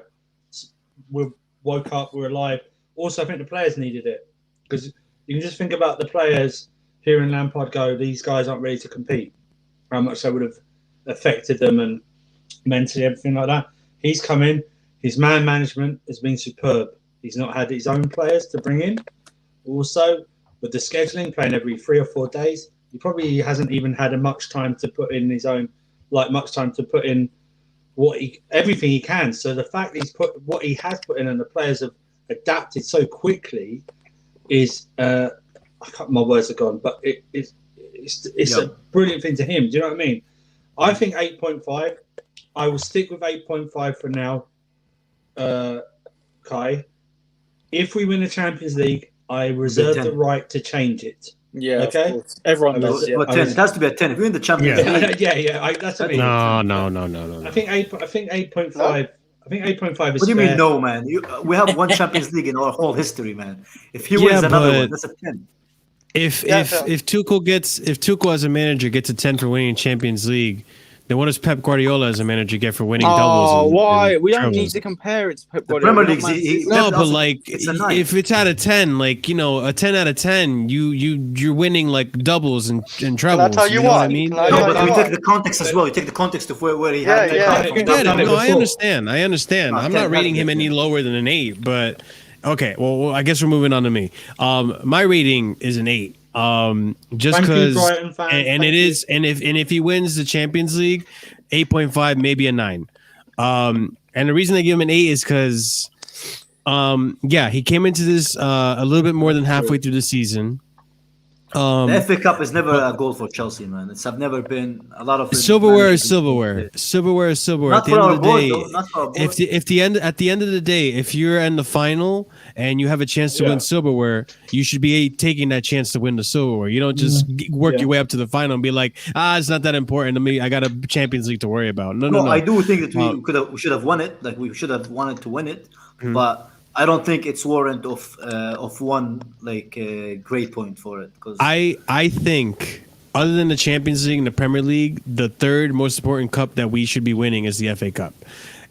we woke up, we're alive. Also, I think the players needed it because you can just think about the players hearing Lampard go, "These guys aren't ready to compete." How much that would have affected them and mentally, everything like that. He's come in. His man management has been superb. He's not had his own players to bring in. Also, with the scheduling, playing every 3 or 4 days, he probably hasn't even had much time to put in everything he can. So the fact that he's put what he has put in and the players have adapted so quickly is I can't. My words are gone, but it's a brilliant thing to him. Do you know what I mean? I think 8.5. I will stick with 8.5 for now. Kai, if we win the Champions League, I reserve the right to change it. Yeah, okay. Everyone does. But 10. It has to be a 10. If you're in the Champions League, That's what I mean. No. I think 8.5. No? I think 8.5 is. What do you fair. mean, no, man? We have one Champions League in our whole history, man. If he wins another one, that's a 10. If Tuchel as a manager gets a 10 for winning Champions League, Then what does Pep Guardiola as a manager get for winning Oh, doubles? why? and We don't trebles? need to compare it to Pep The Guardiola. Premier We're not League, Man City. No, but also- like it's a 9. if it's out of 10, like a 10 out of 10, you're winning like doubles and trebles. tell you know what I what? mean? Can I No, tell but you we what? take the context as well. You take the context of where he Yeah, had. yeah. I get it. done it No, I before. understand. I'm not rating him any lower than an 8, but okay. Well, I guess we're moving on to me. My rating is an 8. Just Thank you, because, Brighton fans. and Thank it you. is, and if he wins the Champions League, 8.5, maybe a 9. And the reason I give him an 8 is because, he came into this a little bit more than halfway through the season. The FA Cup is never a goal for Chelsea, man. I've never been a lot of Silverware is managers- silverware. Silverware is silverware. Not At the for end our of the board, day, though. Not for our board. at the end of the day, if you're in the final and you have a chance to Yeah. win silverware, you should be taking that chance to win the silverware. You don't just work Yeah. your way up to the final and be like, it's not that important to me. I got a Champions League to worry about. No. I do think that Uh, we should have won it. Like we should have wanted to win it, Mm-hmm. but I don't think it's warrant of one grade point for it. Because I think other than the Champions League and the Premier League, the third most important cup that we should be winning is the FA Cup.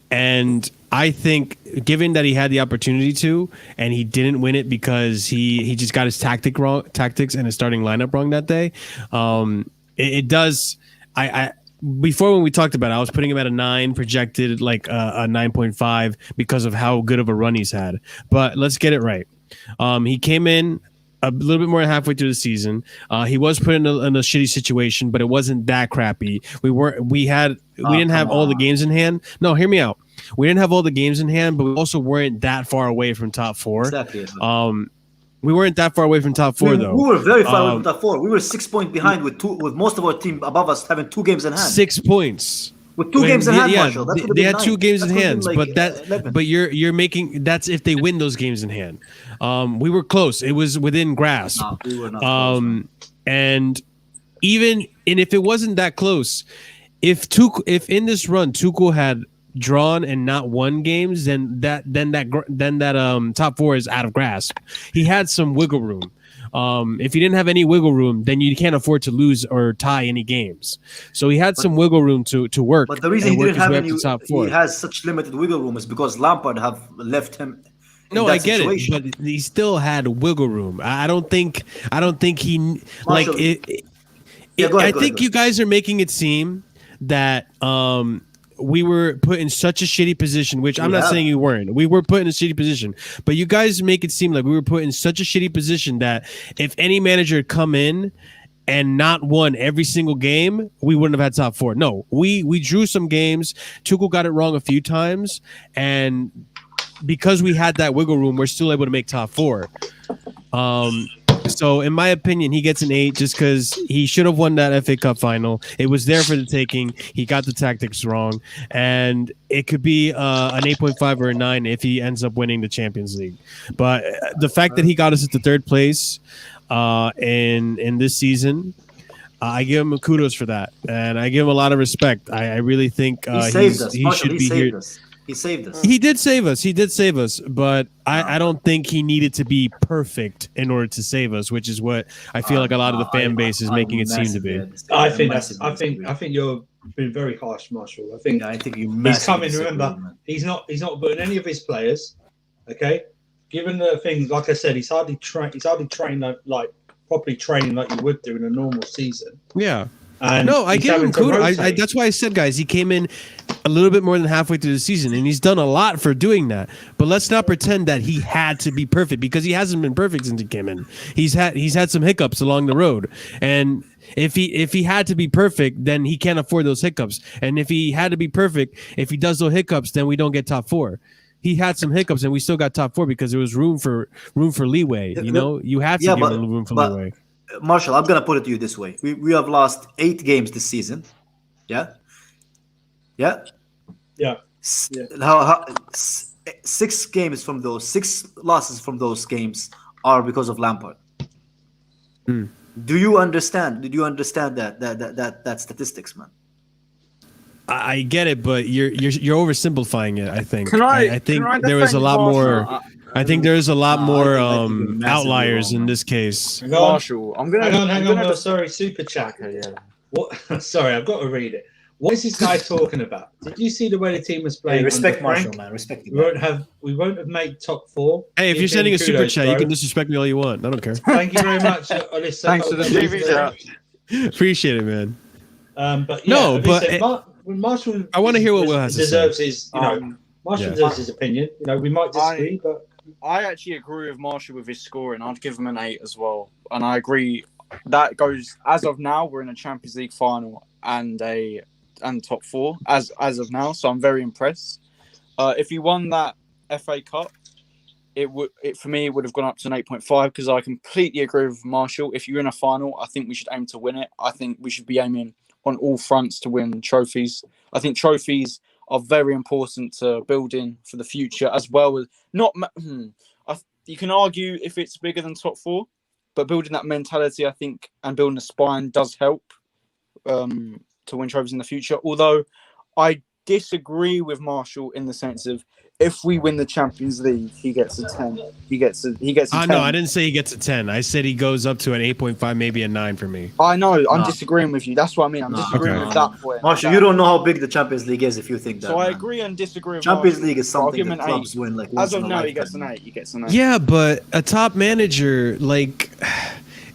And I think, given that he had the opportunity to, and he didn't win it because he just got his tactics and his starting lineup wrong that day, it does. I before when we talked about it, I was putting him at a 9, projected like a 9.5 because of how good of a run he's had. But let's get it right. He came in a little bit more than halfway through the season. He was put in a shitty situation, but it wasn't that crappy. We didn't have all the games in hand. No, hear me out. We didn't have all the games in hand, but we also weren't that far away from top 4. exactly. We weren't that far away from top 4 though. We were very far away from top 4. We were 6 points behind with most of our team above us having 2 games in hand. 6 points. With 2 games in hand, Marshall. That they, would've they been had 2 9. games in That would've hands, been like, 11. but you're making that's if they win those games in hand. We were close. It was within grasp. No, we were not close, man. And if it wasn't that close, if in this run Tuchel had drawn and not won games, then that top 4 is out of grasp. He had some wiggle room. If he didn't have any wiggle room, then you can't afford to lose or tie any games. So he had some wiggle room to work. But the reason and he work didn't have his way up any, to top 4. he has such limited wiggle room is because Lampard have left him. in No, that I get situation. it, but he still had wiggle room. I don't think he like Marshall, it. Yeah, go ahead, I go think ahead. you guys are making it seem that we were put in such a shitty position, which I'm not Yeah. saying you weren't. We were put in a shitty position, but you guys make it seem like we were put in such a shitty position that if any manager had come in and not won every single game, we wouldn't have had top 4. No, we drew some games. Tuchel got it wrong a few times, and because we had that wiggle room, we're still able to make top 4. So in my opinion, he gets an 8 just because he should have won that FA Cup final. It was there for the taking. He got the tactics wrong, and it could be an 8.5 or a 9 if he ends up winning the Champions League. But the fact that he got us at the 3rd place in this season, I give him kudos for that, and I give him a lot of respect. I really think he saved us. he Marshall, should he be saved here. us. He saved us. He did save us. He did save us, but I don't think he needed to be perfect in order to save us, which is what I feel like a lot of the fan base is making it seem to be. I think you're being very harsh, Marshall. I think you. he's coming. Remember, he's not putting any of his players. Okay, given the things, like I said, he's hardly trained like properly training like you would do in a normal season. Yeah. And No, I he's give him having to kudos. rotate. That's why I said, guys, he came in a little bit more than halfway through the season, and he's done a lot for doing that. But let's not pretend that he had to be perfect, because he hasn't been perfect since he came in. He's had some hiccups along the road, and if he had to be perfect, then he can't afford those hiccups. And if he had to be perfect, if he does those hiccups, then we don't get top 4. He had some hiccups, and we still got top 4 because there was room for leeway. You know, you have to give him room for leeway. Marshall, I'm gonna put it to you this way: we have lost 8 games this season. Yeah. How 6 games from those 6 losses from those games are because of Lampard. Do you understand? Did you understand that statistics, man? I get it, but you're oversimplifying it. I think. Can I think can I there was a defend lot Marshall? more. I think there's a lot more I think you're massively outliers wrong, in man. this case. Marshall, I'm gonna. Hang I'm on. gonna No, sorry, super chat. Okay, yeah. What? Sorry, I've got to read it. What is this guy talking about? Did you see the way the team was playing? Hey, respect under Marshall, Frank? man. Respect the We guy. won't have made top 4. Hey, if Give you're sending him a super kudos, chat, you bro. can disrespect me all you want. I don't care. Thank you very much, Alyssa. Thanks for the GV chat. Appreciate it, man. But yeah, No, but when Marshall, I wanna hear what Will has to deserves his, Marshall Yeah. deserves his opinion. We might disagree, but I actually agree with Marshall with his scoring. I'd give him an 8 as well, and I agree that goes as of now. We're in a Champions League final and top 4 as of now. So I'm very impressed. If he won that FA Cup, for me it would have gone up to an 8.5 because I completely agree with Marshall. If you're in a final, I think we should aim to win it. I think we should be aiming on all fronts to win trophies. I think trophies are very important to building for the future, as well as not. You can argue if it's bigger than top 4, but building that mentality, I think, and building a spine does help to win trophies in the future. Although I disagree with Marshall in the sense of if we win the Champions League, he gets a 10. He gets a 10. No, I didn't say he gets a 10. I said he goes up to an 8.5, maybe a 9 for me. I know. I'm disagreeing with you. That's what I mean. I'm disagreeing with that point. Marshall, you don't know how big the Champions League is if you think that. So I agree and disagree with Champions Marshall. League is I'll something give him that an clubs 8. win like As once of in a now, he lifetime. gets an 8. He gets an 8. Yeah, but a top manager, like,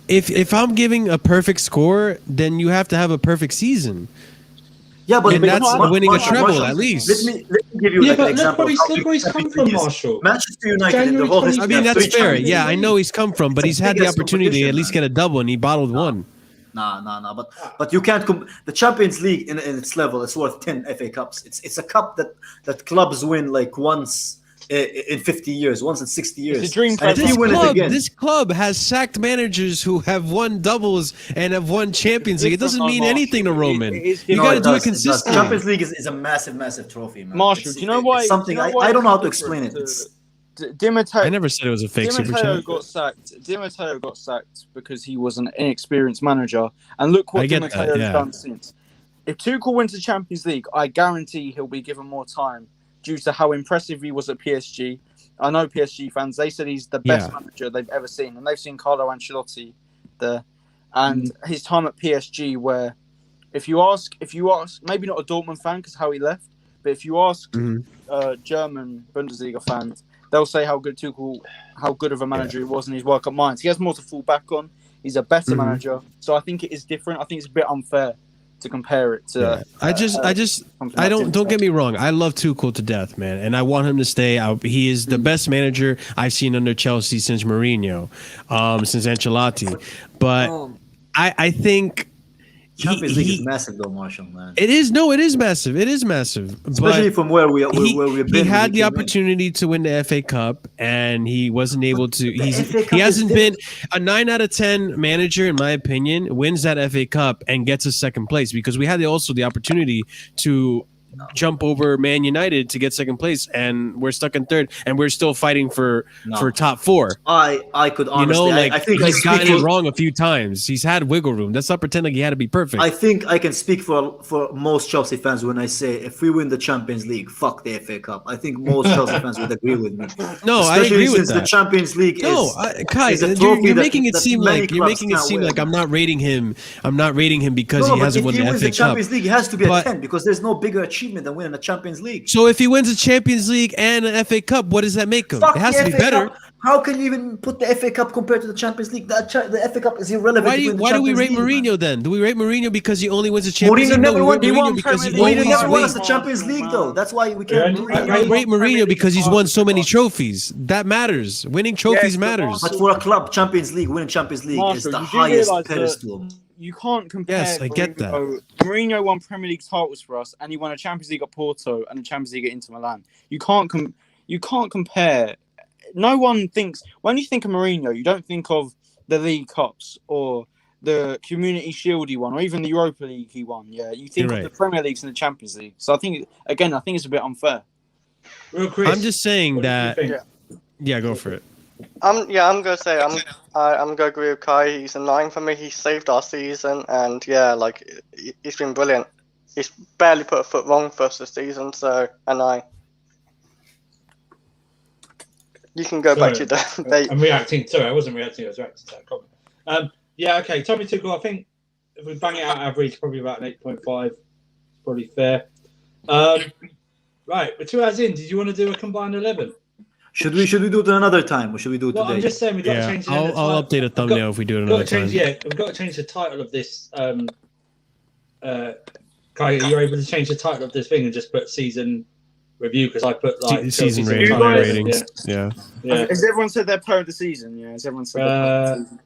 if I'm giving a perfect score, then you have to have a perfect season. Yeah, but And that's winning a treble, Marshall, at least. Let me give you yeah, like an but example. look where he's come from, Marshall. Manchester United, January the whole 20 history. I mean, has that's three fair. Champions Yeah, I League. know he's come from, but It's he's the had the biggest opportunity to competition, at least man. get a double, and he bottled one. Nah. But you can't. The Champions League in its level is worth 10 FA Cups. It's a cup that clubs win like once in 50 years, once in 60 years. It's a dream And if club. you win it again, This club has sacked managers who have won doubles and have won Champions League. It doesn't mean anything to Roman. You got to do it consistently. Champions League is a massive trophy, man. Marshall, do you know why? It's something I don't know how to explain it. Di Matteo, I never said it was a fake Di super Matteo chat. got sacked. Di Matteo got sacked because he was an inexperienced manager. And look I what Di get Matteo that, has yeah. done since. If Tuchel wins the Champions League, I guarantee he'll be given more time due to how impressive he was at PSG. I know PSG fans, they said he's the best manager they've ever seen. And they've seen Carlo Ancelotti there. And his time at PSG, where if you ask, maybe not a Dortmund fan because how he left, but if you ask German Bundesliga fans, they'll say how good of a manager he was in his work at Mainz. He has more to fall back on. He's a better manager. So I think it is different. I think it's a bit unfair to compare it to. Don't get me wrong. I love Tuchel to death, man, and I want him to stay. He is the best manager I've seen under Chelsea since Mourinho, since Ancelotti. But I think Champions League is massive, though, Marshall, man. It is massive. It is massive, especially from where we've been. He had the opportunity to win the FA Cup, and he wasn't able to. He hasn't been a 9 out of 10 manager, in my opinion. Wins that FA Cup and gets a second place because we had also the opportunity to jump over Man United to get second place, and we're stuck in third, and we're still fighting for top 4. I could honestly, I think he's gotten it wrong a few times. He's had wiggle room. Let's not pretend like he had to be perfect. I think I can speak for most Chelsea fans when I say if we win the Champions League, fuck the FA Cup. I think most Chelsea fans would agree with me. No, especially I agree with since that. the Champions League Kai, you're making it seem like I'm not rating him. I'm not rating him because he hasn't won the FA Cup. If he wins the Champions League, it has to be a 10 because there's no bigger achievement than winning the Champions League. So if he wins a Champions League and an FA Cup, what does that make him? It has to be better. Cup. How can you even put the FA Cup compared to the Champions League? The FA Cup is irrelevant. Why do we rate Mourinho then? Do we rate Mourinho because he only wins the Champions League? Mourinho never won the Champions League, though. That's why we can't. I rate Mourinho because he's won so many trophies. That matters. Winning trophies matters. But for a club, Champions League, winning Champions League is the highest pedestal. You can't compare. Yes, I get that. Mourinho won Premier League titles for us, and he won a Champions League at Porto and a Champions League at Inter Milan. You can't compare. No one thinks when you think of Mourinho, you don't think of the League Cups or the Community Shield he won, or even the Europa League he won. Yeah, you think of the Premier Leagues and the Champions League. So I think it's a bit unfair. Real Chris, I'm just saying that. Yeah, go for it. I'm gonna say I'm gonna agree with Kai. He's a 9 for me. He saved our season, and he's been brilliant. He's barely put a foot wrong for us this season, so a 9. You can go back to the debate. I'm reacting. Sorry, I wasn't reacting. I was reacting to that comment. Okay. Tommy Tuchel. I think if we bang it out average, probably about an 8.5. probably fair. Right, we're 2 hours in. Did you want to do a combined 11? Should we do it another time, or should we do it Well, today? I'm just saying we've got to Yeah, change. I'll update a thumbnail if we do it another time. We've got to change the title of this. Kai, are you able to change the title of this thing and just put season review? Because I put like Season Chelsea's rating, guys- ratings. Yeah. Yeah. Has everyone said their player of the season? Yeah, has everyone said their player of the season?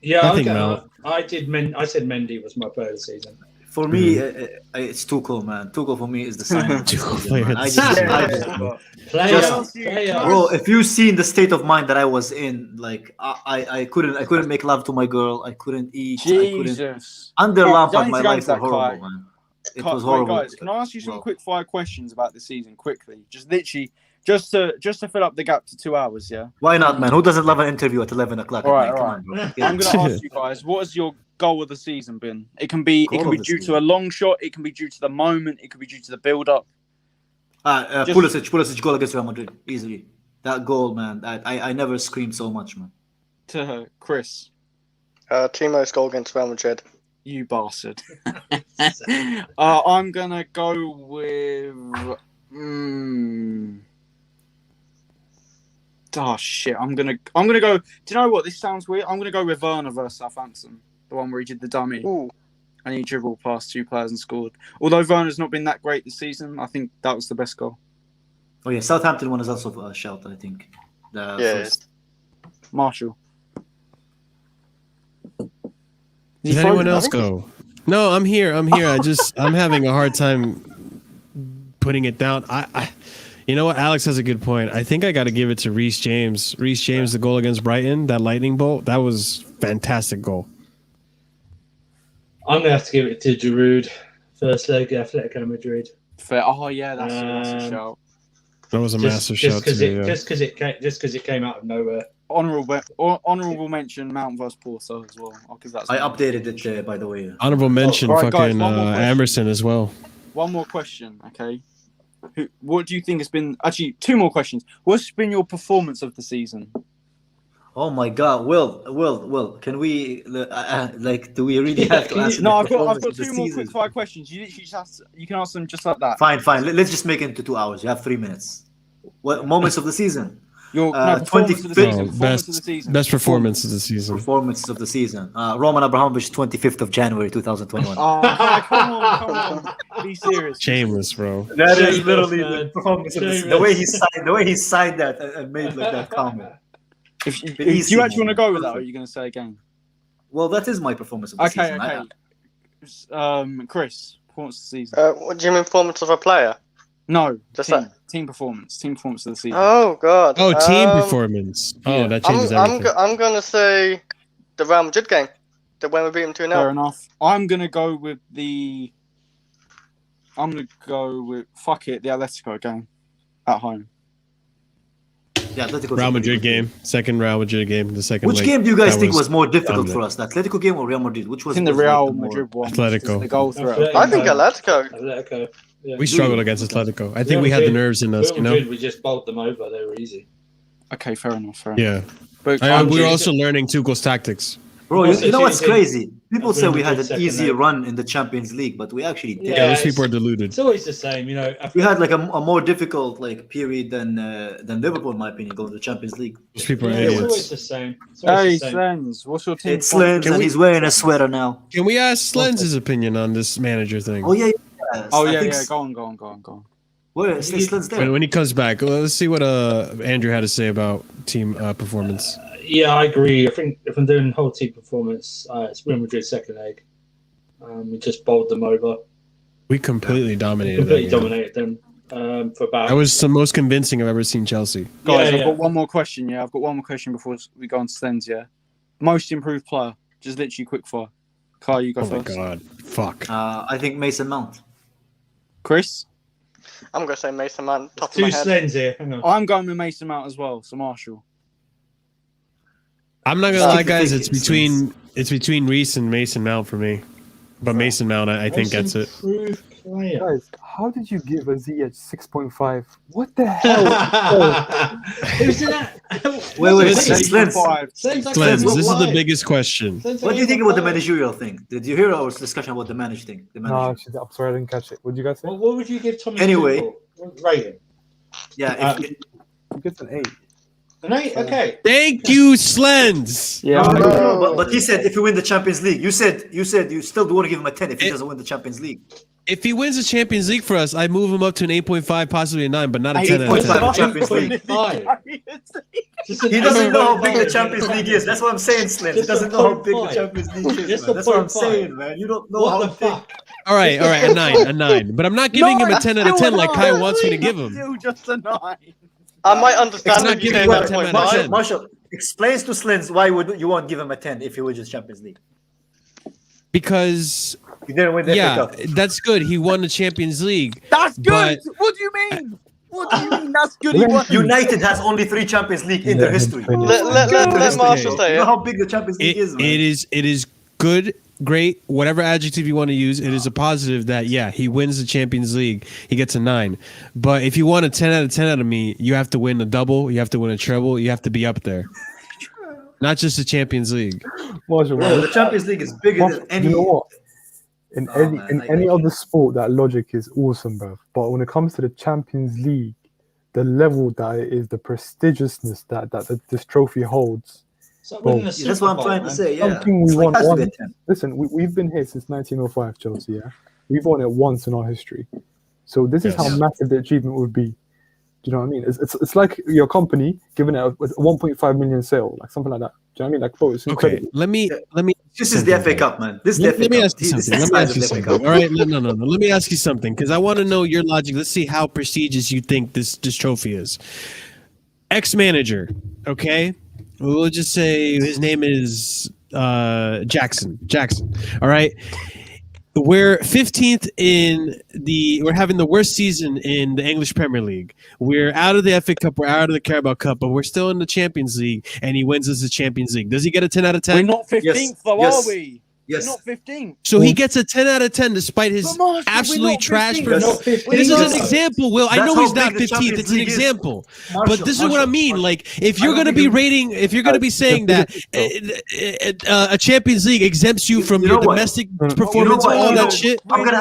Yeah, I think I did. I said Mendy was my player of the season. For me, it's Tuchel, man. Tuchel for me is the sign. of the Tuchel season, player man. of I the just, season. I just, Player. bro, if you seen the state of mind that I was in, like I couldn't make love to my girl. I couldn't eat. I couldn't. Jesus. Under Right, Lampard, don't my need to go life into was that, horrible, Kai. man. It was horrible. Wait, guys, can I ask you some Bro. quick fire questions about the season quickly? Just literally, just to fill up the gap to 2 hours, yeah? Why not, man? Who doesn't love an interview at 11 o'clock at Alright, night? Come alright. on, bro. I'm Yeah. going to ask you guys, what has your goal of the season been? It can be Goal of the due to season. a long shot, it can be due to the moment, it can be due to the build-up. Just- Pulisic goal against Real Madrid, easily. That goal, man. I never screamed so much, man. To Chris, Timo's goal against Real Madrid. you bastard. I'm going to go with... Oh shit! I'm gonna go. Do you know what? This sounds weird. I'm gonna go with Werner versus Southampton, the one where he did the dummy Ooh. and he dribbled past 2 players and scored. Although Werner's not been that great this season, I think that was the best goal. Oh yeah, Southampton one is also a shout, I think. The Yeah. first. Marshall. Did anyone else go? No, I'm here. I'm having a hard time putting it down. You know what? Alex has a good point. I think I got to give it to Reece James. Reece James, the goal against Brighton, that lightning bolt, that was fantastic goal. I'm gonna have to give it to Giroud. First leg, Atletico Madrid. Fair. Oh yeah, that's a shout. That was a massive shot because too. Yeah. just because it came out of nowhere. Honorable mention Mount vs Porto as well. I'll give that. I updated it, by the way. Honorable mention, All right, guys, fucking one more question. Emerson as well. One more question, okay? What do you think has been... Actually, 2 more questions. What's been your performance of the season? Oh my God, Will, can we do we really have to answer? No, the I've got performance of the 2 more season? quick fire questions. You literally just you can ask them just like that. Fine. Let's just make it into 2 hours. You have 3 minutes. What moments of the season? Your performance of the 25th. season. Performance of the season. Best performance of the season. Performances of the season. Roman Abramovich, 25th of January, 2021. Oh, come on. Be serious. Shameless, bro. That is Shameless, literally man. the performance of the season. Shameless. The way he signed that and made like that comment. If you Easy, actually want to man. go with that, or are you going to say again? Well, that is my performance of the season. Chris, performance of the season. What do you mean, performance of a player? No, Just team performance. Team performance of the season. Oh God. Oh, team performance. Oh, yeah. that changes everything. I'm gonna say the Real Madrid game, the when we beat them 2-0. Fair enough. I'm gonna go with the fuck it, the Atletico game at home. Yeah, Atletico. Real Madrid game. Second Real Madrid game. The second Which leg. game do you guys That think was more difficult dominant. for us? The Atletico game or Real Madrid? Which I was think the was, Real the more- Madrid one. Atletico. just The goal threat. Atletico. I think Atletico. Atletico. Yeah. We struggled against Atletico. I think we had the nerves in us, Real you know? Madrid, we just bowled them over. They were easy. Okay, fair enough. Yeah. But We were also learning Tuchel's tactics. Bro, Also, you know what's see, crazy? People say we had an second easy leg. run in the Champions League, but we actually did. Yeah, Those people are deluded. It's always the same, you know. We had like a more difficult period than Liverpool, in my opinion, going to the Champions League. Those people are Yeah, it's always idiots. the same. It's Hey, always the same. Slendz, what's your team? It's Slendz, Can and we- he's wearing a sweater now. Can we ask Slenz's opinion on this manager thing? Oh yeah. Oh I yeah, think yeah. Go on. Where is Slendz there? When he comes back, let's see what Andrew had to say about team performance. Yeah, I agree. I think if I'm doing whole team performance, it's Real Madrid second leg. We just bowled them over. We completely dominated them. Completely yeah. dominated them for about. That was the most convincing I've ever seen Chelsea. Guys, Yeah, I've yeah. got one more question. Yeah, I've got one more question before we go on to Slendz. Yeah, most improved player. Just literally quick fire. Kai, you go Oh my first. god. Fuck. I think Mason Mount. Chris, I'm gonna say Mason Mount, top of Two my head. Slends here. Hang on. I'm going with Mason Mount as well. So Marshall. I'm not gonna I lie, think guys. it's It's between Reece and Mason Mount for me. But Mason Mount, I think Most gets it. improved Right. Guys, how did you give a ZH 6.5? What the hell? Who's that? Wait, Slendz. Slendz, this is the biggest question. What do you think about the managerial thing? Did you hear our discussion about the manage thing? The No, manager. I'm sorry, I didn't catch it. What did you guys say? What would you give Thomas Anyway. Tuchel? What rating? Yeah. He gets an 8. An 8? Okay. Thank you, Slendz. Yeah, But he said if you win the Champions League, you said you still want to give him a 10 if he doesn't win the Champions League. If he wins the Champions League for us, I move him up to an 8.5, possibly a 9, but not a 10 out of 10. 8.5 Champions League. 5. He doesn't know how big the Champions League is. That's what I'm saying, Slendz. He doesn't know how big the Champions League is. Just Man. a That's what I'm 0.5. saying, man. You don't know What how the big. fuck? All right, a 9. But I'm not giving him a 10 out of 10 like Kai wants me to give him. Still just a 9. I might understand not if you giving say him a 10 out of 9.5. 10. Marshall, explains to Slendz why you won't give him a 10 if he wins the Champions League. Because, He didn't win the yeah, FA Cup. that's good. He won the Champions League. That's good. But- What do you mean? What do you mean? That's good. He won. United has only 3 Champions League in their history. Let Marshall say You know it. how big the Champions League is, man. It is good, great, whatever adjective you want to use. It is a positive that, yeah, he wins the Champions League. He gets a 9. But if you want a 10 out of 10 out of me, you have to win a double. You have to win a treble. You have to be up there. Not just the Champions League. Marshall, Bro, the Champions League is bigger Marshall, than any. you know what? In Oh, man, in like- any other sport, that logic is awesome, bro. But when it comes to the Champions League, the level that it is, the prestigiousness that this trophy holds. So winning a That's what I'm Super Bowl, trying to man. say. Yeah, Something we It's like, want has to be one. a 10. Listen, we've been here since 1905, Chelsea. Yeah, we've won it once in our history. So this is how massive the achievement would be. Do you know what I mean? It's like your company giving it a 1.5 million sale, like something like that. Do you know what I mean? Like, bro, it's Okay, incredible. let me. This is the FA Cup, man. This is the Let, FA let me Cup. ask you This something. is Let me the ask you size of the FA something. Cup. All right, no. Let me ask you something because I want to know your logic. Let's see how prestigious you think this trophy is. Ex-manager, okay? We'll just say his name is Jackson. All right. We're 15th we're having the worst season in the English Premier League. We're out of the FA Cup, we're out of the Carabao Cup, but we're still in the Champions League, and he wins us the Champions League. Does he get a 10 out of 10? We're not 15th, though, Yes. are we? Yes. We're not 15th. So he gets a 10 out of 10 despite his But Marshall, we're absolutely not trash 15th. We're not performance. 15. This is Yes. an example, Will. I That's know how he's not big the 15th. Champions It's an League is. example. Marshall, But this is what I mean. Like, if you're I going to don't be think rating, if you're going to be saying that a Champions League exempts you from You your know what? domestic You know performance what? and all You know- that shit. I'm gonna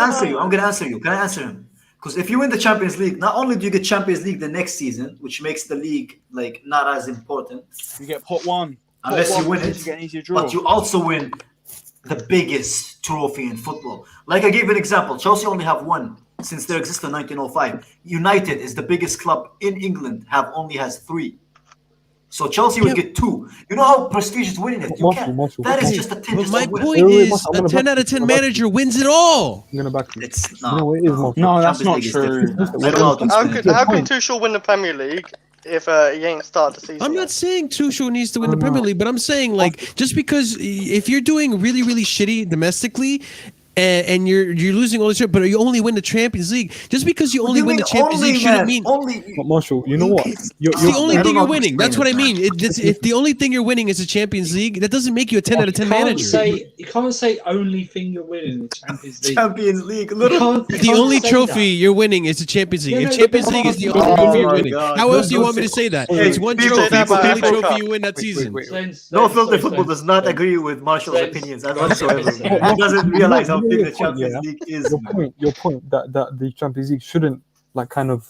answer you. Can I answer him? Because if you win the Champions League, not only do you get Champions League the next season, which makes the league like not as important You get pot 1. unless Pot you one win means it, You get an easier draw. but you also win the biggest trophy in football. Like I gave an example, Chelsea only have one since their existence in 1905. United is the biggest club in England, only has 3. So Chelsea would get 2. You know how prestigious winning it? You can't. Marshall, That is okay. just a 10. But just my a win. point Wait, is, Marshall, I'm a gonna 10 back out of you. 10 manager wins it all. I'm gonna back you. It's You know what it is, Marshall? No, that's Champions not League is true. different. I don't know how to How explain can, it. how can Tuchel win the Premier League if he ain't started the season? I'm yet? not saying Tuchel needs to win the Premier League, but I'm saying like just because if you're doing really shitty domestically and you're losing all this shit, but you only win the Champions League, just because you only win the Champions League shouldn't mean But Marshall, you know what? it's the only thing you're winning. That's what I mean. If the only thing you're winning is the Champions League, that doesn't make you a 10 out of 10 manager. You can't say only thing you're winning in the Champions League. Champions League. You Little. can't- you The can't only say trophy that. you're winning is the Champions League. Yeah, If no, Champions but- League is the Oh only trophy you're my winning, God. how else do you Don't want me to say- say that? Hey, It's one people trophy. say It's the that only about trophy Cup. you win that season. No filter football does not agree with Marshall's Slendz. opinions whatsoever. He doesn't realize how big the Champions League is. Your point that the Champions League shouldn't like kind of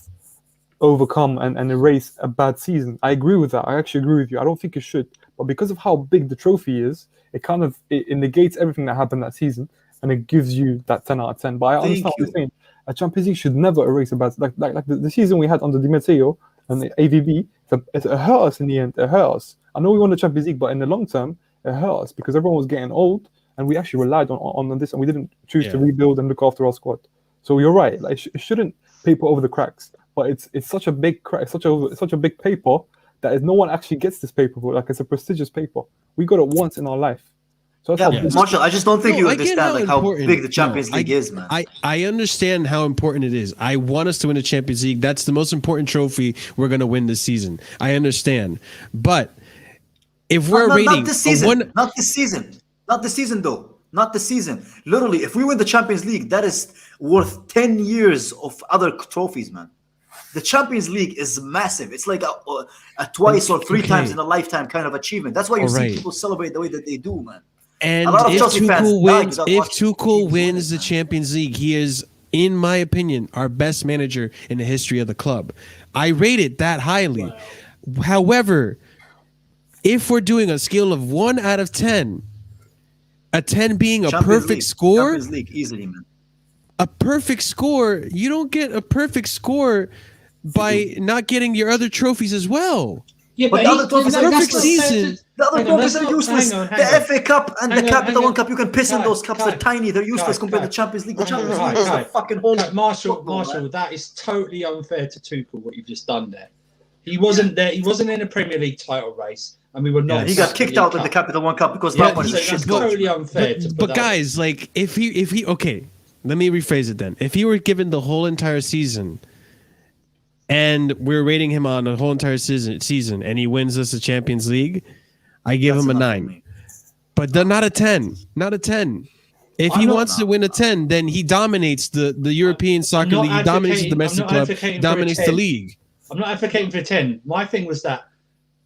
overcome and erase a bad season. I agree with that. I actually agree with you. I don't think it should, but because of how big the trophy is, it negates everything that happened that season, and it gives you that 10 out of 10. But I understand what you're saying. A Champions League should never erase a bad like the season we had under Di Matteo and the AVB. It hurt us in the end. It hurt us. I know we won the Champions League, but in the long term, it hurt us because everyone was getting old, and we actually relied on this, and we didn't choose to rebuild and look after our squad. So you're right. Like it shouldn't paper over the cracks, but it's such a big crack, such a big paper that no one actually gets this paper. Like it's a prestigious paper. We got it once in our life. So that's how Marshall, I just don't think you I get understand like how important- big the Champions no, League is, man. I understand how important it is. I want us to win the Champions League. That's the most important trophy we're going to win this season. I understand. But if we're rating not this season, not this season though. not the season. Literally, if we win the Champions League, that is worth 10 years of other trophies, man. The Champions League is massive. It's like a twice or three times in a lifetime kind of achievement. That's why you see people celebrate the way that they do, man. And A lot of if Chelsea fans Tuchel died wins, without if watching Tuchel teams wins the man. Champions League, he is, in my opinion, our best manager in the history of the club. I rate it that highly. Wow. However, if we're doing a scale of 1 out of 10, a 10 being a perfect score, Champions League easily, man. A perfect score, you don't get a perfect score by not getting your other trophies as well. Yeah, but the other trophies are perfect useless. season. The other trophies are useless. The FA Cup and the Capital One Cup, you can piss in those cups. They're tiny. They're useless compared to the Champions League. The Champions League is a fucking whole. Marshall, that is totally unfair to Tuchel what you've just done there. He wasn't there. He wasn't in a Premier League title race, and we were not. Yeah, he got kicked out of the Capital One Cup because that one is a shit. That's totally unfair. But guys, like if he okay, let me rephrase it then. If he were given the whole entire season, and we're rating him on the whole entire season, and he wins us the Champions League, I give him a 9. But not a 10. Not a 10. If he wants to win a 10, then he dominates the European Soccer League. He dominates the domestic club. Dominates the league. I'm not advocating for 10. My thing was that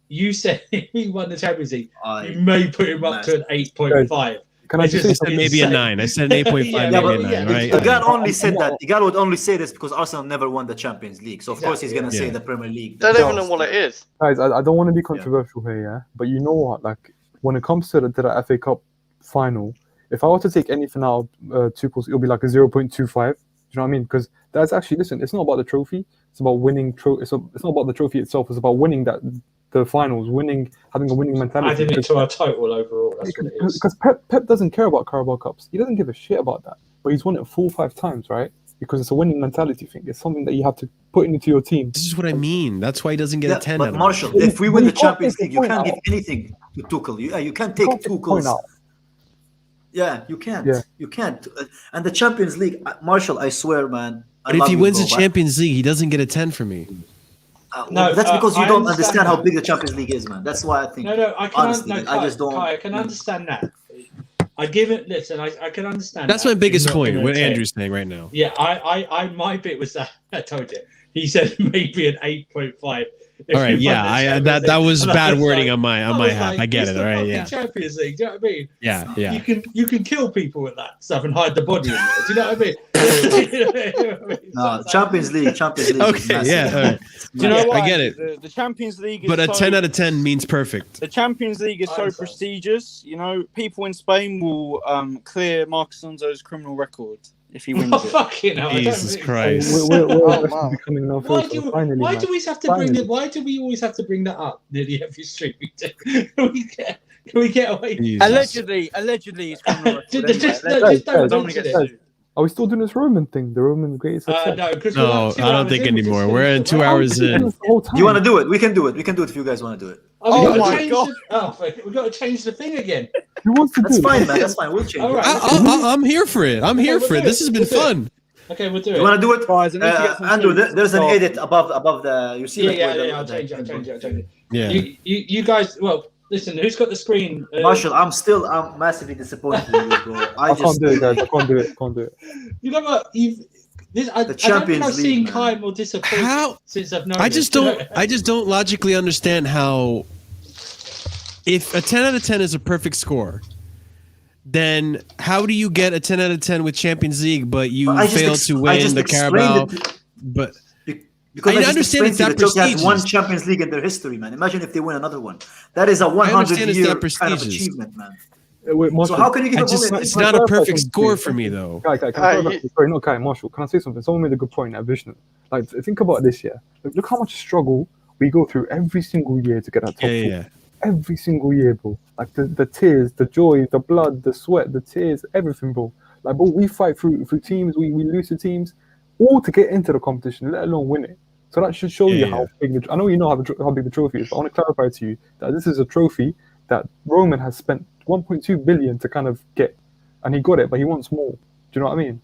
you said if he won the Champions League, you may put him up to an 8.5. Can I just say maybe a 9? I said 8.5, maybe a 9, right? The guy only said that. The guy would only say this because Arsenal never won the Champions League. So, of course, he's going to say the Premier League. They don't even know what it is. Guys, I don't want to be controversial here, yeah? But you know what? Like, when it comes to the FA Cup final, if I were to take anything out of Tuchel's, it'll be like a 0.25. Do you know what I mean? Because that's actually, listen, it's not about the trophy. It's about winning. It's not about the trophy itself. It's about winning the finals, having a winning mentality. Adding it to our total overall. That's what it is. Because Pep doesn't care about Carabao Cups. He doesn't give a shit about that. But he's won it 4 or 5 times, right? Because it's a winning mentality thing. It's something that you have to put into your team. This is what I mean. That's why he doesn't get a 10. But Marshall, if we win the Champions League, you can't give anything to Tuchel. You can't take Tuchel's. Yeah, you can't. Yeah. You can't. And the Champions League, Marshall, I swear, man. But if he wins the Champions League, he doesn't get a 10 for me. No, that's because you don't understand how big the Champions League is, man. That's why I think. No, I can. Honestly, I just don't. I can understand that. I give it. Listen, I can understand. That's my biggest point. What Andrew's saying right now. Yeah, my bit was that I told you. He said maybe an 8.5. All right, yeah, that was bad wording on my half. I get it. All right, yeah. Champions League, do you know what I mean? Yeah. You can kill people with that stuff and hide the body in there. Do you know what I mean? No, Champions League. Okay, yeah. All right. Do you know what? I get it. The Champions League is but a 10 out of 10 means perfect. The Champions League is so prestigious. You know, people in Spain will clear Marcos Alonso's criminal record if he wins it. Fucking hell, Jesus Christ! Why do we always have to bring it? Why do we always have to bring that up nearly every stream? Can we get away? Allegedly, it's criminal record. Are we still doing this Roman thing? The Roman greatest success? No, I don't think anymore. We're in 2 hours in. You want to do it? We can do it. We can do it if you guys want to do it. Oh my god! We've got to change the thing again. Who wants to That's fine, man. That's fine. We'll change it. I'm here for it. I'm here for it. This has been fun. Okay, we'll do it. You want to do it? Andrew, there's an edit above the. You see? Yeah. I'll change it. Yeah. You guys. Well, listen. Who's got the screen? Marshall, I'm massively disappointed in you, bro. I can't do it, guys. I can't do it. You know what? I don't think I've seen Kai more disappointed since I've known. I just don't logically understand how, if a 10 out of 10 is a perfect score, then how do you get a 10 out of 10 with Champions League, but you fail to win the Carabao? But because I understand it's that Chelsea prestigious. has one Champions League in their history, man. Imagine if they win another one. That is a 100-year kind of achievement, man. Wait, Marshall, so how can you give it's not a perfect score for me, though. Kai, Marshall, can I say something? Someone made a good point at Vision. Like, think about this, yeah. Look how much struggle we go through every single year to get that top four. Yeah. Every single year, bro. Like the tears, the joy, the blood, the sweat, the tears, everything, bro. Like, bro, we fight through teams, we lose to teams, all to get into the competition, let alone win it. So that should show you how big. I know you know how big the trophy is, but I want to clarify to you that this is a trophy that Roman has spent 1.2 billion to kind of get, and he got it, but he wants more. Do you know what I mean?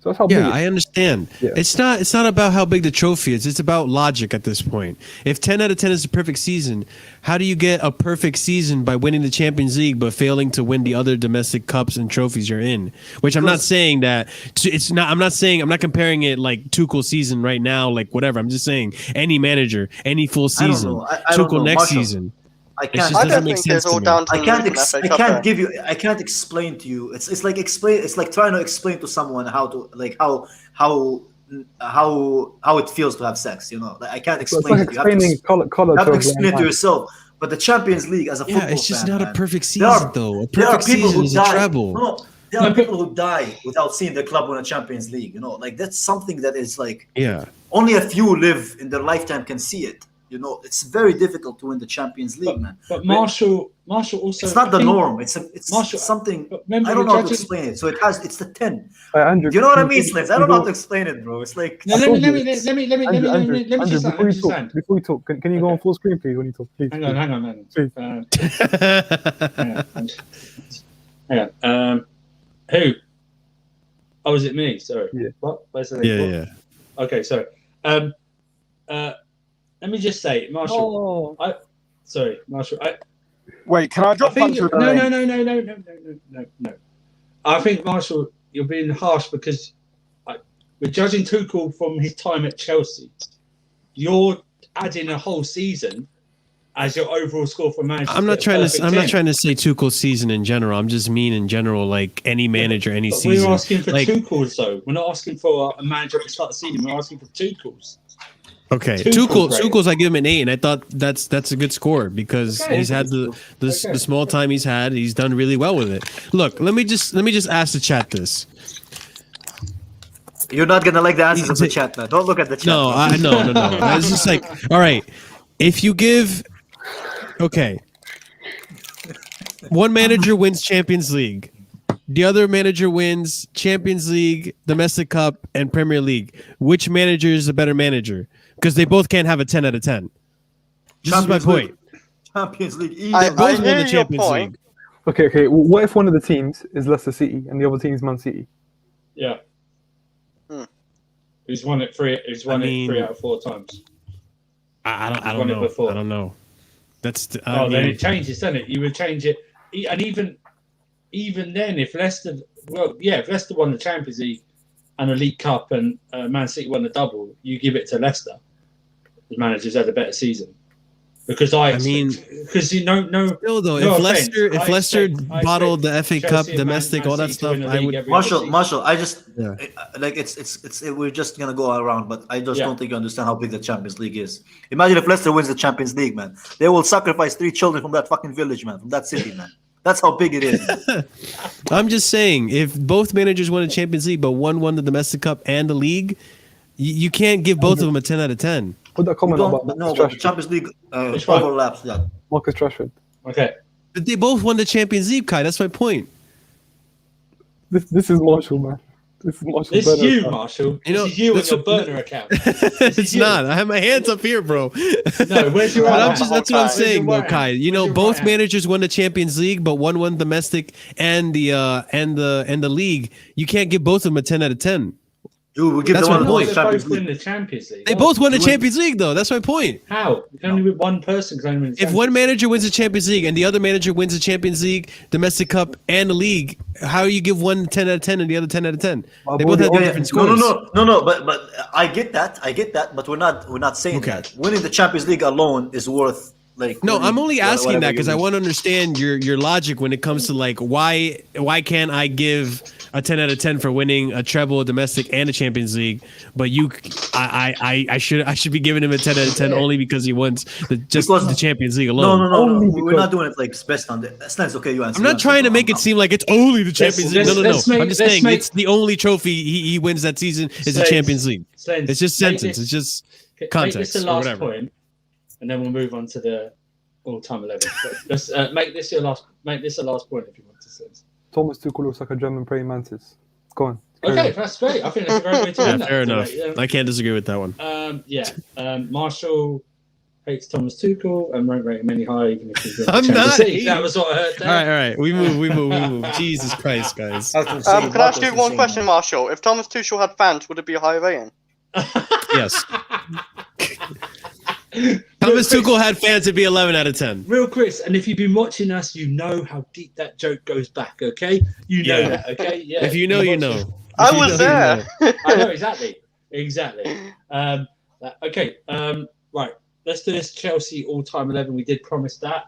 So that's how big Yeah, it is. I understand. Yeah. It's not about how big the trophy is. It's about logic at this point. If 10 out of 10 is a perfect season, how do you get a perfect season by winning the Champions League but failing to win the other domestic cups and trophies you're in? Which I'm not saying that it's not. I'm not comparing it like Tuchel's season right now, like whatever. I'm just saying any manager, any full season, I don't Tuchel know. next Marshall, season. I It can't. just I doesn't don't make think sense it's all to me. down to I the can't. league and FA I Cup can't then. give you. I can't explain to you. It's like explain. It's like trying to explain to someone how to like how it feels to have sex. You know, like, I can't So it's explain like it. You have to, explaining color you have to to a explain blind it to man. yourself. But the Champions League as a Yeah, football it's just fan, not a man, perfect there are- season, though. A there are perfect people season who is a die. treble. No, there are people who die without seeing their club win a Champions League. You know, like that's something that is like Yeah. only a few live in their lifetime can see it. You know, it's very difficult to win the Champions League, man. But Marshall also. It's not the I think- norm. It's Marshall, something. but remember, I don't you're know how to judging- explain it. So it's the 10. Andrew, You know what I can mean, you- Slendz? can I you don't know how go- to explain it, bro. It's like No, I let told me you. just Andrew, land. before you talk, can you go on full screen, please, when you talk, please? Hang on. Please. Hang on. Who? Oh, is it me? Sorry. Yeah. What? Where's the name? Yeah. Okay, sorry. Let me just say, Marshall. Oh, Sorry, Marshall. Wait, can I I drop think punch? no. I think Marshall, you're being harsh because we're judging Tuchel from his time at Chelsea. You're adding a whole season as your overall score for Manchester. I'm not trying to say Tuchel's season in general. I'm just mean in general, like any manager, any But season. we're asking for like, Tuchel's though. We're not asking for a manager at the start of the season. We're asking for Tuchel's. Okay, Tuchel's Tuchel's I give him an 8, and I thought that's a good score because Okay. he's had the small time he's had. He's done really well with it. Look, let me just ask the chat this. you're not gonna like the answers of the chat, man. Don't look at the chat. No, bro. no. It's just like, all right, if you give, okay, one manager wins Champions League, the other manager wins Champions League, Domestic Cup, and Premier League. Which manager is a better manager? Because they both can't have a 10 out of 10. This is my point. Champions League. Easy. I Both won hear the your Champions point. League. okay. Well, what if one of the teams is Leicester City and the other team is Man City? Yeah. Hmm. Who's won it 3 out of 4 times? I Won don't it know. before. I don't know. That's Then it changes, doesn't it? You would change it, and even then, if Leicester won the Champions League and a League Cup, and Man City won the double, you give it to Leicester. The managers had a better season because you know, no. Still though, No if Leicester I bottled the expect FA Cup, Chelsea and domestic, Man all that City to stuff, win the I league would. every other season. Marshall, I just Yeah. like it's we're just gonna go around, but I just Yeah. don't think you understand how big the Champions League is. Imagine if Leicester wins the Champions League, man. They will sacrifice 3 children from that fucking village, man, from that city, man. That's how big it is. I'm just saying, if both managers won a Champions League, but one won the domestic cup and the league, you can't give both of them a 10 out of 10. Put that You comment don't, about but no, Marcus but the Rashford. Champions League Which one? overlaps that. Marcus Rashford. Okay. But they both won the Champions League, Kai. That's my point. This is Marshall, man. This is Marshall. This Bernard, you, man. Marshall. You know, This is you and that's your what- burner account. It's you. not. I have my hands up here, bro. No, where's your But right I'm hand? just, that's what I'm Where's saying, your though, right Kai. hand? You know, Where's your both right hand? managers won the Champions League, but one won domestic and the league. You can't give both of them a 10 out of 10. Dude, we give That's the my one No, who point. won they the both Champions win League. the Champions League. They Oh, both won the you win- Champions League, though. That's my point. How? You can only win one person can only win the If Champions one League. manager wins the Champions League and the other manager wins the Champions League, domestic cup, and the league, how you give one 10 out of 10 and the other 10 out of 10? They both have Oh, yeah. different No, scores. but I get that, but we're not saying Okay. that. Winning the Champions League alone is worth like. No, winning I'm only asking whatever that you because I lose. want to understand your logic when it comes to like why can't I give a 10 out of 10 for winning a treble, a domestic, and a Champions League, but I should be giving him a 10 out of 10 only because he wins Because- the Champions League alone. No. Only We're because- not doing it like best on the. Slendz, okay, you answer. I'm you not answer, trying to bro. make it seem like it's only the Champions League. No. let's make- I'm just let's saying make- it's the only trophy he wins that season is the Slendz, Champions League. Slendz, It's just make sentence. this- It's just Make context this the or last whatever. point, and then we'll move on to the all-time 11. But let's make this the last point if you want to say. Thomas Tuchel looks like a German praying mantis. Go on. Carry Okay, on. that's great. I think that's a great way to Yeah, end that. fair enough. today. I can't disagree with that one. Marshall, hates Thomas Tuchel and won't rate him any higher even if he's in the I'm Champions not League. hating. That was what I heard there. All right. We move. Jesus Christ, guys. Can I ask you one question, Marshall? If Thomas Tuchel had fans, would it be a higher rating? Yes. Thomas Tuchel had fans to be 11 out of 10. Real Chris, and if you've been watching us, you know how deep that joke goes back, okay? You know that, okay? Yeah. If you know, you know. I was there. I know, exactly. Okay, right. Let's do this Chelsea all-time 11. We did promise that.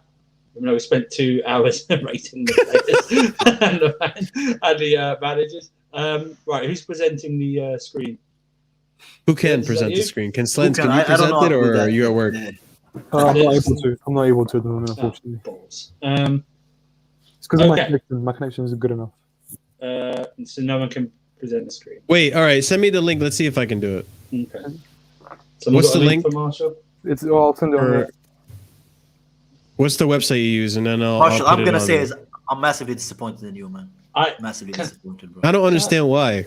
Even though we spent 2 hours rating the players and the managers. Right, who's presenting the screen? Who can Is present that the you? screen? Can Slendz, can I you don't present know it, how to do or that. are you at work? I'm not able to. I'm not able to at the moment, unfortunately. Balls. It's because Okay. my connection isn't good enough. So no one can present the screen. Wait, all right. Send me the link. Let's see if I can do it. Okay. Someone What's got a the link link? for Marshall? I'll send it on Or there. what's the website you use? And then I'll. Marshall, I'll I'm put it gonna on say there. is I'm massively disappointed in you, man. Massively disappointed, bro. I don't understand why.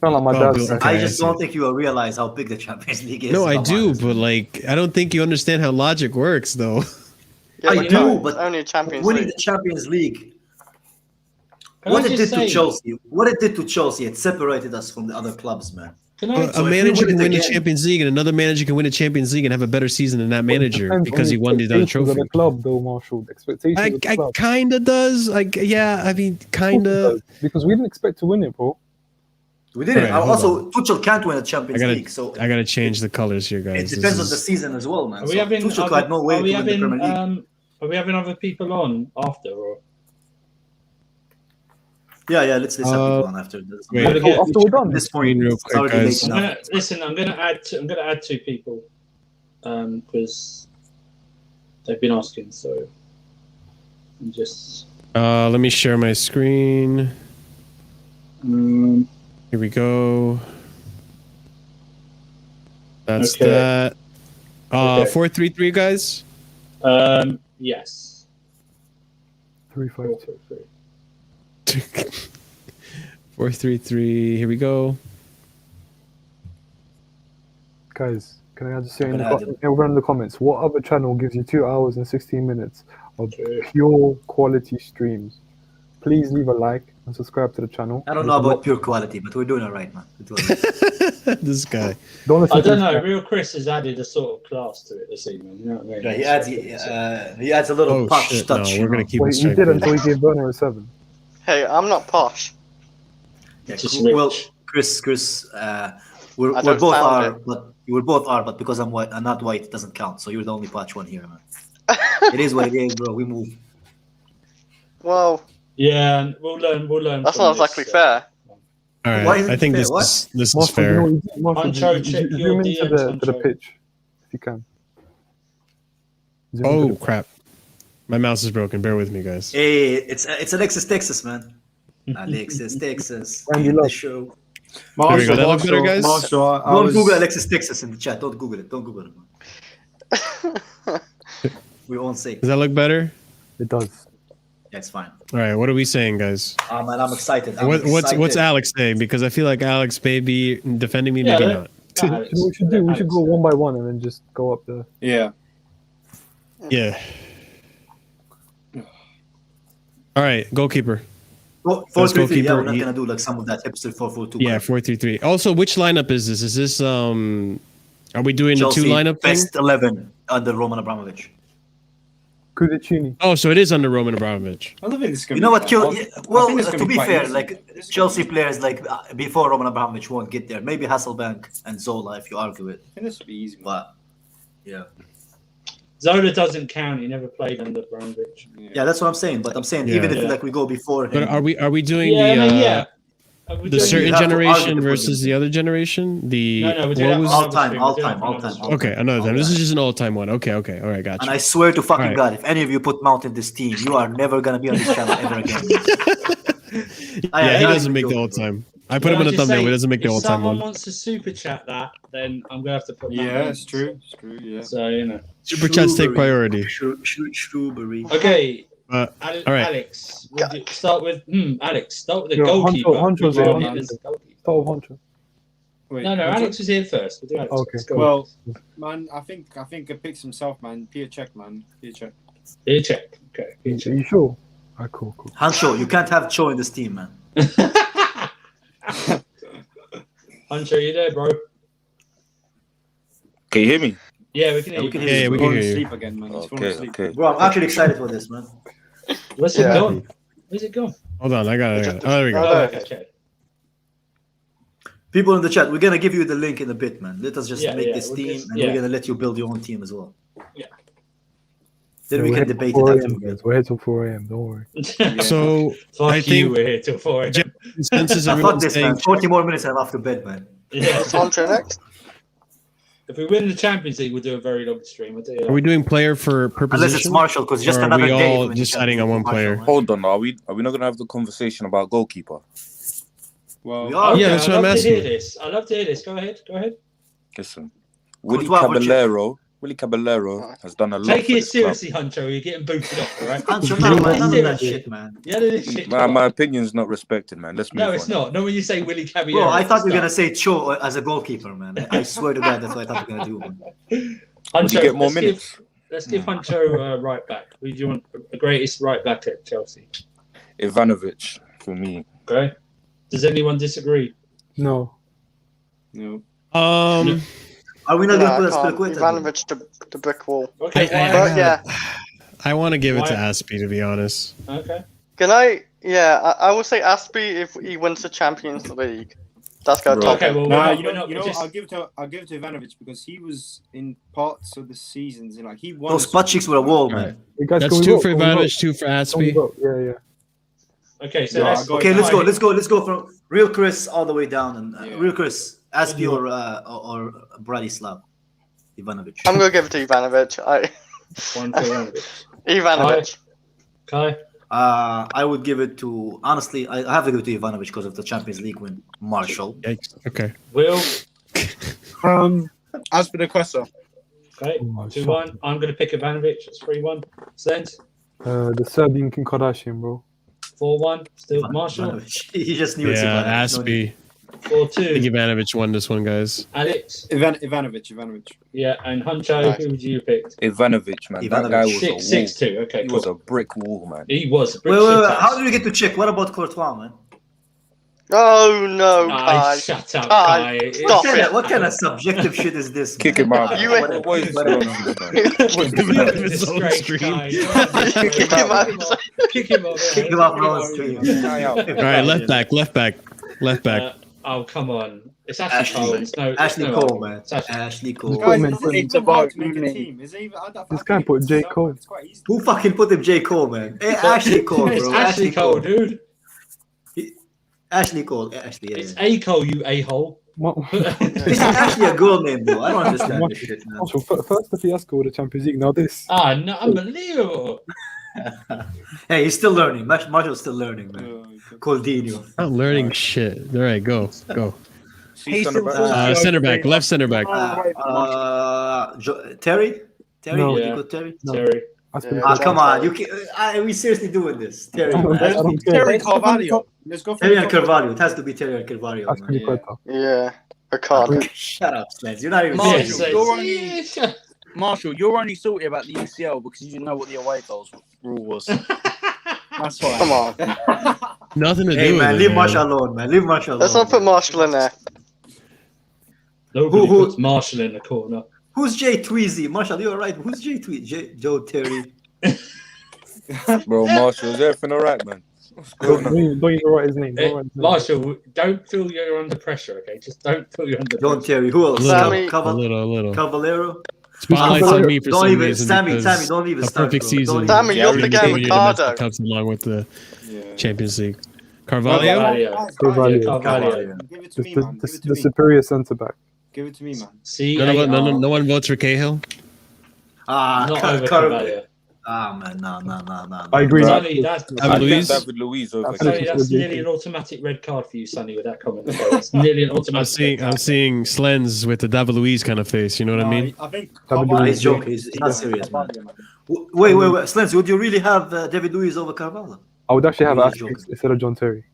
Sound like my Oh, dad's. Bill- okay. I just I see. don't think you will realize how big the Champions League is. No, if I I'm do, honest. but like, I don't think you understand how logic works, though. Yeah, I but do, no, but it's only a Champions winning League. the Champions League, Can what I it just did to say- Chelsea, it separated us from the other clubs, man. Can I? So A if manager we win can it win the again- Champions League, and another manager can win a Champions League and have a better season than that manager Depends because on he won the other expectations of trophy. the club, though, Marshall. The expectations of the I club. kind of does. Like, yeah, I mean, kind of. Because we didn't expect to win it, bro. We didn't. Alright, hold Also, Tuchel can't win a Champions League, so I gotta change the colors here, guys. it depends on the season as well, man. Are we So having? Tuchel had no way Are to we win the having? Premier League. Are we having other people on after or? Yeah, let's have people on after this. wait. Gotta get- After we're done. At this point, Real it's quick, already guys. late I'm enough. gonna listen. I'm gonna add 2 people, because they've been asking. So I'm just. Let me share my screen. Here we go. That's Okay. that. Okay. 433, guys. Yes. 3-5. 433. Here we go. Guys, can I just say Gonna add them. over in the comments, what other channel gives you 2 hours and 16 minutes of True. pure quality streams? Please leave a like and subscribe to the channel. I don't know about pure quality, but we're doing it right, man. We're doing it. This guy. Don't listen I to don't this know. guy. Real Chris has added a sort of class to it this evening. You know what I mean? Yeah, he adds a little Oh punch shit! No, touch. we're gonna keep Well, it you straight. did until you gave Werner a 7. Hey, I'm not posh. Just Well, rich. Chris, I we're don't both sound are, but you both are, but because I'm white, I'm not white, it doesn't count. So you're the only patch one here, man. It is what it is, bro. We move. Well, Yeah, and we'll learn. that's from not this, exactly fair. All Why right. is I it think fair? this What? is this is Marshall, fair. you know what you do? Marshall, Huncho, check your zoom into DMs, the Huncho. pitch, if you can. Zoom Oh into the- crap! My mouse is broken. Bear with me, guys. Hey, it's Alexis, Texas, man. Alexis, Texas. Randy The Love. show. There we go. That look better, guys? Marshall, I Don't was, Google Alexis, Texas in the chat. Don't Google it. Don't Google it, man. We're on safe. Does that look better? It does. That's fine. All right. What are we saying, guys? Man, I'm excited. What's Alex saying? Because I feel like Alex may be defending me, maybe Yeah, not. You know what we should do? We should go 1 by 1 and then just go up there. yeah. Yeah. All right. Goalkeeper. 4-3-3. Yeah, we're not goalkeeper. gonna do like some of that hipster 4-4-2. Yeah. 4-3-3. Also, which lineup is this? Is this Are we doing Chelsea, the 2 lineup thing? best 11 under Roman Abramovich. Kudicini. Oh, so it is under Roman Abramovich. I don't think this is going You know what? Well, think it's gonna to be quite fair, easy. like Chelsea players, like before Roman Abramovich won't get there. Maybe Hasselbank and Zola, if you argue it. I think this will be easy. But yeah, Zola doesn't count. He never played under Abramovich. yeah, that's what I'm saying. But I'm saying Yeah. even if Yeah. like we go before But him, are we doing Yeah, the I mean, yeah. the certain You have to argue generation the versus position. the other generation? The No, we're what doing was- that all time, stream. all We're doing time, it all for time, another all Okay, another time. This is just an all-time one. Okay, all right, gotcha. and I swear to fucking Alright. God, if any of you put Mount in this team, you are never gonna be on this channel ever again. Yeah, he doesn't make the all-time. I put him in a thumbnail, but he doesn't make the If all-time someone one. wants to super chat that, then I'm gonna have to put. that Yeah, in. it's true. It's true. Yeah. So you know. Super chats take priority. Shrewsbury. Okay, All right. Alex. Alex, start with the Yo, goalkeeper. Honcho's We've there, got Honcho. him as the goalkeeper. Start with Honcho. Wait, No, Alex was here first. We'll do Alex Okay, first. Go Well, man, I think it picks himself, man. Peer check, man. Peer check. Here, check. Okay. Are Here, check. you sure? Alright, cool. Hancho, you can't have Cho in this team, man. Hunter, you there, bro? Can you hear me? Yeah, we can hear Yeah, you. we can Yeah, hear you. we Falling can hear you. asleep again, man. He's falling Okay, asleep. okay. Bro, I'm actually excited for this, man. Where's Yeah. it gone? Where's it gone? Hold on, I got it. Oh, there we go. No. Okay. People in the chat, we're gonna give you the link in a bit, man. Let us just Yeah, make yeah, this we'll team, just- and yeah. we're gonna let you build your own team as well. Yeah. Then we We're can here till debate 4 it a.m., after we guys. get. We're here till 4 a.m. Don't worry. So Fuck I you, think we're here till 4 Jeff- consensus I thought everyone's this, saying man. 40 more minutes and I'm off to bed, man. Yeah. Is Hunter next? If we win the Champions League, we'll do a very long stream. I'll do Are we doing player per Unless position? it's Marshall, because just Or are another we day. all when you deciding can on one Marshall, player? man. Hold on, are we not gonna have the conversation about goalkeeper? Well, We are. Yeah, that's what I'm I'd love to hear asking. this. I'd love to hear this. Go ahead. Listen, Willie Courtois would Caballero has done a lot Take for it this club. seriously, Hunter. You're getting booted off, all right? Hancho, none of that shit, man. Yeah, this shit. My opinion's not respected, man. Let's move No, on. it's not. Not when you say Willie Caballero. Bro, I thought you were Stop. gonna say Cho as a goalkeeper, man. I swear to God, that's what I thought you were gonna do, man. Would Huncho, you get more let's minutes? Let's give Huncho right back. Who do you want the greatest right back at Chelsea? Ivanovic for me. Okay. Does anyone disagree? No. no. Are we not No, gonna put I a can't. Spilicueta? Ivanovic the brick wall. Okay. But yeah, I want to give it to Why? Aspie, to be honest. Okay. can I? Yeah, I will say Aspie if he wins the Champions League. That's gonna Bro. top Okay. him. Well, Nah, we're you not, know, we're not, just, I'll give it to Ivanovic because he was in parts of the seasons and like he won. Those butt cheeks were a wall, man. You guys, That's can we 2 vote? for Can we vote? Ivanovic, 2 for Can we Aspie. vote? Yeah. okay. So Yeah, let's I got Okay, it. let's go from real Chris all the way down, and Yeah. real Chris, Aspie or Bratislav Ivanovic. I'm gonna give it to Ivanovic. One for Ivanovic. Ivanovic. Kai. I would give it to, honestly, I have to give it to Ivanovic because of the Champions League win. Marshall. Yikes. Okay. Will. As for the question, Okay. Oh, 2-1. I'm going to pick Ivanovic. It's 3-1. Slendz. The Serbian Kim Kardashian, bro. 4-1. Still Marshall. Ivanovic. He just knew it's Yeah, Ivanovic. No need. Aspie. I think 4-2. Ivanovic won this one, guys. Alex. Ivanovic. Yeah, and Huncho. Nice. Who would you pick? Ivanovic, man. That Ivanovic. guy was a wall. 6-2. Okay, He cool. was a brick wall, man. He was. Wait, how did we get to check? What about Courtois, man? Oh no, Kai. Shut up, Kai, Kai. stop it. What kind of subjective shit is this? Kick man? him out. You man. ain't- What is going on with this, man? Ivanovic on Disgrace, stream. Kai. Kick him out. Kick him off. Kick him off on stream. Guy out. All right, left back. Oh, come on. It's Ashley. Ashley Cole. It's no, Ashley it's no Cole, argument. man. It's Ashley. Ashley Cole. Guys, Guys, Comment, it's please. hard to make Me. a team. Is it even, This guy put J. Cole. It's quite easy. Who fucking put him J. Cole, man? Hey, Ashley Cole, It's bro. Ashley Cole, dude. Ashley Cole. Ashley, yeah. It's A Cole, you a-hole. What? This is actually a girl name, though. I don't understand this shit, man. Also, first the fiasco with the Champions League, now this. Ah, no, unbelievable. Hey, he's still learning. Marshall's still learning, man. Okay. Coldinho. Not learning shit. All right, go. See Sunderland. Center back, left center back. Terry? Terry? No. Would Yeah. you go Terry? No. Terry. Yeah. Come on. You can, are we seriously doing this? Terry. I don't Ashley. care. Terry Carvalho. Let's go for Terry and Carvalho. It has to be Terry and Carvalho, That's man. pretty Yeah. better. Yeah, Ricardo. Shut up, Slendz. You're not even Marshall, serious. Yes, you're yes. only- Marshall, you're only salty about the UCL because you didn't know what the away goals rule was. That's why. Come on. Nothing to Hey, do with man, it. leave man. Marshall alone, man. Leave Marshall alone. Let's not put Marshall in there. Nobody Who- puts Marshall in the corner. Who's Jay Tweezy? Marshall, you're right. Who's Jay Tweezy? Joe Terry. Bro, Marshall, is everything all right, man? What's Don't going on? even write his name. Hey, Don't write his name. Marshall, don't feel you're under pressure, okay? Just don't feel you're under John pressure. Terry. Who else? Sammy- A little. Cavallero. Spotlight's on me for Don't some even, reason Sammy, because don't even a start. perfect bro. season. Don't even- Sammy, Yeah, you're we the can game do Your domestic Ricardo. cups along with the Yeah. Champions League. Carvalho? Carvalho. Carvalho. Give it to me, The, man. Give it to the me. superior centre back. Give it to me, man. See, No one votes for Cahill? Ah, not Car- over Car- Carvalho. Ah, man, no. I agree. Right. Sonny, that's, David I think Luiz? David Luiz over Absolutely. Sonny, Cahill. that's nearly an automatic red card for you, Sonny, with that comment. It's nearly an automatic. I'm seeing Slendz with the David Luiz kind of face, you know what I mean? I think David Carvalho- Luiz. He's joking. He's not serious, man. Wait. Slendz, would you really have David Luiz over Carvalho? I would actually have He's Ashley joking. instead of John Terry.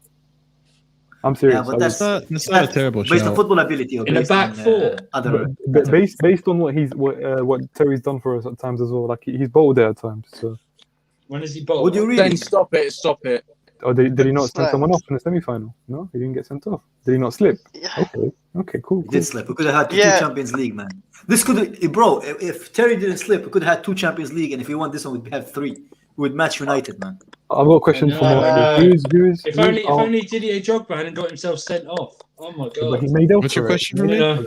I'm serious. Yeah, but that's That's not a terrible based on shout. football ability or In the based back on, four. other. Based on what Terry's done for us at times as well. Like he's bowled there at times. So, When is he bowled? Would you Then really? stop it. Stop it. or did he not send Slendz. someone off in the semi-final? No, he didn't get sent off. Did he not slip? Yeah. Okay, cool. We did slip. We could have had two Yeah. Champions League, man. This could, bro. If Terry didn't slip, we could have had 2 Champions League, and if we won this one, we'd have 3. We would match United, man. I've got a question for No. Who's If only Didier Drogba hadn't got himself sent off. Oh my but he god. made up What's for your it. question for me? Yeah,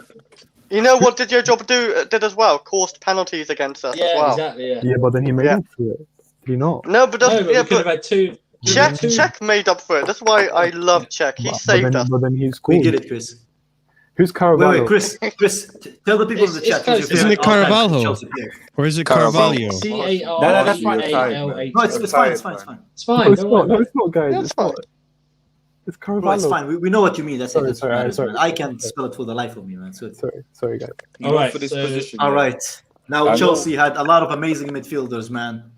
You know what did your job did as well? Caused penalties against us as yeah, well. exactly. Yeah. Yeah, but then he made Yeah. up for it. Did he not? No, but No, that's, but yeah, we could have but had two. Czech made up for it. That's why I love Czech. He saved us. But then he's We cool. did it, Chris. Who's Carvalho? Wait, Chris, tell the people in the It's chat. close. who's your Isn't it favorite all-time Carvalho? Chelsea player. Or is it Carvalho. Carvalho? CARVALH. No, that's fine. No, it's fine. It's fine. It's fine. It's No, fine. it's don't not. worry No, about it's not, guys. That's It's fine. not. It's Bro, Carvalho. it's fine. We know what you mean. That's Sorry, it. That's what sorry, matters, sorry. man. I can't spell it for the life of me, man. So Sorry, guys. All right, for this so- position. all yeah. right. Now I Chelsea had a lot of amazing midfielders, man.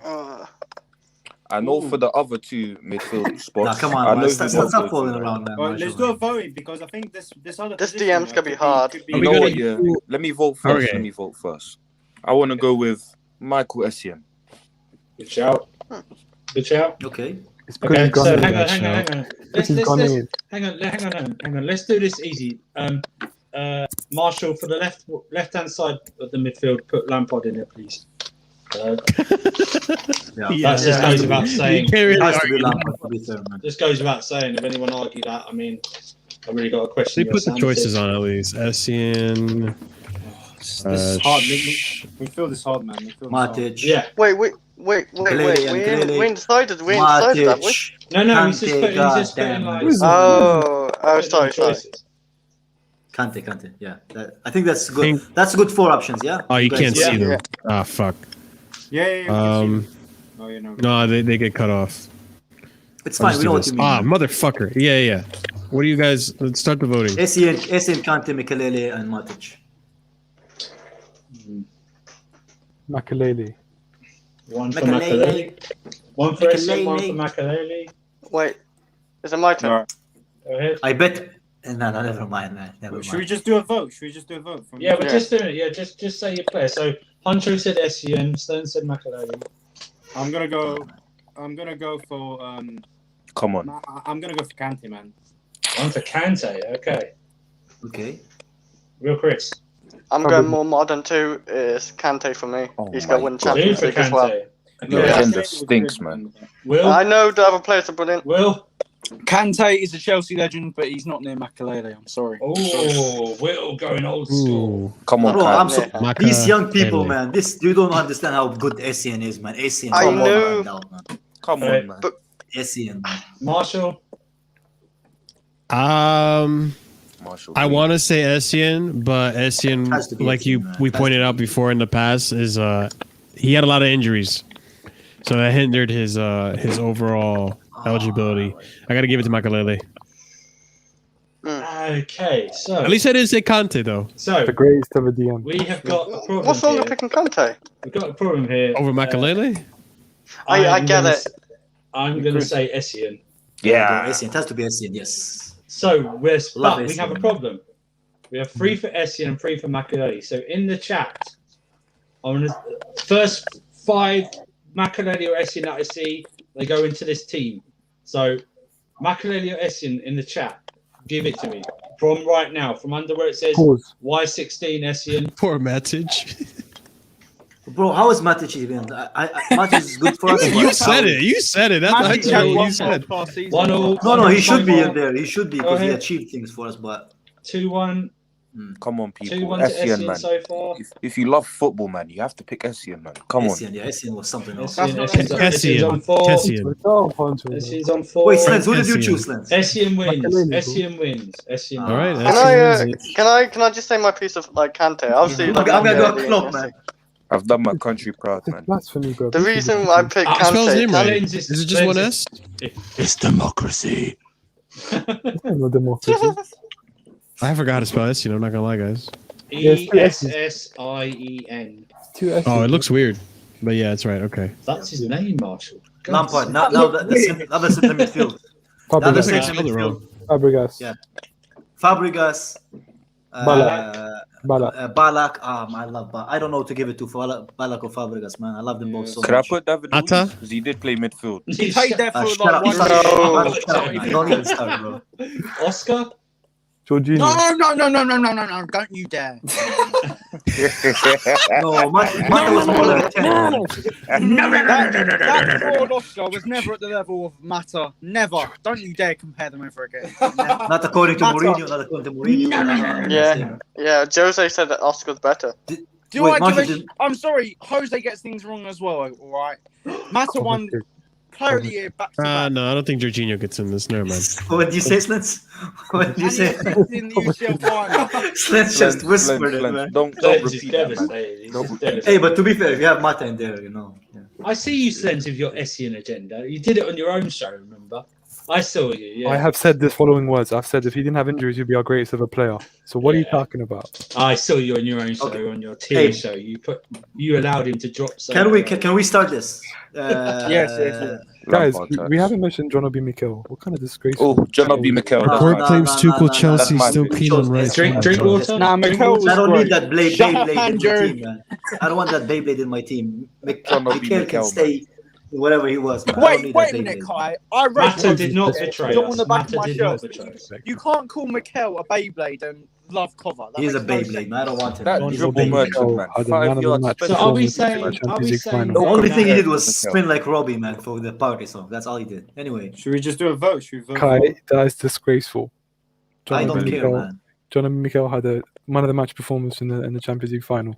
I know for the other 2 midfield spots. Nah, come I on, know man. who Stop they'll stop go falling for, around, man. Well, let's Marshall, do a man. voting because I think this other This position, DM's gonna be could hard. could You we know gonna what? Yeah. Let me vote first. Okay. Let me vote first. I want to go with Michael Essien. Good shout. Good shout. Okay. It's because Okay, he's gone so in. hang on. Because he's gone in. Hang on. Let's do this easy. Marshall, for the left-hand side of the midfield, put Lampard in there, please. Yeah. That just goes without saying. You can't really It has to argue. be Lampard to be fair, man. Just goes without saying. If anyone argued that, I mean, I really got a question. They put the choices on at least. Essien. This is hard. Midfield is hard, man. Midfield is hard. Matic. Yeah. Wait. Kelele. We ain't decided, that we? Matic. No. He's just Kante, putting like. Who's- Sorry. choices. Kante. Yeah. I think that's good. That's good 4 options. Yeah. Oh, you guys can't see see them? them. Ah, fuck. Yeah. Oh, you know. No, they get cut off. It's I'll fine. just We do know what this. you mean. Ah, motherfucker. Yeah. What do you guys? Let's start the voting. Essien, Kante, Mikelele, and Matic. Makalele. One for Makelele. Makelele. One for Essien, one for Makelele. Makelele. Wait. Is it my turn? Go ahead. I bet. No, never mind, man. Never Should we mind. just do a vote? From Yeah, we're Yeah. just doing it. Yeah, just say your player. So Hunter said Essien, Stern said Makelele. I'm gonna go for Come on. I'm gonna go for Kante, man. One for Kante. Okay. Okay. Real Chris. I'm going more modern too. Is Kante for me. Oh He's my got to win God. Two Champions for League as well. Kante. Your Yeah. agenda stinks, man. Will. I know the other players are brilliant. Will. Kante is a Chelsea legend, but he's not near Makelele. I'm sorry. Oh, Will going old school. Ooh. Come on, Bro, Kai. I'm so. Maka, These young people, Kelele. man. You don't understand how good Essien is, man. Essien. I come on, know. man. Come Right. on, man. But Essien, man. Marshall. Marshall. I want to say Essien, but Has to Essien, be like Essien, man. we Has pointed to out before in the past, is he had a lot of injuries, so that hindered his overall eligibility. I got to give it to Makalele. Okay, so At least I didn't say Kante though. so The greatest ever DM. we have got a problem what's wrong here. with picking Kante? We've got a problem here. Over Makalele. I get it. I'm going to say Essien. Yeah. Essien. It has to be Essien, yes. So Love we Essien, have a man. problem. We have 3 for Essien and 3 for Makelele. So in the chat, on the first 5 Makelele or Essien that I see, they go into this team. So Makelele or Essien in the chat, give it to me from right now, from under where it says Pause. Y16 Essien. Poor Matic. Bro, how is Matic even? Matic is good for us. You said it. You said it. That's Matic what had you one said. class season. 1-0. No, he should be 1-0. in there. He should be Go because he ahead. achieved things for us. But 2-1. Come on, people. 2-1 to Essien, Essien man. so far. If you love football, man, you have to pick Essien, man. Come on. Essien, yeah, Essien was something else. Essien's on 4. Kessian. Good job, Hunter. Essien's on 4. Wait, Slendz, who did you Essien. choose, Slendz? Essien wins. Makelele. Essien wins. Essien All right. wins. Can I just say my piece of like Kante? Obviously, I'm like, gonna go Kante, Klopp, man. I've done my country proud, It's man. blasphemy, bro. The reason I picked Ah, Spell his name Kante, right. Slendz Is it just one S? It's democracy. No democracy. I forgot how to spell Essien. I'm not gonna lie, guys. Essien. Two S's. Oh, it looks weird, but yeah, it's right. Okay. That's his name, Marshall. Lampard. Now the other centre midfield. Probably The other I think I centre spelled it wrong. midfield. Fabregas. Yeah. Fabregas. Balak. Balak. I love Balak. I don't know to give it to Balak or Fabregas, man. I love them both so Could I much. put David Atta? Luiz? Because he did play midfield. He played there for Shut like up. 1 Shut year. up. No. Shut up, man. Don't even start, bro. Oscar? Jorginho. No, don't you dare. No, Mata was more than a 10. man. That fraud Oscar was never at the level of Mata. Never. Don't you dare compare them ever again. Never. Not according to Mata. Mourinho. Not according to Mourinho. Yeah, Jose said that Oscar's better. I'm sorry, Jose gets things wrong as well, alright? Mata won Player of the Year back to back. No, I don't think Jorginho gets in this. Never mind. What did you say, Slendz? What did you say? In the UCL final. Slendz just whispered it, man. Don't He's repeat that, man. devastated. He's just devastated. Hey, but to be fair, if you have Mata in there, you know. Yeah. I see you, Slendz, with your Essien agenda. You did it on your own show, remember? I saw you, yeah. I have said this following words. I've said if he didn't have injuries, he'd be our greatest ever player. So what are you talking about? I saw you on your own show, on your tier show. You allowed him to drop. Can we start this? Yes. Guys, we haven't mentioned John Obi Mikel. What kind of disgrace? Oh, John Obi Mikel. Court claims Tuchel Chelsea That's still my keen on Rice. Drink water. Nah, Mikel was I don't great. need that Beyblade in my Andrew. team, man. I don't want that Beyblade in my team. John Obi Mikel can Mikel, stay whatever he was. Man. I don't Wait need a that minute, Beyblade. Kai. I read Mata did not betray Don't on us. the back of Mata my did not shirt. betray us. You can't call Mikel a Beyblade and love cover. That He's a makes no Beyblade, sense. man. I don't want him. That He's a dribble Beyblade. merchant, man. Had a 5 man of the yards. match So are we performance in saying? the Are we Champions League saying? final. The only thing he did was Mikel. spin like Robbie, man, for the party song. That's all he did. Anyway, Should we just do a vote? Should we vote? Kai, that is disgraceful. I don't Obi care, Mikel- man. John Obi Mikel had a man of the match performance in the Champions League final.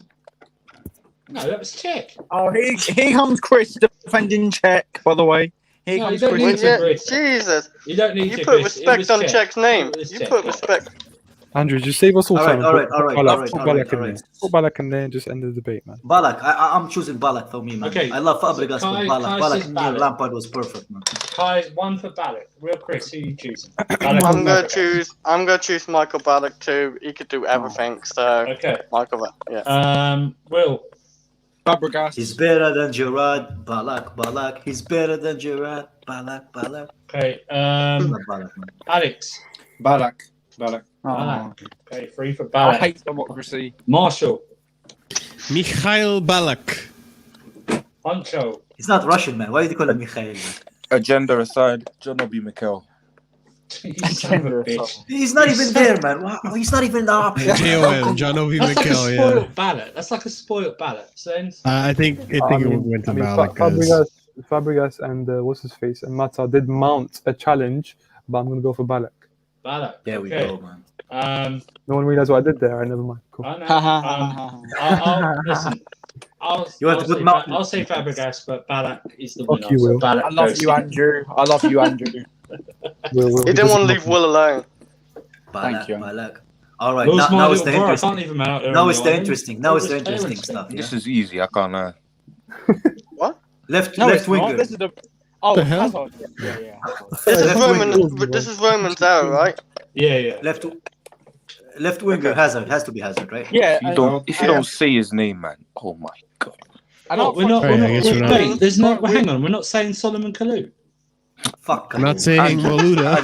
No, that was Czech. Oh, here comes Chris defending Czech, by the way. Here No, comes you don't Chris. need to Chris. Jesus, You don't need you to. put Chris. It respect was on Czech. Czech's name. It was You Czech, put yeah. respect. Andrew, just save us all All time. right, all right, all right, Balak, all right, put all Balak right, in all there. right. Put Balak in there and just end the debate, man. Balak, I'm choosing Balak for me, man. Okay, I love so Fabregas, Kai- but Balak. Kai Balak says near Balak. Lampard was perfect, man. Kai, one for Balak. Real Chris, who are you choosing? I'm gonna choose Michael Ballack too. He could do everything. So Okay. Michael Ballack, yeah. Will. Fabregas. He's better than Gerrard. Balak. He's better than Gerrard. Balak. Okay. I love Balak, man. Alex. Balak. Balak. Okay, 3 for I Balak. hate democracy. Marshall. Mikhail Balak. Honcho. He's not Russian, man. Why do you call him Mikhail? Man? Agenda aside, John Obi Mikel. You son of a bitch. He's not even there, man. Wow, he's not even the option. JOM, John Obi That's like a Mikel, yeah. spoiled ballot. That's like a spoiled ballot. Sense. I think it went to Balak. Fabregas and what's his face and Mata did mount a challenge, but I'm gonna go for Balak. Ballot. There we Okay. go, man. No one realized what I did there. I never mind. Cool. I know. I'll listen. I'll say Fabregas, but Balak is the winner. Fuck you, so Will. Balak I love goes you, to- Andrew. I love you, Andrew. He didn't want to leave Will alone. Balak. you. All right, Will's my now it's little the bro. I interesting. can't leave him out there Now on it's the the island. interesting. Now it's the Always interesting parents. stuff. Yeah? This is easy. I can't lie. Left No, it's winger. not. This is the. Oh, The hell? Hazard. Yeah. This is Left Roman. winger. This is Roman's arrow, right? Yeah. Left winger Hazard has to be Hazard, right? Yeah. If you don't say his name, man. Oh my god. And Oh, we're not. Right, I guess we're not. Wait, there's no. Hang on. We're not saying Solomon Kalou. Fuck. I'm not saying Maluda.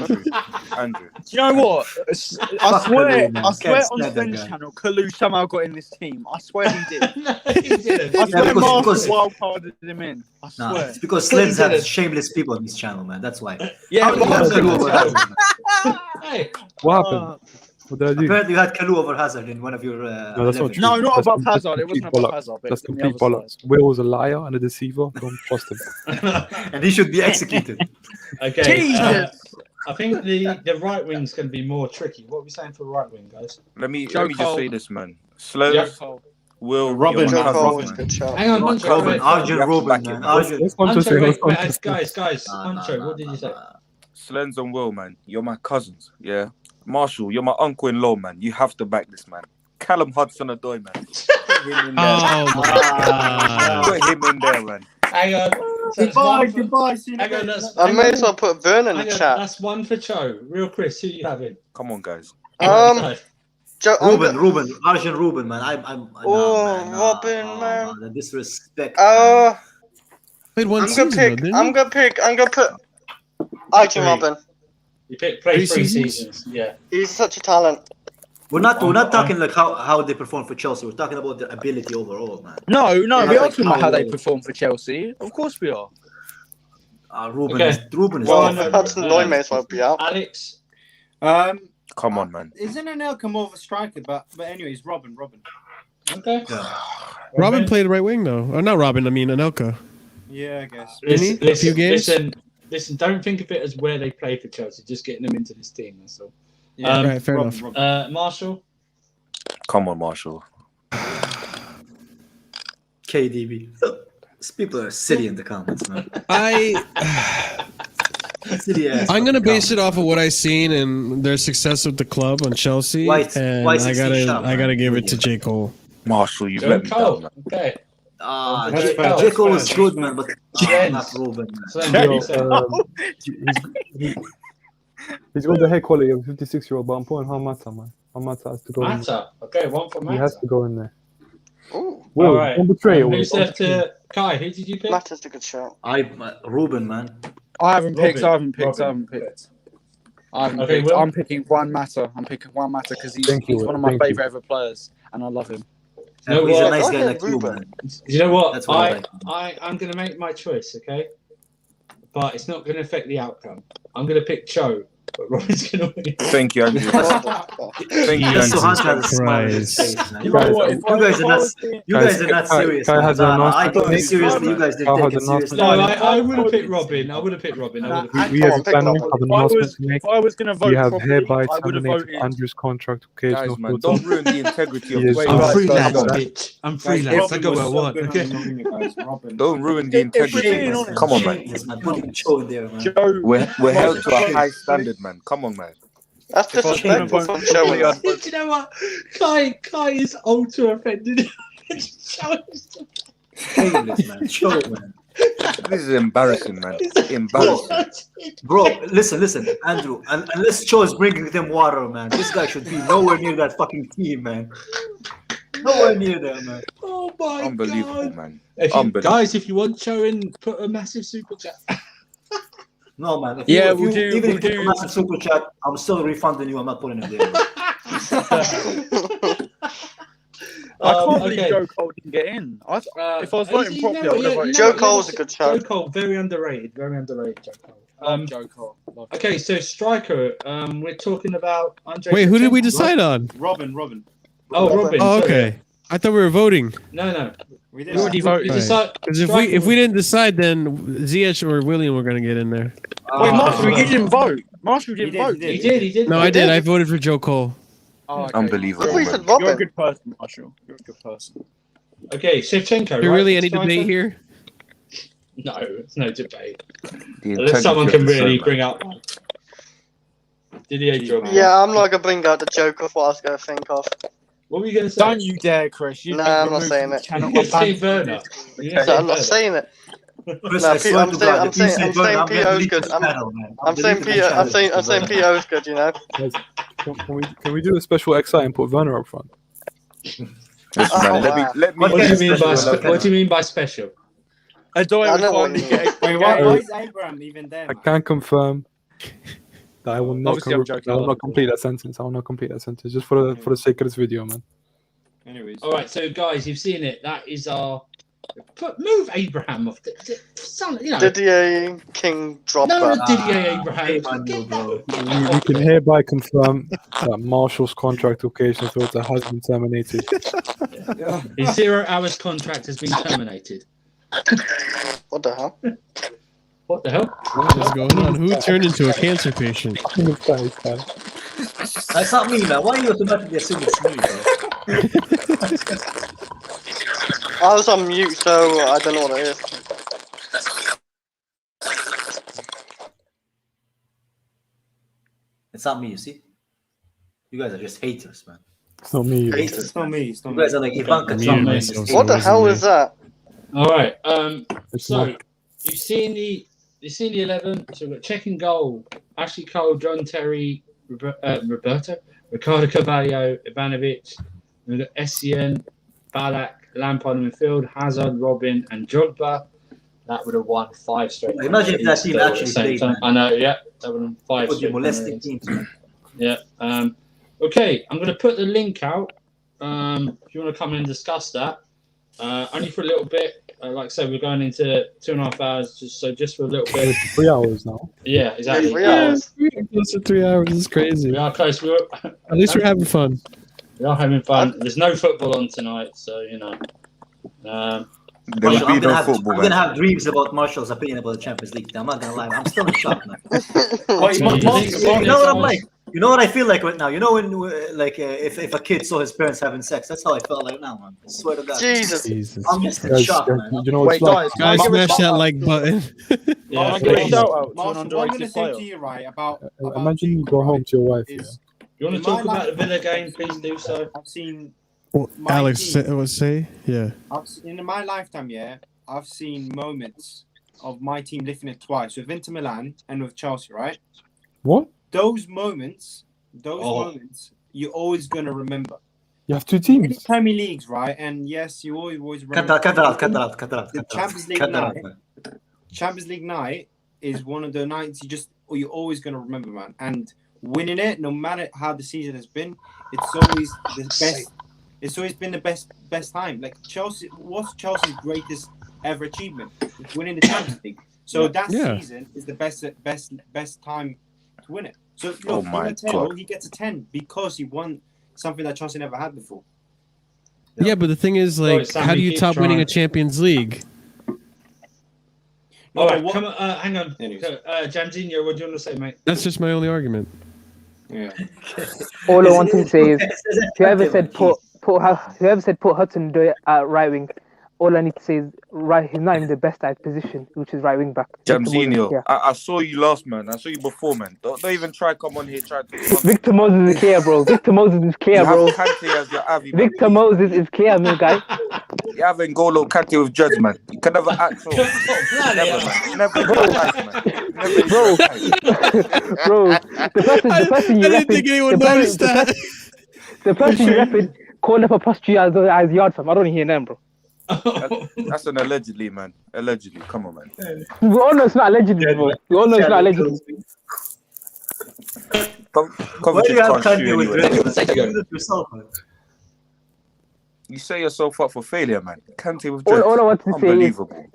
Andrew. Do you know what? I Fuck swear, Kalou, man. I swear Can't on stand that Slendz guy. channel, Kalou somehow got in this team. I swear he did. No, he didn't. I swear because- Marshall wildcarded him in. I Nah, swear. it's because Because he Slendz did has it. shameless people on his channel, man. That's why. Yeah, How did you have Marshall- Kalou over Hazard? man? Hey, What happened? What did I do? Apparently, you had Kalou over Hazard in one of your. No, that's not 11. true. No, not That's above complete Hazard. It wasn't above bollocks. Hazard. but That's on the complete other bollocks. Will was a liar and a deceiver. Don't trust him. And he should be executed. okay. Jesus. I think the right wing's going to be more tricky. What are we saying for right wing, guys? Let me Joe just Cole. say this, man. Slendz, Yeah. side. Will, Robin, you're my Joe Cole cousin, was a man. good shot. Hang on, Not Honcho. Robin, wait, Arjun You have to Robin, back man. him. Arjun. Let's not just Honcho, say wait, let's guys. Nah, Honcho, nah, what did you say? nah. Slendz and Will, man. You're my cousins, yeah? Marshall, you're my uncle-in-law, man. You have to back this, man. Callum Hudson-Odoi, man. Put him in there. Oh my god. Put him in there, man. Hang on. So it's one for- Goodbye. See you Hang on, later. that's, I hang may on, as well put Vern in the hang on, chat. that's one for Cho. Real Chris, who you having? Come on, guys. Hang on, Um, so- Joe, Ruben, Arjun Ruben, man. Oh, man, Robin, man. The disrespect. man. Played one I'm season, gonna pick. though, didn't I'm gonna put Arjun Three. Robin. You play 3 seasons? seasons. Yeah. He's such a talent. We're not talking like how they perform for Chelsea. We're talking about their ability overall, man. No, we Yeah, are like talking about how they how- perform for Chelsea. Of course we are. Ruben Okay. is Well, different. Hudson-Odoi may as well be out. Alex. Come on, man. Isn't Anelka more of a striker? But anyways, Robin. Okay. Robin played right wing though. Or not Robin, I mean Anelka. Yeah, I guess. Listen, A few games? listen. Don't think of it as where they play for Chelsea. Just getting them into this team. That's all. Yeah, Right, fair enough. Marshall. Come on, Marshall. KDB. These people are silly in the comments, man. Silly ass I'm gonna fucking base it off of what I've seen and their success with the club on Chelsea, and why I 16 shot, gotta man? give it to J. Cole. Marshall, you've Joe let me down, Cole. man. Okay. comments. That's fair. J. Cole is good, man, but Slendz. not Ruben, man. Slendz, He's got the hair quality of a 56-year-old, but I'm putting Hamata, man. Hamata has to go in there. Mata. Okay, one for He has Mata. to go in there. Ooh, Will, All right. don't betray it, Will. Who's Don't left betray it. to Kai? Who did you pick? Matt is a good shout. Ruben, man. I haven't picked. Robin. Okay, Will? I'm picking Juan Mata. I'm picking Juan Mata because he's Thank you, one of my thank you. favourite ever players, and I love him. You know He's a what? nice I guy like like you, Ruben. man. You know what? That's what I I'm going to make my choice, okay? But it's not going to affect the outcome. I'm going to pick Cho, but Robin's going to win. Thank you, Andrew. Thank you, That's so hard to Andrew. have a smile on his Christ. face, man. You know what? You guys are not. You guys are not Kai- serious. Kai man. has an I announcement took to it make. seriously. You guys didn't Kai take has it an seriously. No, announcement. I would have picked Robin. I would have picked Robin. Nah, We as a pick family Robin. have an If I announcement was, to make. if I was going to vote We have properly, hereby I would have terminated voted. Andrew's contract. Occasional Guys, man, photo. don't ruin the integrity of Yes, the I'm show. I'm free freelance, lance, bitch. I'm freelance. I go where I want. Okay. Don't ruin the If we're integrity. being man. honest, Come on, man. Shameless, man. Putting Cho in there, man. Joe, We're held to a high standard, man. Come on, man. That's If I was gonna disrespectful vote from for Joe. Joey, I'd Do you know what? Kai is ultra offended. Shameless, man. Cho, man. This is embarrassing, man. Embarrassing. Bro, listen, Andrew. Unless Cho is bringing them water, man, this guy should be nowhere near that fucking team, man. Nowhere near there, man. Oh my Unbelievable, god. man. Guys, if you want Cho in, put a massive super chat. No, man. Yeah, Even if you we'll put do- a massive super chat, I'm still refunding you. I'm not putting it there. I can't believe okay. Joe Cole didn't get in. If I was voting you properly, know I what, would have you voted know Joe what, Cole's a good Joe shout. Cole, very underrated, Joe Cole. Love Joe Cole. Love him. Okay, so striker, we're talking about Andre. Wait, who did we Shevchenko. decide on? Robin. Oh, Robin. Oh, sorry. okay. I thought we were voting. No. We We already You voted. decide- Because if striker we didn't decide, then Ziyech or William were gonna get in there. Wait, Marshall, you didn't vote. Marshall didn't He did, vote. he He did. No, I did. I voted for Joe Cole. Oh, okay. Unbelievable, I thought you man. said You're a Robin. good person, Marshall. You're a good person. Okay, Shevchenko. Is there right? really any Striker? debate here? No, it's no debate. The Unless someone integrity can of the really show, bring man. up Didier Drogba. Yeah, I'm not gonna bring out the joke of what I was gonna think of. What were you going to say? Don't you dare, Chris. You'd Nah, be I'm not removed saying from the it. channel. You're saying Werner. So I'm not saying it. Chris, No, I Pete, swear I'm to saying- God, I'm if you saying- say I'm Werner, saying I'm gonna P.O.'s delete good. this I'm- channel, man. I'm saying P.O.'s good, you know. Guys, can we do a special XI and put Werner up front? Listen, Oh, man, wow. let me. What do you mean by Special, what do you mean by special? Adoy I would know what finally you get a Wait, why game. is Abraham even there? I man? can confirm that I will not. Obviously, I'm joking. I will not complete that sentence. I will not complete that sentence just for the sake of this video, man. Anyways. All right, so guys, you've seen it. That is our move Abraham off. You know, Didier King no, Drogba. Didier Abraham. Shame on you, bro. We can hereby confirm that Marshall's contract occasion filter has been terminated. His 0 hours contract has been terminated. What the hell? What the hell? What is going on? Who turned into a cancer patient? That's not me, man. Why are you automatically assuming it's me, bro? I was on mute, so I don't know what it is. It's not me, you see? You guys are just haters, man. It's not me. either. Haters. It's not me. It's not You me. guys are like Ivanka Me Trump, and man. myself. What the hell is that? All right. It's So not. you've seen the 11. So we've got checking goal: Ashley Cole, John Terry, Roberto, Ricardo Carvalho, Ivanovic. We've got Essien, Ballack, Lampard in midfield, Hazard, Robin, and Drogba. that would have won 5 straight. Imagine if that team still at the actually same played, time. man. I know, yeah, that would have been 5 It would be straight. molesting Premier teams, man. Leagues. Yeah. Okay, I'm going to put the link out. If you want to come and discuss that, only for a little bit. Like I said, we're going into 2.5 hours, just for a little bit. 3 hours now. Yeah, exactly. 3 hours. Close to 3 hours is crazy. We are close. At least we're having fun. We are having fun. There's no football on tonight, so you know. There will Marshall, be I'm, gonna no have, football, I'm gonna man. have dreams about Marshall's opinion about the Champions League. I'm not gonna lie, I'm still in shock, man. What, You you know what I'm like? You know what I feel like right now? You know when, like, if a kid saw his parents having sex, that's how I felt like now, man. I swear to God. Jesus. I'm just in Guys, shock, man. you know what's Wait, like? Guys, smash that like button. Yeah, I'll for give a sure. shout out to an Marshall, what I'm going to underrated say player. to you, right, about Imagine you go home to your wife. Yeah. is You want to talk about the Villa game? Please do so. I've seen Well, My Alex team. would say, yeah. in my lifetime, yeah, I've seen moments of my team lifting it twice with Inter Milan and with Chelsea, right? What? Those moments, Oh. you're always gonna remember. You have 2 In the teams. Premier Leagues, right? And yes, you always Cut remember. that out. The Champions League night. Champions League night is one of the nights you're always gonna remember, man. And winning it, no matter how the season has been, it's always the best. It's always been the best time. Like Chelsea, what's Chelsea's greatest ever achievement? It's winning the Champions League. So that Yeah. season is the best time to win it. So look, Oh my Donatello, God. he gets a 10 because he won something that Chelsea never had before. Yeah, but the thing is, Sorry, like, Sammy, how do you keep top winning a trying. Champions League? All right, what- come on, hang on. Anyways. Jamzinho, what do you want to say, mate? That's just my only argument. Yeah. All I want to say is, whoever Jeez. said put Hudson-Odoi at right wing, all I need to say is he's not even the best at position, which is right wing back. Jamzinho, Yeah. I saw you last, man. I saw you before, man. Don't even try come on here, try to. Victor Moses is clear, bro. Victor Moses is You clear, have bro. Kante as your Avi, man. Victor Moses is clear, my guy. You have N'Golo Kante with Judge, man. You can never act so. Never, man. Never in your life, man. Never in Bro. your life. Bro, the person you I didn't think anyone noticed that. the person you repping calling up a prostitute as yard fam. I don't hear them, bro. That's an allegedly, man. Allegedly. Come on, man. We all know it's not allegedly, bro. We all know it's not allegedly. Why do you have Can't Kanye shoot with anyway. Drake? You do it yourself, man. You set yourself up for failure, man. Kante with All I Judge. want to say is Unbelievable.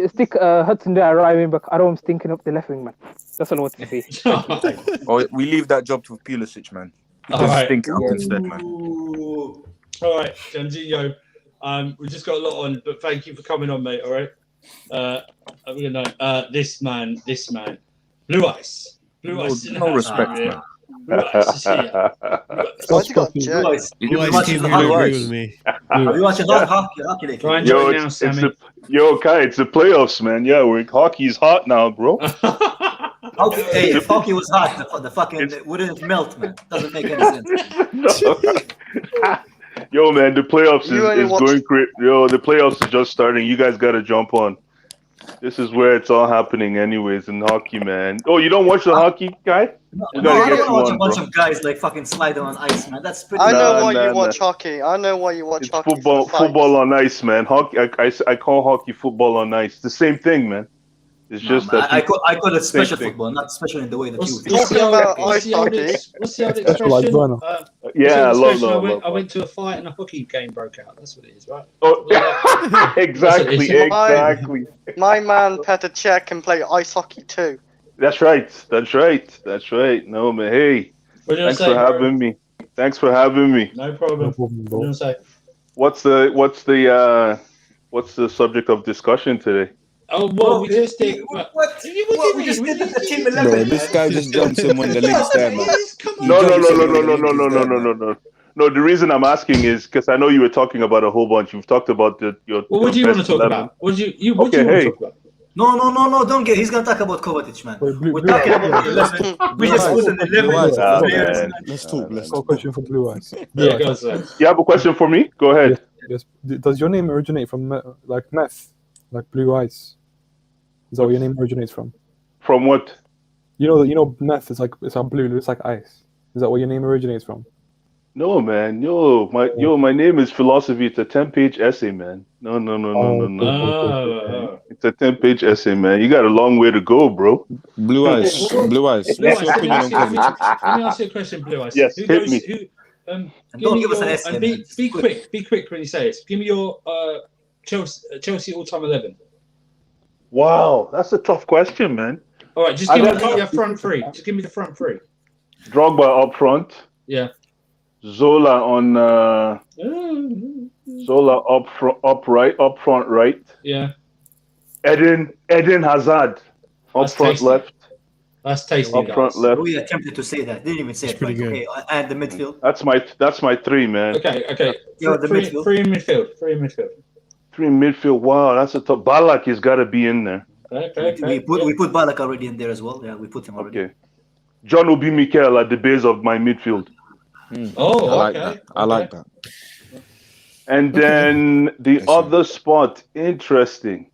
stick Hudson there at right wing back. I don't want him stinking up the left wing, man. That's all I want to say. Or we leave that job to Pulisic, man. He All can right. stink it up instead, man. Ooh. All right, Jamzinho. We've just got a lot on, but thank you for coming on, mate. All right. We're gonna this man, Blue Ice. Blue Ice. in the No house, respect, man. man. Blue Ice is here. Why'd you got Blue Jack? Eyes. You Blue Eyes watching came the here to Blue agree Eyes? with me. Are you watching hockey lately? Try and join now, Sammy. Kai, it's the playoffs, man. Yeah, hockey's hot now, bro. Hey, if hockey was hot, the fucking it wouldn't melt, man. Doesn't make any sense. Yo, man, the playoffs You only is watch- going great. Yo, the playoffs is just starting. You guys got to jump on. This is where it's all happening, anyways, in hockey, man. Oh, you don't watch the hockey, guy? We No, gotta I get don't you watch a on, bunch bro. of guys like fucking sliding on ice, man. That's pretty. I know Nah, why nah, you watch hockey. I know why you watch It's hockey. football, for the fights. football on ice, man. Hockey, I call hockey football on ice. The same thing, man. It's No, just man, that I call it special thing. football, not special in the way that you What's think. Talking about ice hockey. What's the other Special like expression? Bruno. yeah, I love I went to a fight and a hockey game broke out. That's what it is, right? Oh, exactly, That's exactly. My man Petr Cech can play ice hockey too. That's right. No, man. Hey, What do you thanks say, for bro? having me. Thanks for having me. No No problem. problem, What do bro. you say? What's the subject of discussion today? Oh, well, we just did. What we just did the team 11. Bro, this guy just jumps in when the link's there, man. No. No, the reason I'm asking is because I know you were talking about a whole bunch. You've talked about your. Well, what do you want to best talk 11. about? What do you want Okay, to hey. talk about? No, don't get. He's gonna talk about Kovacic, man. Wait, Blue We're talking about the 11. We just put an 11 Nah, players. man. Let's talk. Got a question for Blue Eyes. Blue Yeah, Eyes. go on, sir. You have a question for me? Go ahead. Yes. Does your name originate from like meth, like Blue Eyes? Is that where your name originates from? From what? You know meth is like it's blue, looks like ice. Is that where your name originates from? No, man. My name is philosophy. It's a 10-page essay, man. No. It's a 10-page essay, man. You got a long way to go, bro. Blue Eyes. Blue Eyes. Blue What's Eyes, your let me opinion ask on you- let me- Kovacic? Let me ask you a question, Blue Eyes. Yes, Who hit goes? me. Who? And Give don't me give us an your- essay, and man. be quick. Be quick when you say it. Give me your Chelsea all-time 11. Wow, that's a tough question, man. All right, just I give me got- your front three. Just give me the front three. Drogba up front. Yeah. Zola on Zola up front right. Yeah. Eden Hazard up That's front tasty. left. That's tasty, Up front guys. left. We attempted to say that. Didn't even say it. pretty Right. good. Okay, and the midfield. That's my three, man. Okay. Yeah, the Three midfield. in midfield. Three in midfield. Three in midfield. Wow, that's a tough. Balak has got to be in there. Okay. We put Balak already in there as well. Yeah, we put him already. Okay. John Obi Mikel at the base of my midfield. Oh, I like okay. that. I like that. And then the Yes, other spot, interesting.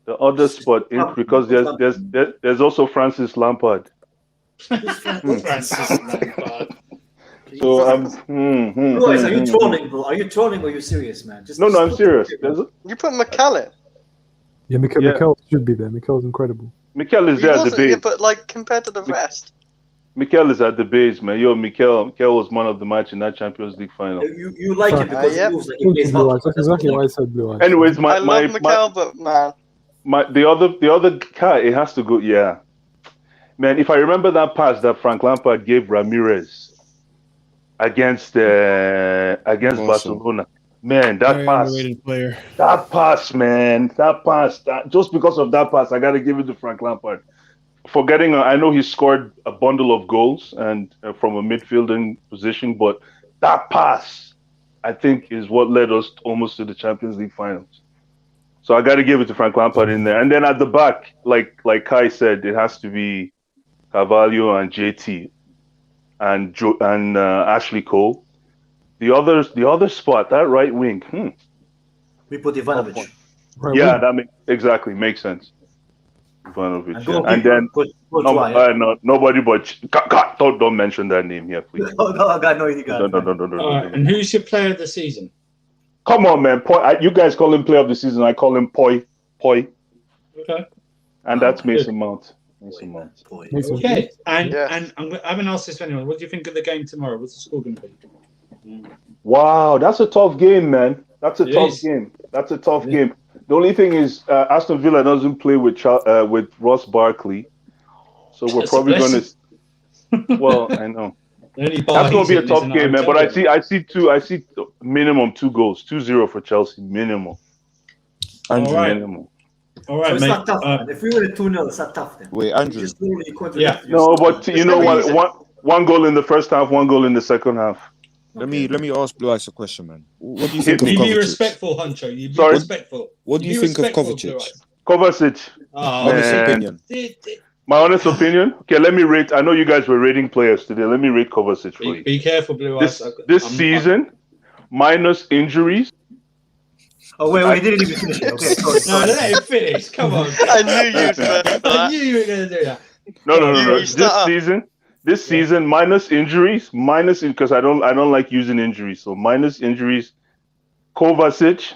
The other spot, because there's also Francis Lampard. Francis Lampard. So I'm. Boys, are you trolling, bro? Are you trolling or are you serious, man? No, I'm serious. You put McCallum. Yeah, Mikel should be there. Mikel's incredible. Mikel is He there at the wasn't, yeah, base. but like compared to the rest. Mikel is at the base, man. Mikel was man of the match in that Champions League final. You like him because yeah. he moves like he Thank you, plays Blue hockey. Eyes. That's exactly why I said Blue Eyes. Anyways, I love Mikel, but man, the other guy, it has to go. Yeah, man. If I remember that pass that Frank Lampard gave Ramirez against Barcelona, man, that Very pass, underrated player. just because of that pass, I got to give it to Frank Lampard. Forgetting, I know he scored a bundle of goals and from a midfielding position, but that pass, I think, is what led us almost to the Champions League finals. So I got to give it to Frank Lampard in there. And then at the back, like Kai said, it has to be Carvalho and JT and Ashley Cole. The other spot, that right wing. We put Ivanovic. Right, Yeah, wing. makes sense. Ivanovic. And Yeah. goalkeeper, And then put Courtois, yeah. nobody but God, don't mention that name here, please. Oh, no, God, no, you got it. No. All right, and who's your player of the season? Come on, man. You guys call him player of the season. I call him Poi. Okay. And that's Mason Mount. Mason Mount. Mason. Okay. And Yeah. and I haven't asked this to anyone. What do you think of the game tomorrow? What's the score going to be? Wow, that's a tough game, man. That's a It tough is. game. That's a tough game. The only thing is, Aston Villa doesn't play with Ross Barkley, so we're That's probably a going blessing. to. Well, I know Only that's going to be a tough in game, man. our But I see minimum 2 goals, 2-0 for Chelsea, minimum. Andrew, All right. Minimum. All So right, it's mate. not tough, man. If we win 2-0, it's not tough then. Wait, Andrew. You just totally contradict Yeah. No, yourself. but you know what? One goal in the first half, 1 goal in the second half. Let me ask Blue Eyes a question, man. What do you think Hit of me. You be Kovacic? respectful, Huncho. You be Sorry? respectful. What do you Be think of respectful, Blue Kovacic? Eyes. Kovacic. Oh, Honest Man. opinion. My honest opinion. Okay, let me rate. I know you guys were rating players today. Let me rate Kovacic for you. Be careful, Blue Eyes. This season, minus injuries. Oh, wait, he didn't even finish it. Okay, No, sorry. let him finish. Come on. I knew you'd finish I that. knew you were going to do that. No. This season, minus injuries, because I don't like using injuries. So minus injuries, Kovacic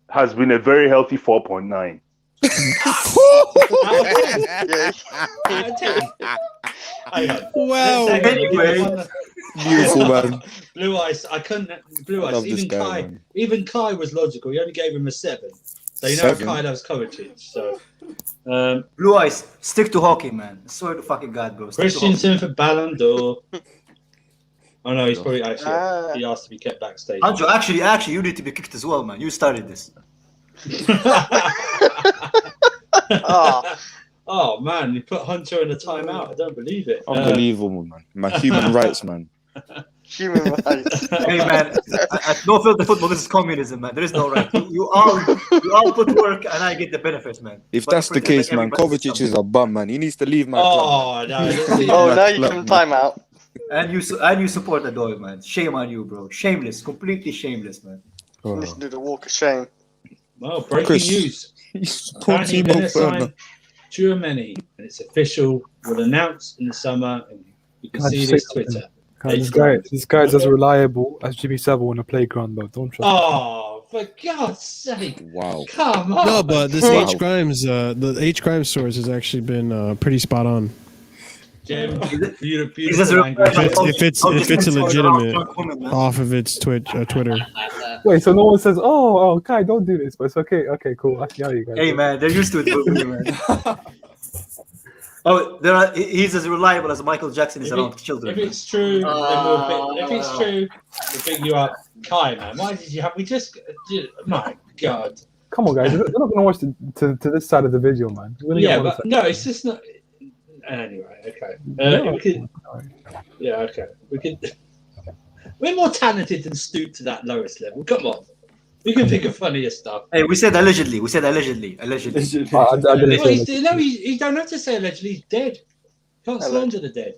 has been a very healthy 4.9. Out of 10. Hang on. Wow. Anyway. Beautiful, man. Blue Eyes, I couldn't. Blue Eyes, Love this even guy, Kai, man. even Kai was logical. He only gave him a 7. So you know 7? Kai loves Kovacic. So Blue Eyes, stick to hockey, man. I swear to fucking God, bro. Stick to hockey. Christensen for Ballon d'Or. Oh no, he's probably actually Ah. he asked to be kept backstage. Anjo, actually, you need to be kicked as well, man. You started this. Oh, Oh man, you put Hunter in a timeout. I don't believe it. Unbelievable, man. My human rights, man. human rights. Hey, man, at No Filter Football, this is communism, man. There is no right. You all put work, and I get the benefits, man. If But that's the pretend case, like man, everybody gets Kovacic is a bum, man. He needs to leave my club. Oh no! Oh, now you can time out. something. And you support the Doyle, man. Shame on you, bro. Shameless, completely shameless, man. You need to do the walk of shame. Well, breaking Chris. news. He's poor Apparently, Timo Villa Werner. signed Tchouaméni, and it's official. Will announce in the summer, and you can Can I see just this say something? Twitter. This guy's as reliable as Jimmy Savile on a playground, though. Don't trust him. Oh, for God's sake! Wow. Come on. No, but this Wow. H Grimes, the H Grimes source has actually been pretty spot on. Jim, He's beautiful as language. If it's a legitimate off of its Twitter. Wait, so no one says, "Oh, Kai, don't do this," but it's okay. Okay, cool. I see how you guys. Hey man, they're used to it with me, man. He's as reliable as Michael Jackson is around children. If it's true, then if it's true, we'll pick you up. Kai, man, why did you have? We just, my God. Come on, guys. You're not gonna watch to this side of the video, man. Yeah, but no, it's just not. Anyway, okay. We could. Yeah, okay. We could. We're more talented than stoop to that lowest level. Come on. We can think of funnier stuff. Hey, we said allegedly. Allegedly. I didn't say No, you don't have to say allegedly. He's dead. You can't slander the dead.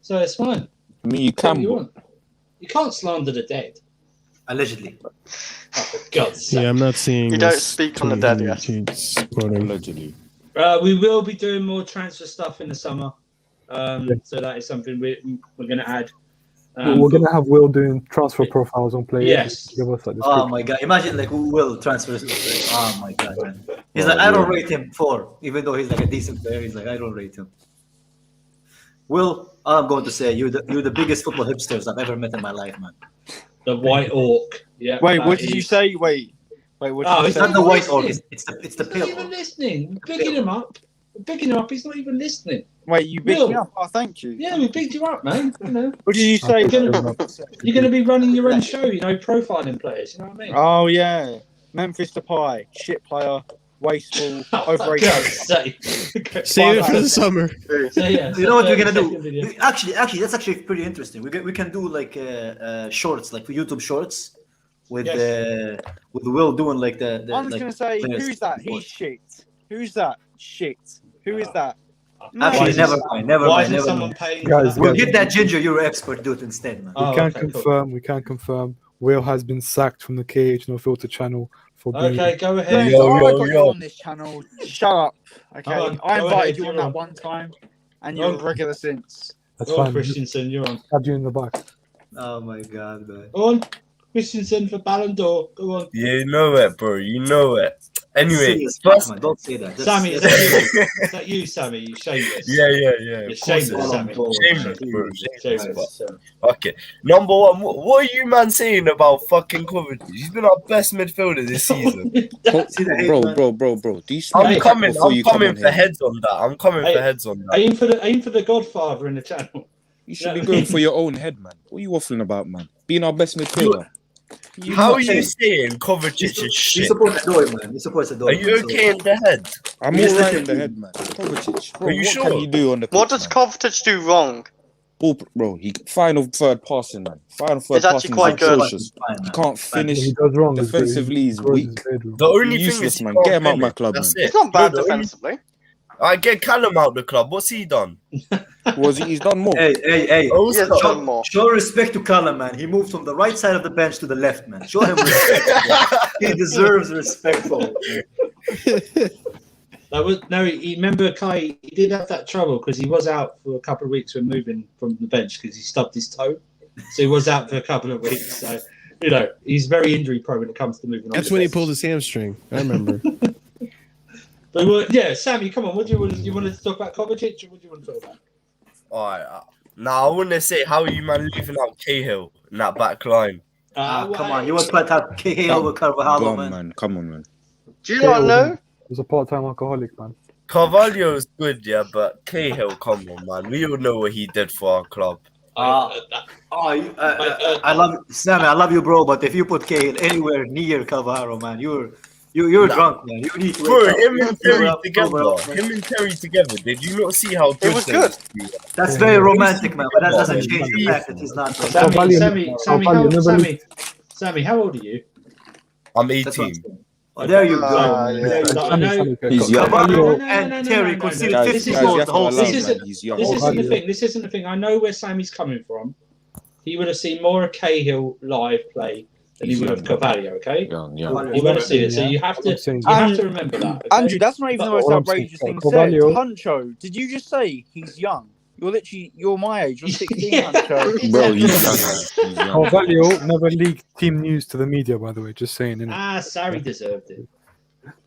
So it's fine. I mean, you can. You can't slander the dead. Allegedly. Oh, for God's sake. Yeah, I'm not seeing. You don't speak on the dead yet. He's quoting. Allegedly. We will be doing more transfer stuff in the summer. So that is something we're going to add. We're gonna have Will doing transfer profiles on players. Yes. Give us like Oh my God! Imagine like Will transfers. Oh my God, man. He's like, I don't rate him 4, even though he's like a decent player. He's like, I don't rate him. Will, I'm going to say you're the biggest football hipsters I've ever met in my life, man. The White Orc. Yeah. Wait, what did you say? Wait. What did you it's say? not the White Orc. It's the He's not pale. even listening. We're picking him up. We're picking him up. He's not even listening. Wait, you picked Will. me up? Oh, thank you. Yeah, we picked you up, man. You know. What did you say? You're going to be running your own show, profiling players. You know what I mean? Oh, yeah. Memphis Depay, shit player, wasteful, overrated. Save it for the summer. So, yeah, You know what we're gonna second do? video. Actually, that's actually pretty interesting. We can do like shorts, like YouTube shorts, with Will doing like the I'm just like, going to say, players. who's that? He's shit. Who's that? Shit. Who is that? Actually, never mind. Why isn't someone paying? Guys, We'll get that Ginger Euro expert do it instead, man. Oh, We can okay, confirm. We can confirm. Will has been sacked from the KH No Filter channel for being. Okay, go ahead. James, I got you on this channel. Shut up. Okay, Come on, I go invited ahead, you on you're that on. one time, and you're a regular since. That's Go on, fine. Christensen, you're on. Had you in the back. Oh my God, man. Go on, Christensen for Ballon d'Or. Go on. Yeah, you know it, bro. You know it. Anyway, Serious, first, man, don't say that. Sammy, is that you, Sammy? You shameless. yeah. You're Of course shameless, it is. Sammy. Shameless, bro. Shameless. Sammy. Okay. Number one, what are you man saying about fucking Coventry? He's been our best midfielder this season. Bro. Do you I'm coming for head. heads on that. I'm coming Hey, for heads on that. Aim for the Godfather in the channel. You should be going for your own head, man. What are you waffling about, man? Being our best midfielder. How are you saying Kovacic is He shit? supports the door, man. He supports the door. Are you okay in the head? I'm You just all right listen in the to head, man. Kovacic, bro, Are you what sure? can you do on the pitch, What does man? Kovacic do wrong? Bro, he final third passing, man. Final third It's actually passing quite is good. atrocious. He can't finish. He does wrong. is Defensively, he's grows his weak. bedroom. The only thing Useless, is, he man. can't Get him out my finish. club, That's man. it. He's not bad No, the only- defensively. I get Callum out the club. What's he done? He's done more. Hey. Oh, He has stop. done more. Show respect to Callum, man. He moved from the right side of the bench to the left, man. Show him respect. Man. He deserves respect for it. He remember Kai. He did have that trouble because he was out for a couple of weeks when moving from the bench because he stubbed his toe, so he was out for a couple of weeks. So he's very injury prone when it comes to moving. That's when he pulled his hamstring. I remember. But Sammy, come on. What do you want to talk about Kovacic, or what do you want to talk about? All right. Now I want to say, how are you man leaving out Cahill in that back line? Come on. You want to have Cahill over Carvalho, Go on, man? man. Come on, man. Do you not know? He's a part-time alcoholic, man. Carvalho's good, yeah, but Cahill, come on, man. We all know what he did for our club. I love Sammy. I love you, bro. But if you put Cahill anywhere near Carvalho, man, you're drunk, man. You need to. Bro, wake up. him and Terry Sober together. up, man. Him and Terry together. Did you not see how good was they good. were? That's very romantic, man. But that doesn't change the fact that he's not. Sammy, how old are you? I'm That's what 18. I'm saying. Oh, there you go. I know. He's young. Carvalho and Terry conceded 50 goals the whole season. He's young. This isn't the thing. This isn't the thing. I know where Sammy's coming from. He would have seen more of Cahill live play than he would have Carvalho. Okay, Young. you want to see it, so you have to remember that. Okay? Andrew, that's not even the most What I'm outrageous saying, thing said. Carvalho- Huncho, did you just say he's young? You're my age. You're 16, Yeah. Huncho. Bro, he's young. Carvalho never leaked team news to the media, by the way. Just saying, innit? Sarri deserved it.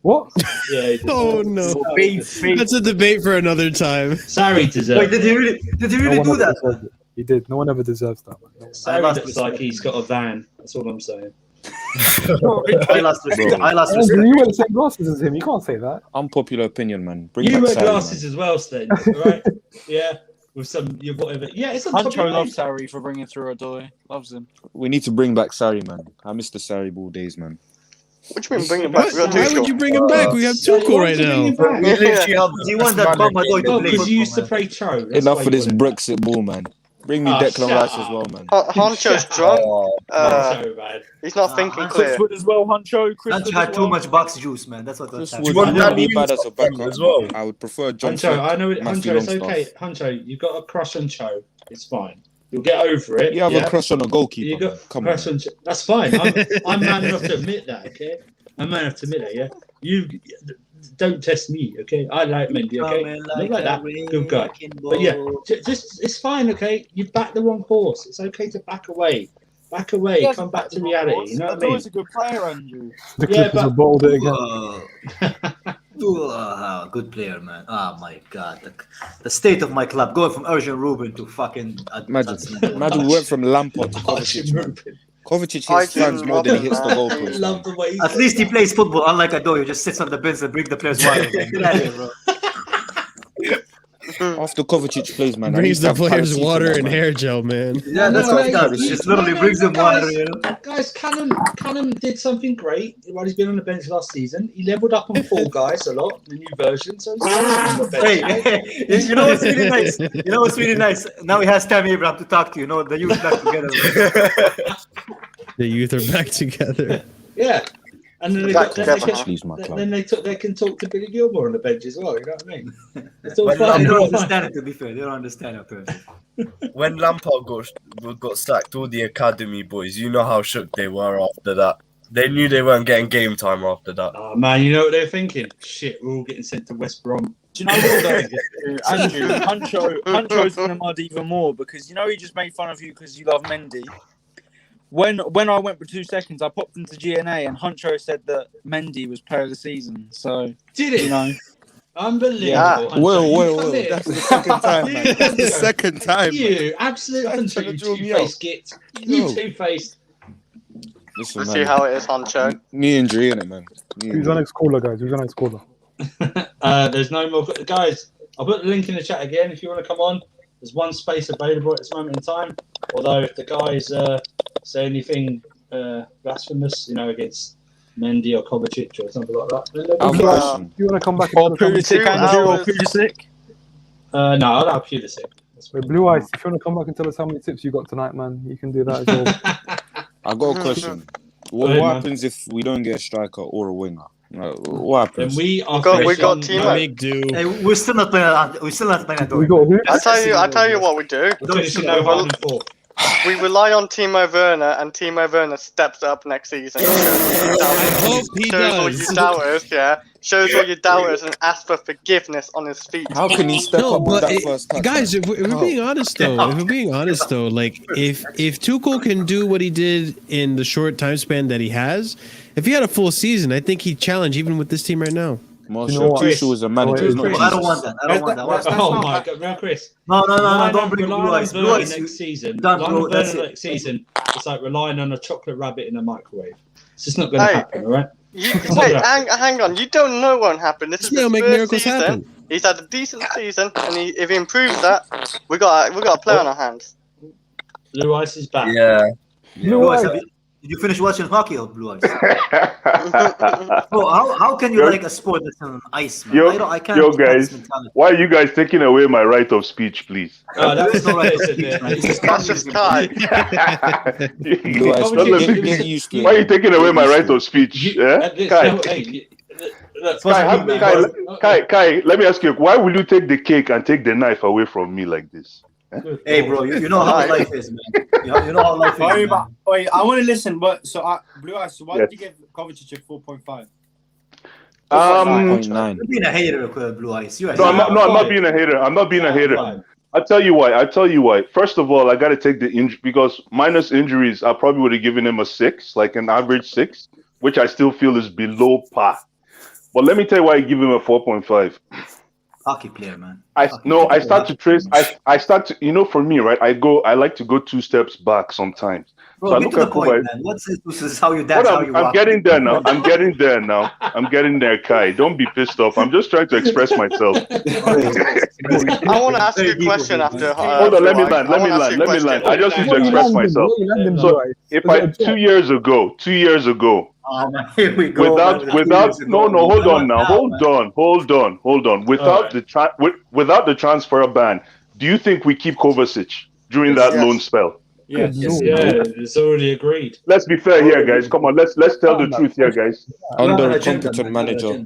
What? Yeah, he deserved Oh it. no, that's a debate for another time. Sarri deserved Wait, did he really? Did he really No one do ever that? deserved it. He did. No one ever deserves that. Man. No one. Sarri looks like he's got a van. That's all I'm saying. I lost respect. I lost Andrew, respect. you wear the same glasses as him. You can't say that. Unpopular opinion, man. Bring You back wear Sarri, glasses man. as well, Slendz, right? Yeah, with some whatever. Yeah, it's on top of Huncho your loves name. Sarri for bringing through a doy. Loves him. We need to bring back Sarri, man. I miss the Sarri ball days, man. What do you mean bring him back? What? We got Why Tuchel. would you bring him back? We have Tuchel right now. We literally have Do you want that bomber dog to Oh, play because you football, used to man? play Cho. That's Enough why of you this wanted- Brexit ball, man. Bring me Oh, Declan shut Rice up. as well, man. Honcho's drunk. Honcho, man. He's not thinking Honcho- clear. Chris Wood as well, Huncho. Chris Huncho Wood had as too well. much box juice, man. That's what Chris happened. Wood want would Danny be bad as a Ings backup as well? I would prefer John Huncho, I know it. Matthew Huncho, it's Longstaff. okay. Huncho, you've got a crush on Cho. It's fine. You'll get over it. You have yeah? a crush on a You goalkeeper. got Man. Come crush on. on Cho. That's fine. I'm man enough to admit that. Okay, I'm man enough to admit that. Yeah, you don't test me. Okay, I like Mendy. Okay, not like that. Good guy. But yeah, just it's fine. Okay, you backed the wrong horse. It's okay to back away. Back away. Yes, Come back to reality. You know what I He's mean? always a good player, Andrew. The Yeah, Clippers but- have bottled it again. Good player, man. Oh my god, the state of my club, going from Arjen Rubin to fucking. Imagine we went from Lampard to Kovacic. Man. Kovacic I hits fans more than he hits the man. goalpost. Love the way. At least he plays football, unlike Ado, who just sits on the bench and brings the players water. Man. Get out of here, bro. After Kovacic plays, man, I Brings need to the have players paracetamol, water and man. hair gel, man. Yeah, that's No, what he mate, does. He just literally brings them guys, water, you know. Guys, Callum did something great while he's been on the bench last season. He leveled up on Fall Guys a lot, the new version. So he's on the bench. Hey, you know what's really nice? You know what's really nice? Now he has Tammy Abraham to talk to. You know, the youth back together. The youth are back together. Yeah. And then Back together. they can talk to Billy Gilmore on the bench as well. You know what I mean? It's all Well, fun. They don't It's all understand it, to be fair. They don't understand it, person. When Lampard got sacked, all the academy boys, you know how shook they were after that. They knew they weren't getting game time after that. Oh man, you know what they're thinking? Shit, we're all getting sent to West Brom. Do you know what though, Andrew? Huncho's in the mud even more because you know he just made fun of you because you love Mendy. When I went for 2 seconds, I popped into GNA and Huncho said that Mendy was player of the season. So Did it? you know, Unbelievable. Yeah. Huncho. Whoa, You whoa, come whoa. here. That's the second time, man. You That's the come second time. Man. You absolute That's Huncho, gonna you draw me two-faced git. You Yo. two-faced. Listen, Let's man. see how it is, Honcho. Knee injury, innit, man? Knee Who's injury. our next caller, guys? Who's our next caller? There's no more guys. I'll put the link in the chat again if you want to come on. There's one space available at this moment in time. Although if the guys say anything blasphemous, you know, against Mendy or Kovacic or something like that, then they'll I'll be be fine. honest. Do you want to come back? or and tell us Pulisic, Andrew, or hours. Pulisic. No, I'll have Pulisic. Wait, Blue Eyes, if you want to come back and tell us how many tips you got tonight, man, you can do that as well. I got a question. What, Go ahead, what man. happens if we don't get a striker or a winger? What Then happens? we are. We got facing- Timo. Make do. Hey, we're still not playing. We're still not playing. We got who? I tell you what we do. We're finishing no harder than fourth. We rely on Timo Werner, and Timo Werner steps up next season. hope he Shows all does. you doubters, yeah. Shows all your doubters and asks for forgiveness on his feet. How can he step No, up with but that first touch? guys, man? if we're being honest though, like if Tuchel can do what he did in the short time span that he has, if he had a full season, I think he'd challenge even with this team right now. Marshall You know what? Tuchel is a manager. He's not Chris. I Jesus. don't want that. I don't want that. Oh my god, no, Chris. No, Relying don't on- bring relying Blue on Eyes. Werner Blue Eyes, next season. done, Relying bro, on that's Werner it. next season. It's like relying on a chocolate rabbit in a microwave. It's just not going to Hey. happen, all right? Wait, hang on. You don't know what won't happen. This is Still his make first miracles season. happen. He's had a decent season, and if he improves that, we got a player on our hands. Blue Ice is back. Yeah. Blue Eyes, did you finish watching hockey or Blue Eyes? Bro, how can you Yo- like a sport that's on ice, man? Yo, I can't. yo, understand this guys, mentality. why are you guys taking away my right of speech, please? Oh, that There was is no right nice, to speech, isn't man. it? It's just That's just Kai. Blue Eyes, Don't let me- get used to it. Why are you taking away my right of speech? You- Eh? this- Kai, no, hey, look, Kai, let me ask you, why will you take the cake and take the knife away from me like this? Hey, bro, you know how life is, man. You know how life is. Sorry, Man. but wait, I want to listen. But Blue Eyes. So why Yes. did you give Kovacic a 4.5? .9. You're being a hater, Blue Eyes. You're a No, hater. I'm not being a hater. I'm not being a hater. I'll tell you why. First of all, I got to take the injury because minus injuries, I probably would have given him a 6, like an average 6, which I still feel is below par. But let me tell you why I give him a 4.5. Hockey player, man. I start to trace. I start to, for me, right? I like to go 2 steps back sometimes. Bro, So I get look to the at point, Kobe. man. This is how you dance, how you I'm walk. getting there now. I'm getting there, Kai. Don't be pissed off. I'm just trying to express myself. I want to ask you a question after. Hold on, let me land. I just need to express myself. So if 2 years ago, Here we go. without hold on now, hold on. Without the transfer ban, do you think we keep Kovacic during that loan spell? Yes, it's already agreed. Let's be fair here, guys. Come on, let's tell the truth here, guys. Under a competent manager. I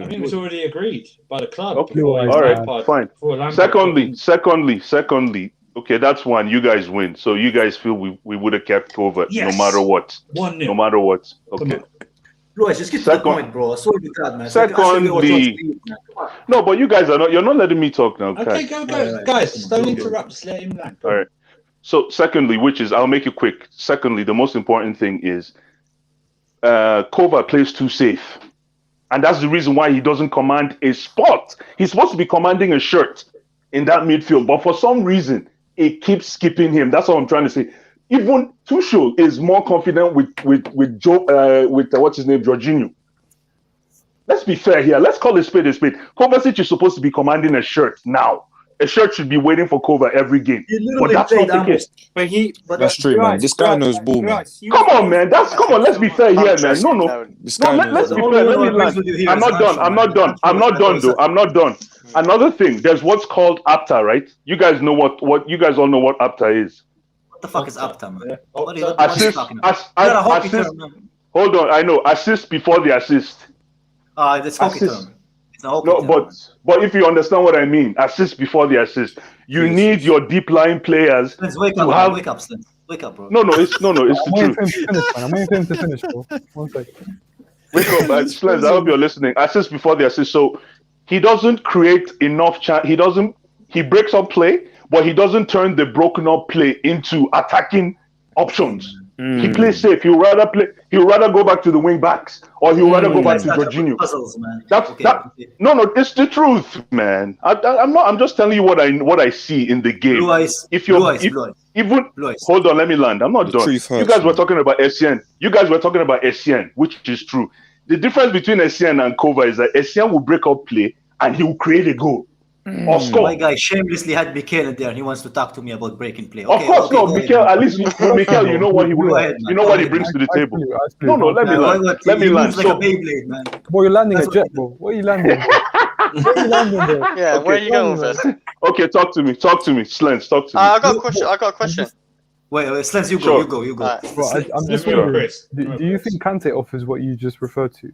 think it's already agreed by the club. Okay, all right, fine. Secondly, okay, that's one. You guys win, so you guys feel we would have kept Kova no matter what. 1-0. No matter what. Okay. Luis, just get to the point, bro. I swear to God, man. Secondly, no, but you guys you're not letting me talk now. Okay, go. Guys, don't interrupt. Just let him land. All right. So secondly, I'll make it quick. Secondly, the most important thing is Kova plays too safe. And that's the reason why he doesn't command a spot. He's supposed to be commanding a shirt in that midfield. But for some reason, it keeps skipping him. That's what I'm trying to say. Even Tuchel is more confident with what's his name, Jorginho. Let's be fair here. Let's call a spade a spade. Kovacic is supposed to be commanding a shirt now. A shirt should be waiting for Kova every game. But that's not the case. That's true, man. This guy knows ball, man. Come on, man. Come on. Let's be fair here, man. No. This guy Let's knows be ball. fair. Let me land. I'm not done. I'm not done. Another thing, there's what's called APTA, right? You guys know what you guys all know what APTA is. What the fuck is APTA, man? What are you talking Assist. about? Hold on, I know. Assist before the assist. That's hockey term. No, but if you understand what I mean, assist before the assist. You need your deep line players wake to up, have. Wake up, Slendz. Wake up, bro. No, it's the truth. I'm waiting for him to finish, bro. 1 second. Wake up, Slendz. I hope you're listening. Assist before the assist. So he doesn't create enough chance. He breaks up play, but he doesn't turn the broken up play into attacking options. He plays safe. He'll rather go back to the wing backs, or he'll rather go back to Jorginho. Puzzles, man. No, it's the truth, man. I'm just telling you what I see in the game. Blue eyes. Hold on, let me land. I'm not done. You guys were talking about Essien. Which is true. The difference between Essien and Kova is that Essien will break up play and he will create a goal. Or score. My guy shamelessly had Mikel in there and he wants to talk to me about breaking play. Of course, Mikel. At least Mikel, you know what he brings to the table. No, let me land. Let me land. Like a Beyblade, man. Boy, you're landing a jet, bro. Where are you landing? Yeah, where are you going with this? Okay, talk to me, Slendz. Talk to me. I got a question. Wait, Slendz, you go. Right. Bro, I'm just wondering, do you think Kante offers what you just referred to?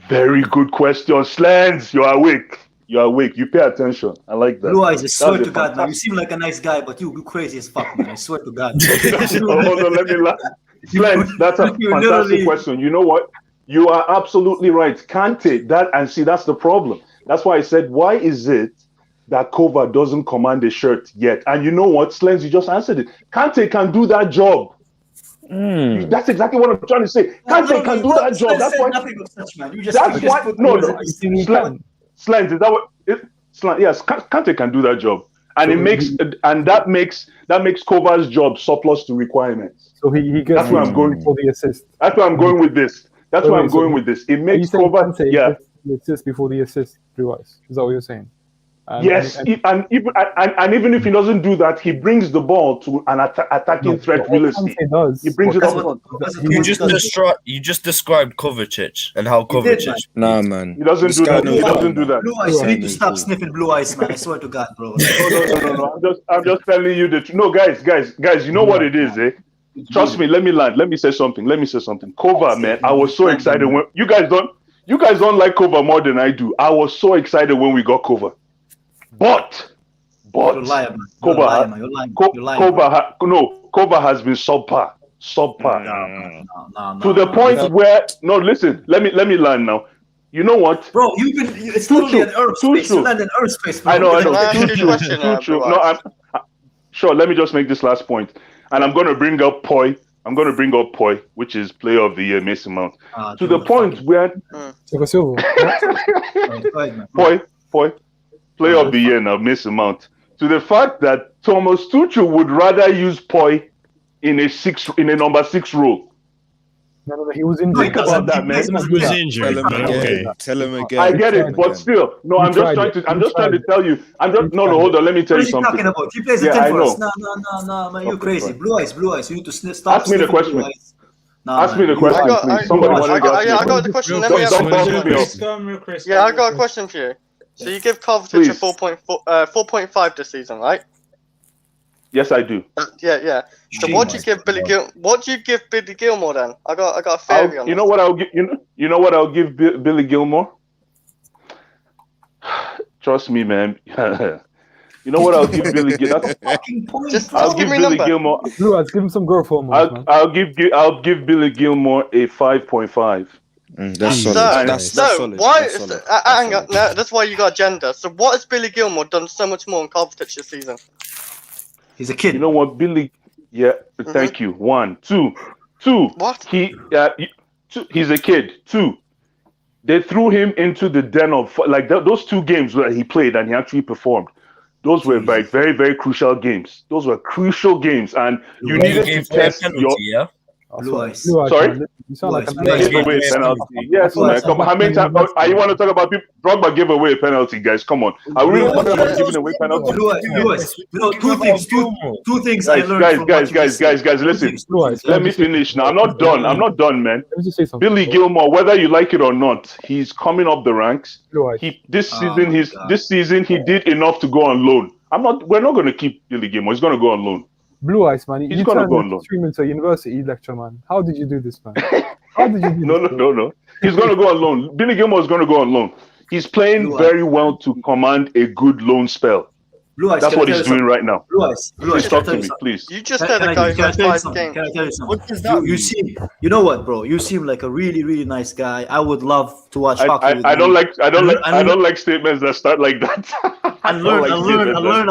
Very good question, Slendz. You're awake. You pay attention. I like that. Blue eyes, I swear to God, man. You seem like a nice guy, but you crazy as fuck, man. I swear to God. Hold on, let me laugh. Slendz, that's a fantastic question. You know what? You are absolutely right. Kante, that's the problem. That's why I said, why is it that Kova doesn't command a shirt yet? And you know what, Slendz, you just answered it. Kante can do that job. That's exactly what I'm trying to say. Kante can do that job. That's why. Slendz, is that what? Yes, Kante can do that job, and that makes Kova's job surplus to requirements. So he gets. That's where I'm going for the assist. That's where I'm going with this. It makes Kova. The assist before the assist. Blue eyes. Is that what you're saying? Yes, and even if he doesn't do that, he brings the ball to an attacking threat realistically. He brings it up front. You just described Kovacic and how Kovacic. Nah, man. He doesn't do that. He doesn't do that. Blue eyes, you need to stop sniffing blue eyes, man. I swear to God, bro. No. I'm just telling you the truth. No, guys. You know what it is, eh? Trust me. Let me land. Let me say something. Kova, man. I was so excited when you guys don't like Kova more than I do. I was so excited when we got Kova. But you're lying, man. Kova has been subpar. No, To the point where listen, let me land now. You know what? Bro, it's literally an Earth space. You land in Earth space, bro. I know. Can I ask you a question, True. Blue No, Eyes? sure. Let me just make this last point, and I'm going to bring up Poi. Which is Player of the Year, Mason Mount. To the point where Poi, Player of the Year now, Mason Mount. To the fact that Thomas Tuchel would rather use Poi in a number 6 role. No, he was injured. Think about that, man. He was injured. Tell him But again. okay. Tell him again. I get it, Tell him but again. still, no. I'm just trying to tell you. Hold on. Let me tell What you are you talking something. about? He plays the Yeah, 10 I for us. know. No, man, you're Okay, crazy. fine. Blue eyes. You need to stop. Ask me the sniffing question. Blue Eyes. Nah, Ask me man, the question, please. Somebody wanted to ask me. I got the question. Let me Don't ask bounce me Chris, off. go on real Chris. Yeah, I got a question for you. So you give Kovacic Please. a 4.5 this season, right? Yes, I do. Yeah. So what do you give Billy Gilmore then? I got a theory on You this. know what I'll give? You know what I'll give Billy Gilmore? Trust me, man. You know what I'll give Billy Gilmore? Just give me a number. Gilmore. Blue Eyes, give him some growth hormones, man. I'll give Billy Gilmore a 5.5. That's So, solid. That's solid. why? That's solid. Hang on, no, that's why you got agenda. So what has Billy Gilmore done so much more on Kovacic this season? He's a kid. You know what, Billy? Yeah, thank you. 1, 2. What? He's a kid. 2. They threw him into the den of those 2 games where he played and he actually performed. Those were very, very, very crucial games. Those were crucial games, and you needed to test your. Blue Eyes. Sorry? Man. You sound like a Give away a penalty. Yes, man. Come on. How many times are you want to talk about people? Drogba gave away a penalty, guys. Come on. Are we talking about giving away penalties? Blue Eyes. You know, two things I learned from Guys, listen. Let me finish now. I'm not done, man. Let me just say something. Billy Gilmore, whether you like it or not, he's coming up the ranks. Blue Eyes. This season he did enough to go on loan. We're not going to keep Billy Gilmore. He's going to go on loan. Blue Eyes, man. He's You gonna turned go on this loan. stream into a university lecture, man. How did you do this, man? How did you do this? No. He's going to go on loan. Billy Gilmore is going to go on loan. He's playing very well to command a good loan spell. Blue Eyes, that's what he's doing right now. Blue Eyes, please talk to me, please. You just said a guy who has 5 games. Can I tell you something? What does that mean? You know what, bro? You seem like a really, really nice guy. I would love to watch hockey with I you. don't like statements that start like that. And learn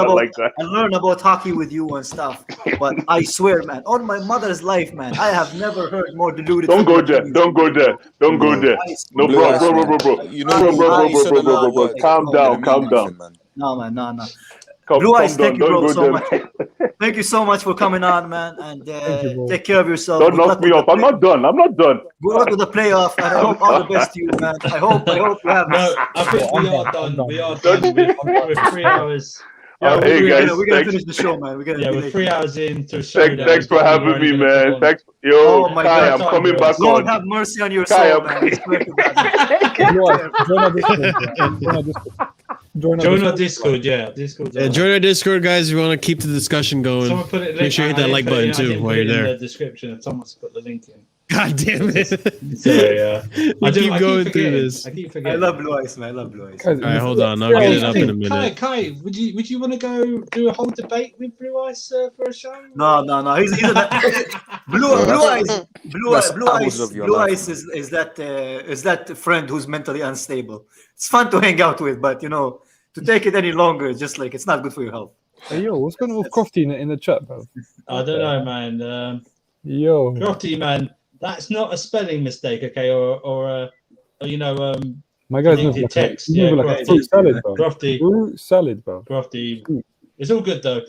about hockey with you and stuff. But I swear, man, on my mother's life, man, I have never heard more deluded. Don't go there. No, bro. You know, bro. Calm down. No, man. Blue Eyes, thank you, bro, so much. Thank you so much for coming on, man, and take care of yourself. Don't knock me off. I'm not done. Good luck with the playoff, and I hope all the best to you, man. I hope you have. No, I think we are done. We are done. We're 3 hours. Hey guys, we're gonna finish the show, man. We're 3 hours into the show. Thanks for having me, man. Thanks, Oh my Kai, God, I'm coming back Lord on. have mercy on your Kai, soul, man. Join our Discord, yeah. Join our Discord, guys. If you want to keep the discussion going, Someone put it. make sure you hit that like button too while you're In the there. description, if someone's put the link in. God damn it! So yeah, I keep going through this. I keep forgetting. I love Blue Eyes, man. I love Blue Eyes. All right, hold on. I'll get it up in a minute. Kai, would you want to go do a whole debate with Blue Eyes for a show? No. He's Blue Eyes is that friend who's mentally unstable. It's fun to hang out with, but to take it any longer, just like it's not good for your health. Hey, yo, what's going on with Crofty in the chat, bro? I don't know, man. Yo, Crofty, man, that's not a spelling mistake, okay? Or my guy's connected moving text. like a fruit salad, bro. Crofty. Fruit salad, bro. Crofty. It's all good though.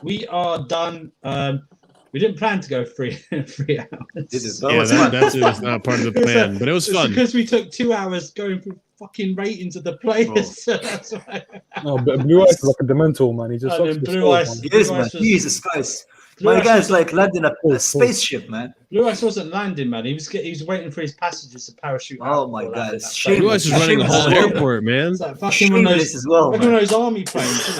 We are done. We didn't plan to go 3 hours. That's not part of the plan, but it was fun. Because we took 2 hours going through fucking ratings of the players. That's why. No, but Blue Eyes is like a demental, man. He just sucks the Blue soul, Eyes. man. He is, man. Jesus Christ. My guy's like landing a spaceship, man. Blue Eyes wasn't landing, man. He was waiting for his passengers to parachute out. Oh my God, it's Blue shameless. Eyes is running a whole airport, man. It's like fucking one of Shameless those, as well, like man. one of those army planes.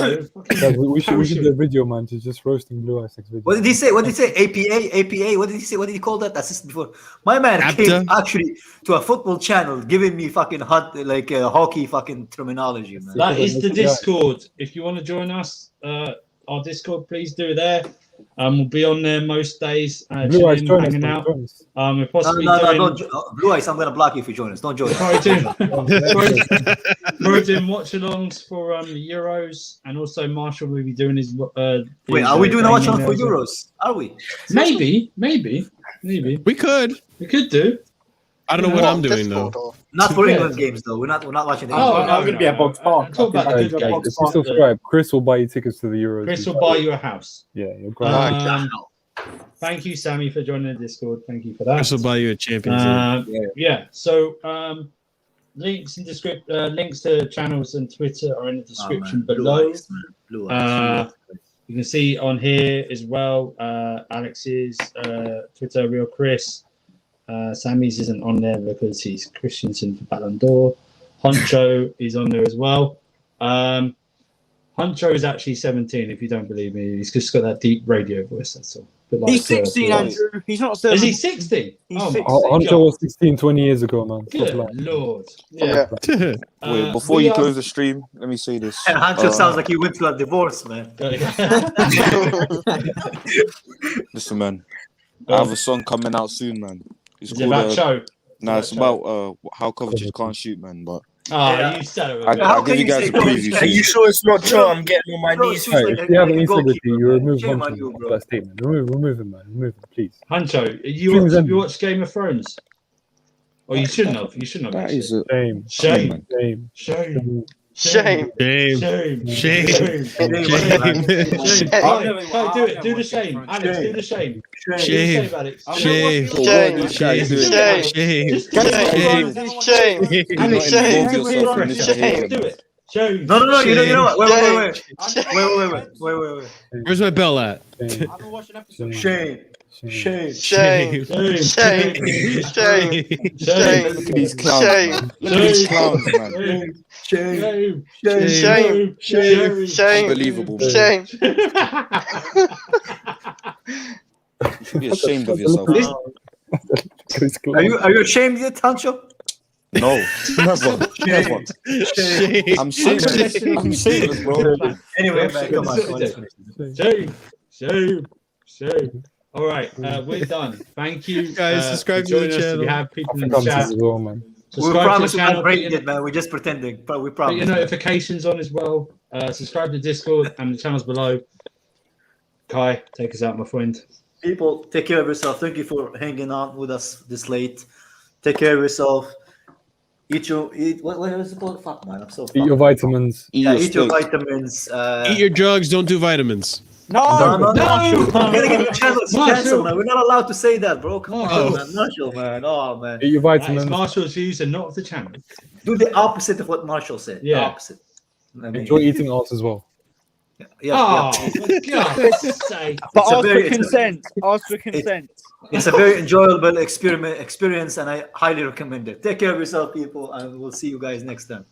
Guys, we should do a video, man, to just roasting Blue Eyes next video. What did he say? APA? What did he say? What did he call that? Assistant before. My man came actually to a football channel giving me fucking hockey fucking terminology, man. That is the Discord. If you want to join us, our Discord, please do there. We'll be on there most days, Blue Eyes, chilling, join us, hanging man, out. join us. We're possibly No, doing. don't. Blue Eyes, I'm gonna block you if you join us. Don't join us. Probably doing watch-alongs for the Euros, and also Marshall will be doing his. Wait, are we doing a watch-along for Euros? Are we? Maybe. We could do. I don't know what I'm doing though. Not for England games though. We're not watching the Oh, England no, I'm gonna be at Box Park. Talk about the good games. If you subscribe, Chris will buy you tickets to the Euros. Chris will buy you a house. Yeah, you're great. Thank you, Sammy, for joining the Discord. Thank you for that. Chris will buy you a Champions League. Yeah. So links in links to channels and Twitter are in the description below. Blue Eyes. You can see on here as well Alex's Twitter, Real Chris. Sammy's isn't on there because he's Christensen for Ballon d'Or. Honcho is on there as well. Honcho is actually 17, if you don't believe me. He's just got that deep radio voice, that's all. Like, He's 16, Andrew. He's not 17. Is he 60? He's Oh, 16. Honcho was 16 20 years ago, man. good Lord. Wait, before you close the stream, let me say this. Hancho sounds like he went through a divorce, man. Listen, man. I have a song coming out soon, man. It's Is it about show? No, it's about how Coventry can't shoot, man. But you said it. I'll give you guys a preview. Are you sure it's not true? I'm getting on my knees. If you have any integrity, you remove Honcho from that statement. Remove him, man. Remove him, please. Honcho, you watched Game of Thrones? Or you shouldn't have. You shouldn't have. That is a Shame. Shame. Shame. Shame. Shame. Shame. Shame. Do it. Do the shame. Alex, do the shame. Shame. Alex. Shame. Do it. Shame. No. You know what? Wait. Where's my bell at? Shame. Look at these clowns. Look at these clowns, man. Shame. Unbelievable. Man. Shame. You should be ashamed of yourself. Are you ashamed yet, Hancho? No, never. I'm shameless, bro. Anyway, man, come on. Shame. All right, we're done. Thank you, guys. Subscribe to the channel. We have people in the chat. Well, man. We promise we're not breaking it, man. We're just pretending, but we Put promise. your notifications on as well. Subscribe to Discord and the channels below. Kai, take us out, my friend. People, take care of yourself. Thank you for hanging out with us this late. Take care of yourself. What is it called? Fuck, man. I'm so. Eat your vitamins. Eat your vitamins. Eat your drugs. Don't do vitamins. No. We're gonna get channels canceled, man. We're not allowed to say that, bro. Come on, man. Marshall, man. Oh, man. Eat your vitamins. Marshall's views and not of the channel. Do the opposite of what Marshall said. Yeah. The opposite. Enjoy eating arts as well. Yeah. For God's sake. But ask for consent. Ask for consent. It's a very enjoyable experience, and I highly recommend it. Take care of yourself, people, and we'll see you guys next time.